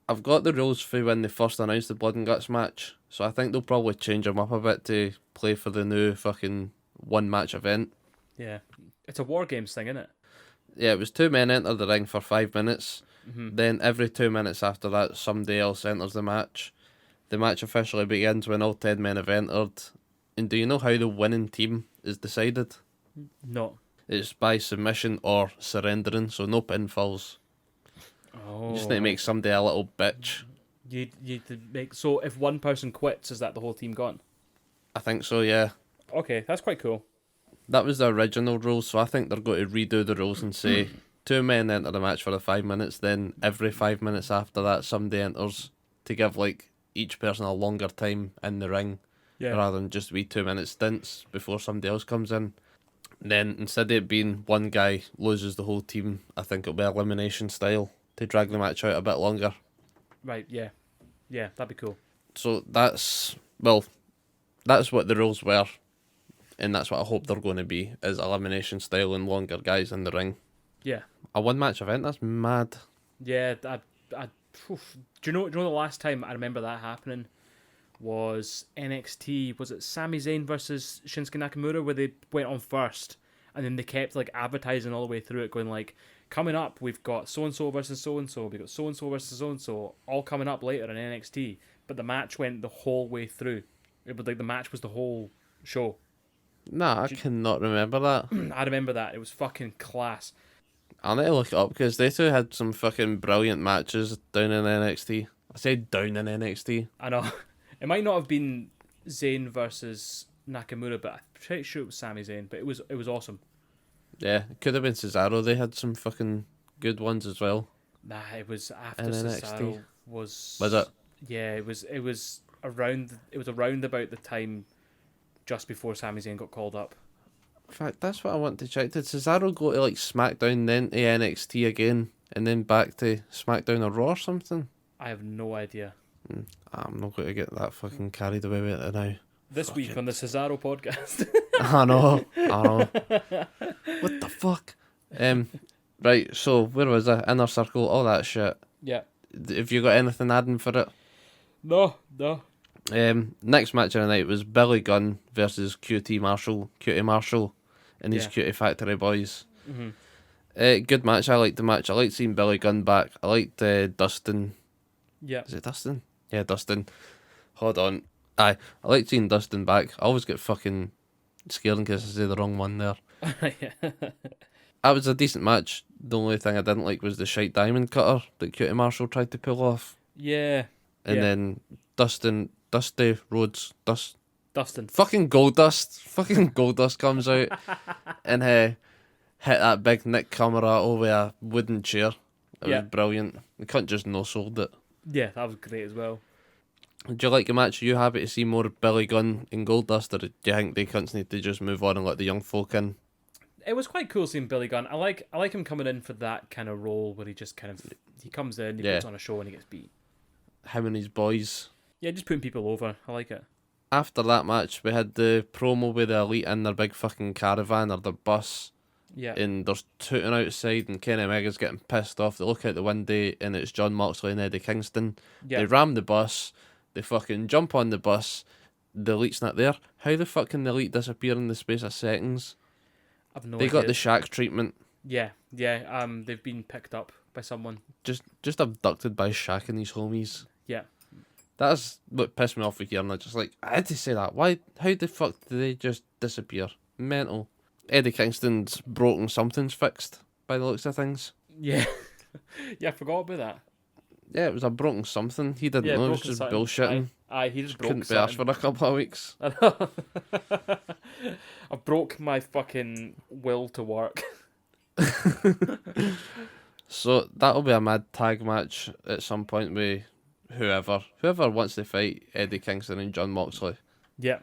I've got the rules for when they first announced the Blood and Guts match, so I think they'll probably change them up a bit to play for the new fucking one-match event. Yeah. It's a War Games thing, isn't it? Yeah, it was 2 men enter the ring for 5 minutes. Then every 2 minutes after that, somebody else enters the match. The match officially begins when all 10 men have entered. And do you know how the winning team is decided? No. It's by submission or surrendering, so no pinfalls. Oh. You just need to make somebody a little bitch. You to make so if one person quits, is that the whole team gone? I think so, yeah. Okay, that's quite cool. That was the original rules, so I think they're going to redo the rules and say 2 men enter the match for the 5 minutes, then every 5 minutes after that, somebody enters to give like each person a longer time in the ring, rather than just wee 2 minute stints before somebody else comes in. And then instead of it being one guy loses the whole team, I think it'll be elimination style to drag the match out a bit longer. Right, yeah. Yeah, that'd be cool. So that's what the rules were, and that's what I hope they're going to be, is elimination style and longer guys in the ring. Yeah. A one-match event, that's mad. Yeah, oof. Do you know the last time I remember that happening was NXT, was it Sami Zayn versus Shinsuke Nakamura, where they went on first, and then they kept like advertising all the way through it, going like, coming up, we've got so-and-so versus so-and-so, we've got so-and-so versus so-and-so, all coming up later in NXT, but the match went the whole way through. It was like the match was the whole show. Nah, I cannot remember that. I remember that. It was fucking class. I need to look it up, because they two had some fucking brilliant matches down in NXT. I said down in NXT. I know. It might not have been Zayn versus Nakamura, but I'm pretty sure it was Sami Zayn, but it was awesome. Yeah, it could have been Cesaro. They had some fucking good ones as well. Nah, it was after In Cesaro NXT. was it? Yeah, it was around about the time just before Sami Zayn got called up. In fact, that's what I want to check. Did Cesaro go to like SmackDown, then to NXT again, and then back to SmackDown or Raw or something? I have no idea. I'm not going to get that fucking carried away with it now. This week on the Cesaro podcast. I know. What the fuck? Right, so where was I? Inner Circle, all that shit. Yeah. Have you got anything adding for it? No. Next match of the night was Billy Gunn versus Cutie Marshall and his Cutie Factory boys. Mm-hmm. Good match. I liked the match. I liked seeing Billy Gunn back. I liked Dustin. Yeah. Is it Dustin? Yeah, Dustin. Hold on. I liked seeing Dustin back. I always get fucking scared in case I say the wrong one there. Yeah. That was a decent match. The only thing I didn't like was the shite diamond cutter that Cutie Marshall tried to pull off. Yeah. And then Dustin fucking Goldust comes out and hit that big Nick Camerato with a wooden chair. It was brilliant. The cunt just no-sold it. Yeah, that was great as well. Do you like the match? Are you happy to see more Billy Gunn and Goldust, or do you think they cunts need to just move on and let the young folk in? It was quite cool seeing Billy Gunn. I like him coming in for that kind of role where he just kind of he comes in, he puts on a show, and he gets beat. Him and his boys. Yeah, just putting people over. I like it. After that match, we had the promo with the Elite in their big fucking caravan or their bus. Yeah. And there's tooting outside, and Kenny Omega's getting pissed off. They look out the window, and it's John Moxley and Eddie Kingston. Yeah. They ram the bus. They fucking jump on the bus. The Elite's not there. How the fuck can the Elite disappear in the space of seconds? I've no They idea. got the Shaq treatment. Yeah. They've been picked up by someone. Just abducted by Shaq and his homies. Yeah. That's what pissed me off with here, and I just like, I had to say that. Why? How the fuck did they just disappear? Mental. Eddie Kingston's broken something's fixed, by the looks of things. Yeah. Yeah, I forgot about that. Yeah, it was a broken something. He didn't know, it was just bullshitting. Aye, he just broke Couldn't be asked for a couple of weeks. I broke my fucking will to work. So that'll be a mad tag match at some point with whoever wants to fight Eddie Kingston and John Moxley. Yeah.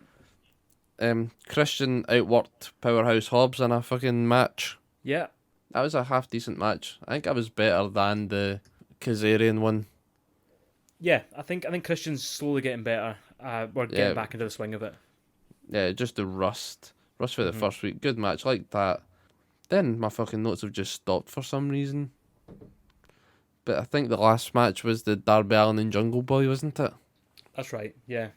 Christian outworked Powerhouse Hobbs in a fucking match. Yeah. That was a half decent match. I think that was better than the Kazarian one. Yeah, I think Christian's slowly getting better. We're getting back into the swing of it. Yeah, just the rust for the first week. Good match, like that. Then my fucking notes have just stopped for some reason. But I think the last match was the Darby Allin and Jungle Boy, wasn't it? That's right, yeah.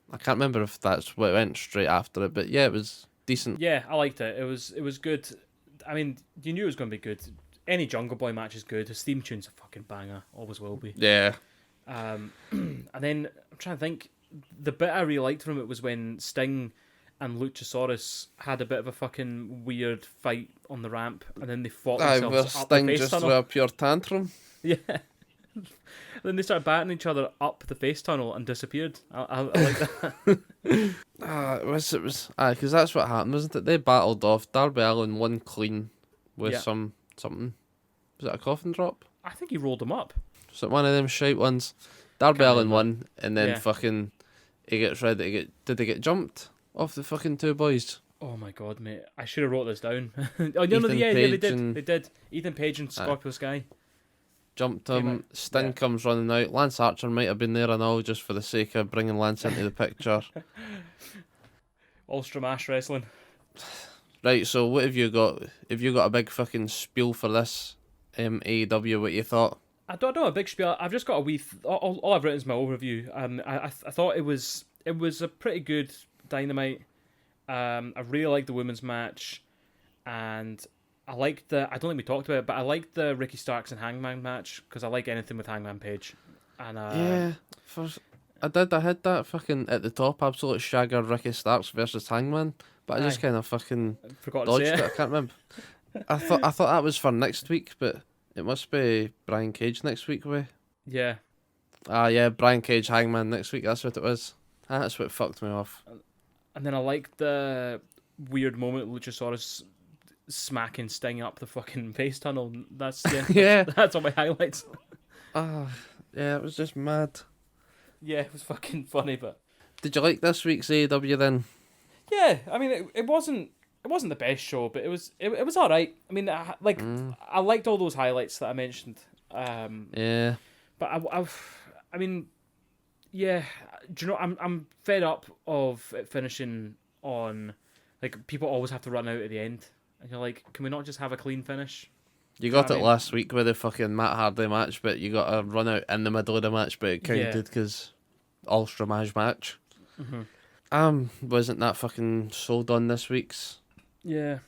I can't remember if that's what went straight after it, but yeah, it was decent. Yeah, I liked it. It was good. I mean, you knew it was going to be good. Any Jungle Boy match is good. His theme tune's a fucking banger. Always will be. Yeah. And then, I'm trying to think, the bit I really liked from it was when Sting and Luchasaurus had a bit of a fucking weird fight on the ramp, and then they fought themselves up Sting the face just tunnel. threw a pure tantrum. Yeah. Then they started batting each other up the face tunnel and disappeared. I like that. Because that's what happened, wasn't it? They battled off. Darby Allin won clean with some something. Was it a coffin drop? I think he rolled him up. Was it one of them shite ones? Darby Can't Allin remember. won, and then Yeah. fucking he gets ready to get. Did they get jumped off the fucking two boys? Oh my god, mate! I should have wrote this down. Oh, no, Ethan they Page did. and- They did. Ethan Page and Scorpio Sky. Jumped Came him. out, Sting yeah. comes running out. Lance Archer might have been there and all, just for the sake of bringing Lance into the picture. Ulster Mash Wrestling. Right, so what have you got? Have you got a big fucking spiel for this AEW? What you thought? I don't know a big spiel. I've just got a wee. All I've written is my overview. I thought it was a pretty good Dynamite. I really liked the women's match, and I liked the. I don't think we talked about it, but I liked the Ricky Starks and Hangman match because I like anything with Hangman Page. And Yeah, I had that fucking at the top, absolute shagger Ricky Starks versus Hangman, but I just Aye. kind of fucking forgot to dodged say it. it. I can't remember. I thought that was for next week, but it must be Brian Cage next week. Way. Yeah, Yeah, Brian Cage Hangman next week. That's what it was. That's what fucked me off. and then I liked the weird moment Luchasaurus smacking Sting up the fucking face tunnel. That's Yeah. That's all my highlights. Yeah, it was just mad. Yeah, it was fucking funny, but Did you like this week's AEW then? yeah, I mean, it wasn't the best show, but it was all right. I mean, I liked all those highlights that I mentioned. Yeah. But I mean, yeah. Do you know? I'm fed up of it finishing on like people always have to run out at the end, and you're like, can we not just have a clean finish? You got I it mean- last week with the fucking Matt Hardy match, but you got to run out in the middle of the match, but it Yeah. counted because Ulster match. Mm-hmm. Wasn't that fucking sold on this week's. Yeah.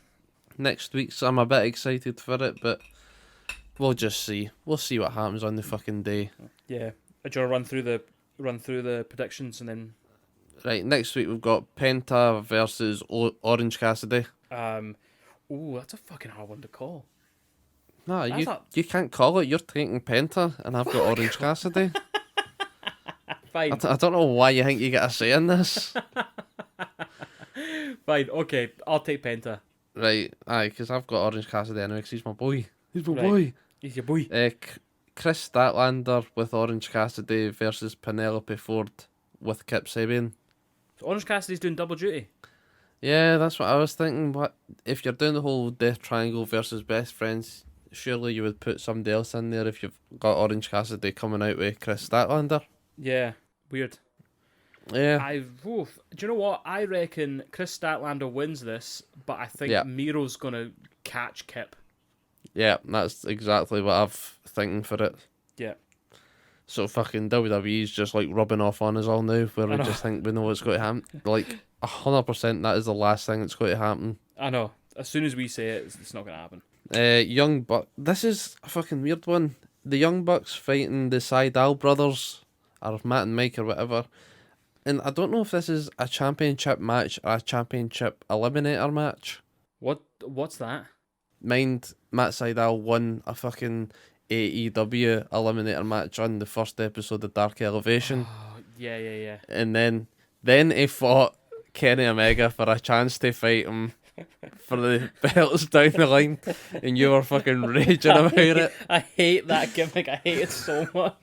Next week's, I'm a bit excited for it, but we'll just see. We'll see what happens on the fucking day. Yeah. Do you want to run through the predictions and then Right, next week we've got Penta versus Orange Cassidy. ooh, that's a fucking hard one to call. No, That's not- you can't call it. You're taking Penta, and I've got Orange Cassidy. Fine. I don't know why you think you get a say in this. Fine. Okay, I'll take Penta. Right, aye, because I've got Orange Cassidy anyway, 'cause he's my boy. He's my Right. boy. He's your boy. Chris Statlander with Orange Cassidy versus Penelope Ford with Kip Sabian. So Orange Cassidy's doing double duty. Yeah, that's what I was thinking. What if you're doing the whole Death Triangle versus best friends? Surely you would put somebody else in there if you've got Orange Cassidy coming out with Chris Statlander. Yeah. Weird. Yeah, Do you know what? I reckon Chris Statlander wins this, but I think Yeah. Miro's gonna catch Kip. yeah, that's exactly what I've thinking for it. Yeah. So fucking WWE's just like rubbing off on us all now, where we I know. just think we know what's going to happen. Like 100%, that is the last thing that's going to happen. I know. As soon as we say it, it's not gonna happen. Young Buck. This is a fucking weird one. The Young Bucks fighting the Seidel brothers, or Matt and Mike or whatever. And I don't know if this is a championship match or a championship eliminator match. What's that? Mind Matt Seidel won a fucking AEW eliminator match on the first episode of Dark Elevation. Oh, yeah. And then he fought Kenny Omega for a chance to fight him for the belts down the line, and you were fucking raging about it. I hate that gimmick. I hate it so much.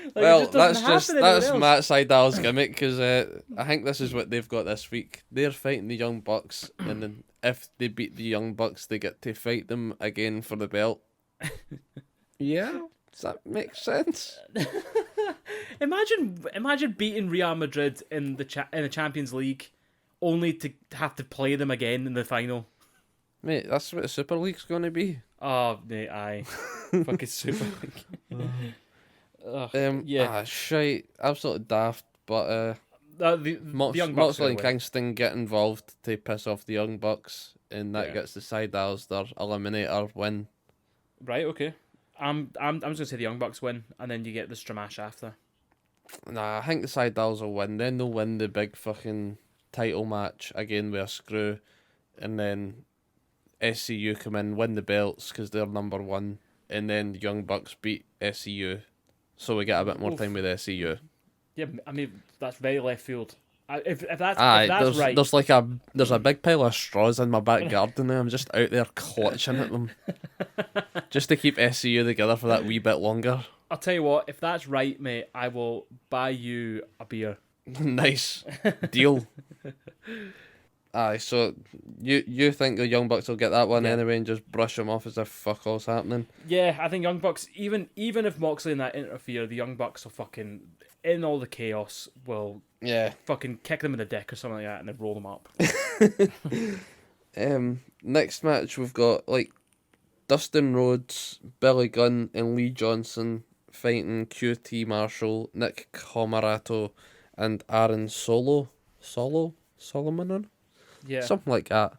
Like, Well, it just doesn't happen that's anywhere else. Matt Seidel's gimmick, because I think this is what they've got this week. They're fighting the Young Bucks, and then if they beat the Young Bucks, they get to fight them again for the belt. Yeah, does that make sense? Imagine beating Real Madrid in the Champions League, only to have to play them again in the final. Mate, that's what the Super League's going to be. Oh, mate, aye. Fucking Super League. Ugh, yeah. Shite, absolutely daft, but The Young Bucks Moxley are and gonna win. Kingston get involved to piss off the Young Bucks, and that Yeah. gets the Seidels their eliminator win. Right, okay. I'm just gonna say the Young Bucks win, and then you get the Stramash after. Nah, I think the Seidels will win. Then they'll win the big fucking title match again with a screw, and then SCU come in, win the belts because they're number one, and then the Young Bucks beat SCU, so we get a bit more Oof. time with SCU. Yeah, I mean that's very left field. If that's right, there's a big pile of straws in my back garden now. I'm just out there clutching at them, just to keep SCU together for that wee bit longer. I'll tell you what. If that's right, mate, I will buy you a beer. Nice deal. Aye, so you think the Young Bucks will get that one anyway and just brush them off as if fuck all's happening? Yeah, I think Young Bucks, even if Moxley and that interfere, the Young Bucks will fucking, in all the chaos, will fucking kick them in the dick or something like that and then roll them up. Next match we've got like Dustin Rhodes, Billy Gunn, and Lee Johnson fighting QT Marshall, Nick Comarato, and Aaron Solomon? Yeah. Something like that.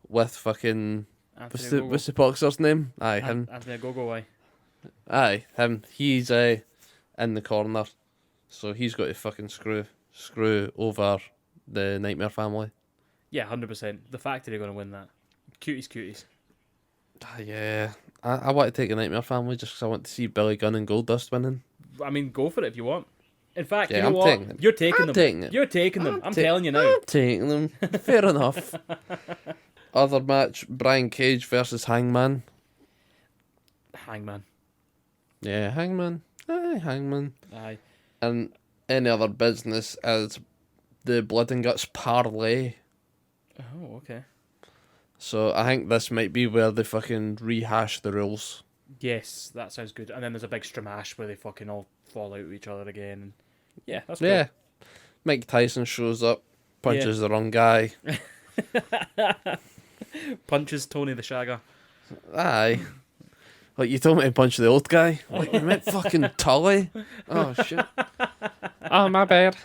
With fucking what's the boxer's name? Aye, him. Anthony Ogogo, Aye, him. He's in the corner. So he's got to fucking screw over the Nightmare Family. Yeah, 100%. The fact that they're going to win that. Cuties. Yeah. I want to take the Nightmare Family just because I want to see Billy Gunn and Goldust winning. I mean, go for it if you want. In fact, Yeah, you know what? You're taking them. You're taking them. I'm telling you now. I'm taking them. Fair enough. Other match, Brian Cage versus Hangman. Hangman. Yeah, Hangman. Aye, Hangman. Aye. And any other business as the Blood and Guts parlay. Oh, okay. So I think this might be where they fucking rehash the rules. Yes, that sounds good. And then there's a big stramash where they fucking all fall out with each other again. And yeah, that's cool. Yeah. Mike Tyson shows up, punches the wrong guy. Punches Tony the Shagger. Aye. Like, you told me to punch the old guy. Like, you meant fucking Tully. Oh, shit. Oh, my bad.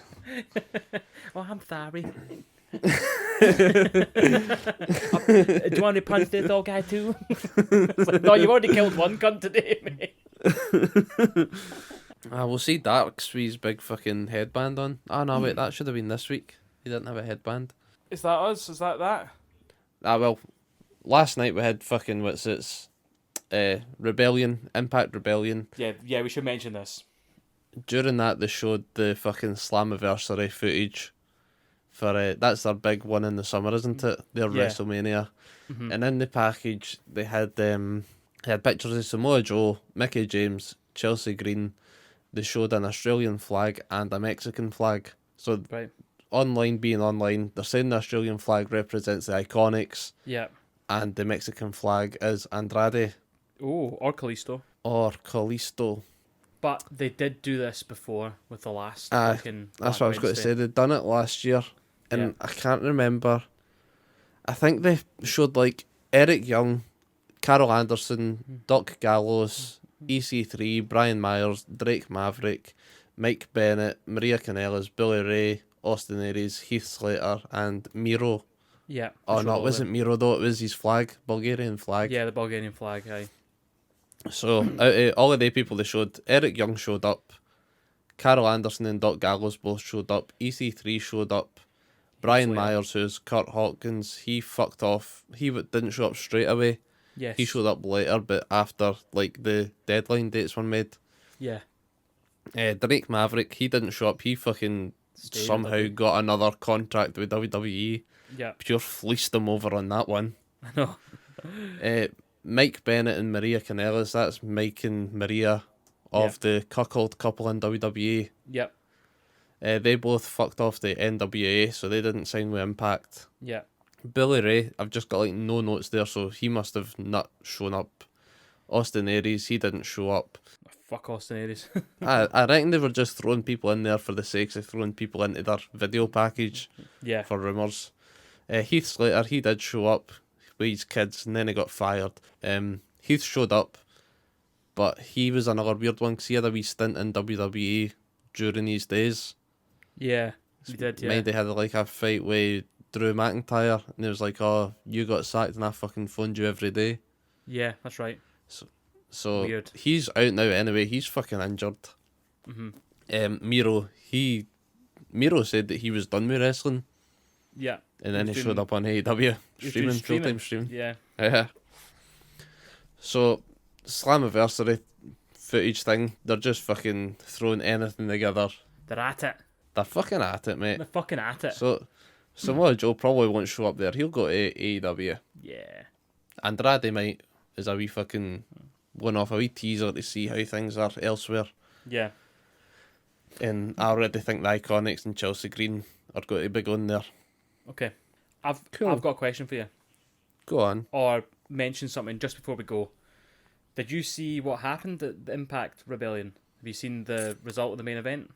Oh, I'm sorry. Do you want to punch this old guy too? It's like, no, you've already killed one cunt today, mate. We'll see Dark's with his big fucking headband on. Oh, no, wait, that should have been this week. He didn't have a headband. Is that us? Is that? Well, last night we had fucking, Rebellion, Impact Rebellion. Yeah, we should mention this. During that, they showed the fucking Slammiversary footage. For that's their big one in the summer, isn't it? Their WrestleMania. Mm-hmm. And in the package, they had pictures of Samoa Joe, Mickey James, Chelsea Green. They showed an Australian flag and a Mexican flag. So online being online, they're saying the Australian flag represents the Iconics. Yeah. And the Mexican flag is Andrade. Oh, or Kalisto. But they did do this before with the last fucking... That's what I was going to say. They'd done it last year. And I can't remember. I think they showed like Eric Young, Carol Anderson, Doc Gallows, EC3, Brian Myers, Drake Maverick, Mike Bennett, Maria Kanellis, Billy Ray, Austin Aries, Heath Slater, and Miro. Yeah. Oh, no, it wasn't Miro though. It was his flag, Bulgarian flag. Yeah, the Bulgarian flag, aye. So, out of all of the people they showed, Eric Young showed up, Carol Anderson and Doc Gallows both showed up, EC3 showed up, Brian Myers, who's Kurt Hawkins, he fucked off. He didn't show up straight away. Yes. He showed up later, but after like the deadline dates were made. Yeah. Drake Maverick, he didn't show up. He fucking somehow got another contract with WWE. Yeah. Pure fleeced them over on that one. I know. Mike Bennett and Maria Kanellis, that's Mike and Maria of the cuckold couple in WWE. Yep. They both fucked off the NWA, so they didn't sign with Impact. Yeah. Billy Ray, I've just got like no notes there, so he must have not shown up. Austin Aries, he didn't show up. Fuck Austin Aries. I reckon they were just throwing people in there for the sake of throwing people into their video package. Yeah. For rumours. Heath Slater, he did show up with his kids, and then he got fired. Heath showed up, but he was another weird one because he had a wee stint in WWE during these days. Yeah, he did, yeah. They had like a fight with Drew McIntyre, and it was like, oh, you got sacked and I fucking phoned you every day. Yeah, that's right. So weird. He's out now anyway, he's fucking injured. Mm-hmm. Miro said that he was done with wrestling. Yeah. And then he showed up on AEW, full-time streaming. Yeah. Yeah. So, Slammiversary footage thing, they're just fucking throwing anything together. They're at it. They're fucking at it, mate. They're fucking at it. So Samoa Joe probably won't show up there. He'll go to AEW. Yeah. Andrade might is a wee fucking one off, a wee teaser to see how things are elsewhere. Yeah. And I already think the Iconics and Chelsea Green are going to be going there. Okay. I've got a question for you. Go on. Or mention something just before we go. Did you see what happened at the Impact Rebellion? Have you seen the result of the main event?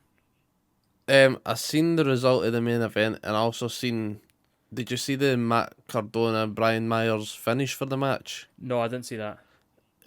I seen the result of the main event, and I also seen. Did you see the Matt Cardona Brian Myers finish for the match? No, I didn't see that.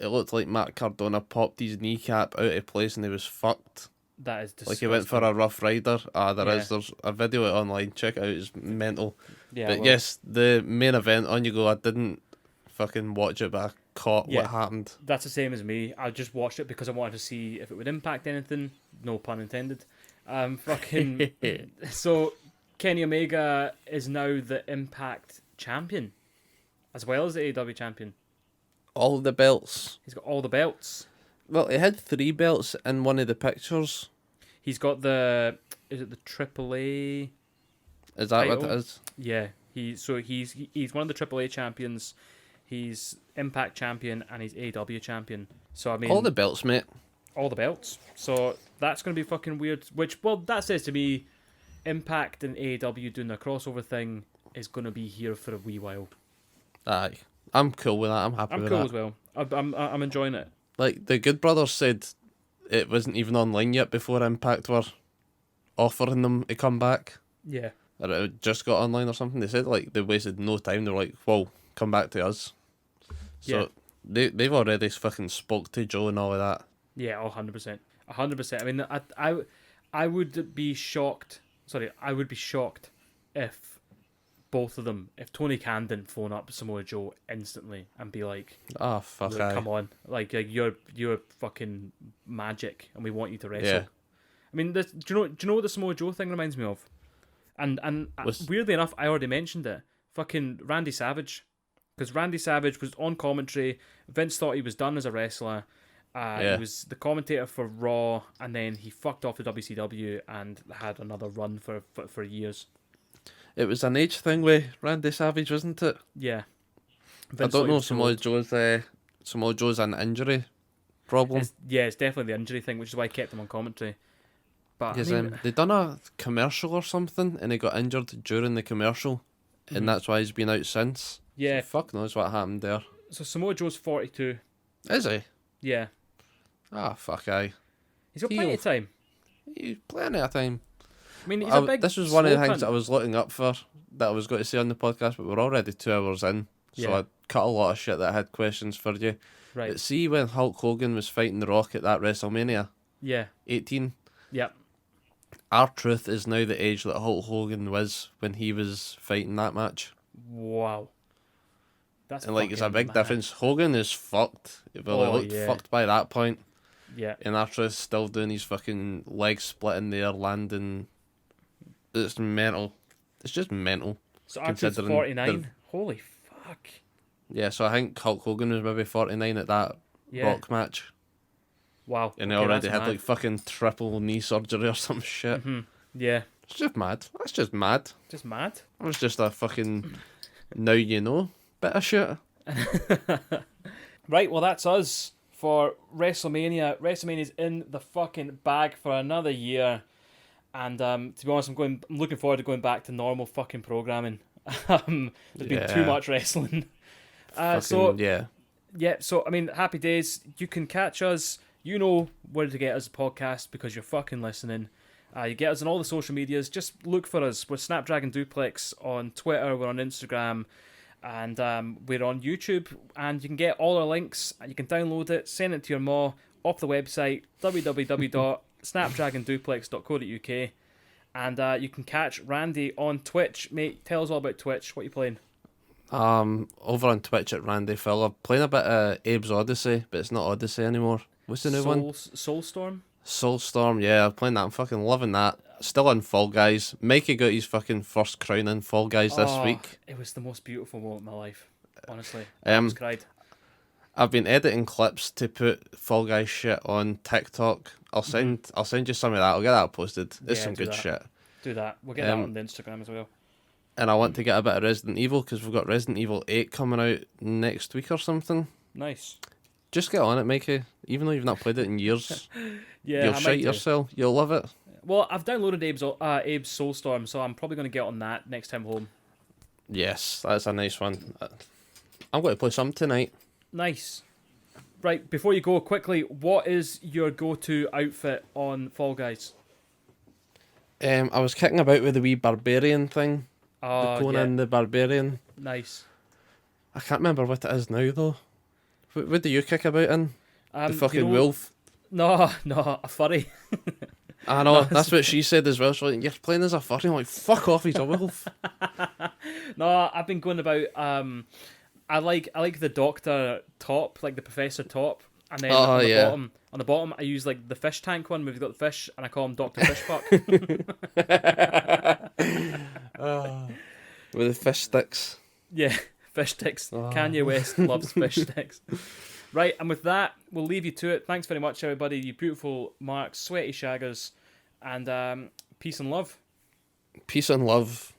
It looked like Matt Cardona popped his kneecap out of place and he was fucked. That is disgusting. Like he went for a Rough Rider. There's a video online. Check it out. It's mental. Yeah. But well, yes, the main event, on you go. I didn't fucking watch it, but I caught what happened. That's the same as me. I just watched it because I wanted to see if it would impact anything. No pun intended. Fucking. So, Kenny Omega is now the Impact champion, as well as the AEW champion. All the belts. He's got all the belts. Well, he had 3 belts in one of the pictures. He's got the. Is it the AAA? Is that what title? it is? Yeah. He's one of the AAA champions. He's Impact champion and he's AEW champion. So I mean, All the belts, mate. all the belts. So that's going to be fucking weird. Which, well, that says to me, Impact and AEW doing their crossover thing is going to be here for a wee while. Aye. I'm cool with that. I'm happy I'm with cool that. as well. I'm enjoying it. Like, the Good Brothers said it wasn't even online yet before Impact were offering them to come back. Yeah. Or it had just got online or something. They said, like, they wasted no time. They were like, whoa, come back to us. So, they've already fucking spoke to Joe and all of that. Yeah, 100%. 100%. I mean, I would be shocked. Sorry, I would be shocked if both of them, if Tony Khan didn't phone up Samoa Joe instantly and be like, Ah, fuck, "Look, come on, like you're fucking magic, and we want you to wrestle." Yeah. I mean, do you know what the Samoa Joe thing reminds me of? And weirdly enough, I already mentioned it. Fucking Randy Savage, because Randy Savage was on commentary. Vince thought he was done as a wrestler. He was the commentator for Raw, and then he fucked off to WCW and had another run for years. It was an age thing with Randy Savage, wasn't it? Yeah. I don't know if Samoa Joe's an injury problem. It's definitely the injury thing, which is why I kept him on commentary. But Because they done a commercial or something, and he got injured during the commercial, and that's why he's been out since. Yeah. So fuck knows what happened there. So Samoa Joe's 42. Is he? Yeah. Ah, fuck aye. He's got plenty of time. He's plenty of time. I mean, he's a big. This was one of the slow things that cunt. I was looking up for that I was going to say on the podcast, but we're already 2 hours in, so Yeah. I cut a lot of shit that I had questions for you. Right. But see when Hulk Hogan was fighting The Rock at that WrestleMania Yeah. 18, Yep. R-Truth is now the age that Hulk Hogan was when he was fighting that match. Wow. That's And like, it's a fucking big mad. difference. Hogan is fucked. Well, he looked fucked by that point. Yeah. And R-Truth's still doing his fucking legs splitting there, landing. It's mental. It's just mental. So R-Truth's considering 49. Holy fuck. Yeah, so I think Hulk Hogan was maybe 49 at that Yeah. Rock match. Wow. And he Okay, already that's had mad. like fucking triple knee surgery or some shit. Yeah. It's just mad. That's just mad. Just mad. It was just a fucking now you know bit of shit. Right, well, that's us for WrestleMania. WrestleMania's in the fucking bag for another year. And to be honest, I'm looking forward to going back to normal fucking programming. There's been too much wrestling. So I mean, happy days. You can catch us. You know where to get us a podcast because you're fucking listening. You get us on all the social medias. Just look for us. We're Snapdragon Duplex on Twitter. We're on Instagram. And we're on YouTube. And you can get all our links. And you can download it, send it to your ma off the website, www.snapdragonduplex.co.uk. And you can catch Randy on Twitch. Mate, tell us all about Twitch. What are you playing? Over on Twitch at Randy Phill. I'm playing a bit of Abe's Odyssey, but it's not Odyssey anymore. What's the new one? Soulstorm? Soulstorm, yeah, I'm playing that. I'm fucking loving that. Still on Fall Guys. Mikey got his fucking first crown in Fall Guys this week. It was the most beautiful moment of my life, honestly. I Um, almost cried. I've been editing clips to put Fall Guys shit on TikTok. I'll send you some of that. I'll get that posted. It's Yeah, some do good that. shit. Do that. We'll get that on the Instagram as well. And I want to get a bit of Resident Evil because we've got Resident Evil 8 coming out next week or something. Nice. Just get on it, Mikey. Even though you've not played it in years, Yeah, you'll I shite might do. yourself. You'll love it. Well, I've downloaded Abe's Soulstorm, so I'm probably going to get on that next time home. Yes, that's a nice one. I'm going to play some tonight. Nice. Right, before you go, quickly, what is your go-to outfit on Fall Guys? I was kicking about with the wee barbarian thing. Oh, The Conan the Barbarian. Nice. I can't remember what it is now, though. What do you kick about in? The fucking wolf? No, a furry. I know, that's what she said as well. She's like, you're playing as a furry. I'm like, fuck off, he's a wolf. No, I've been going about. I like the doctor top, like the professor top, and then on the bottom I use like the fish tank one. We've got the fish, and I call him Doctor Fishfuck. With the fish sticks. Yeah, fish sticks. Kanye West loves fish sticks. Right, and with that, we'll leave you to it. Thanks very much, everybody. You beautiful marks, sweaty shaggers, and peace and love. Peace and love.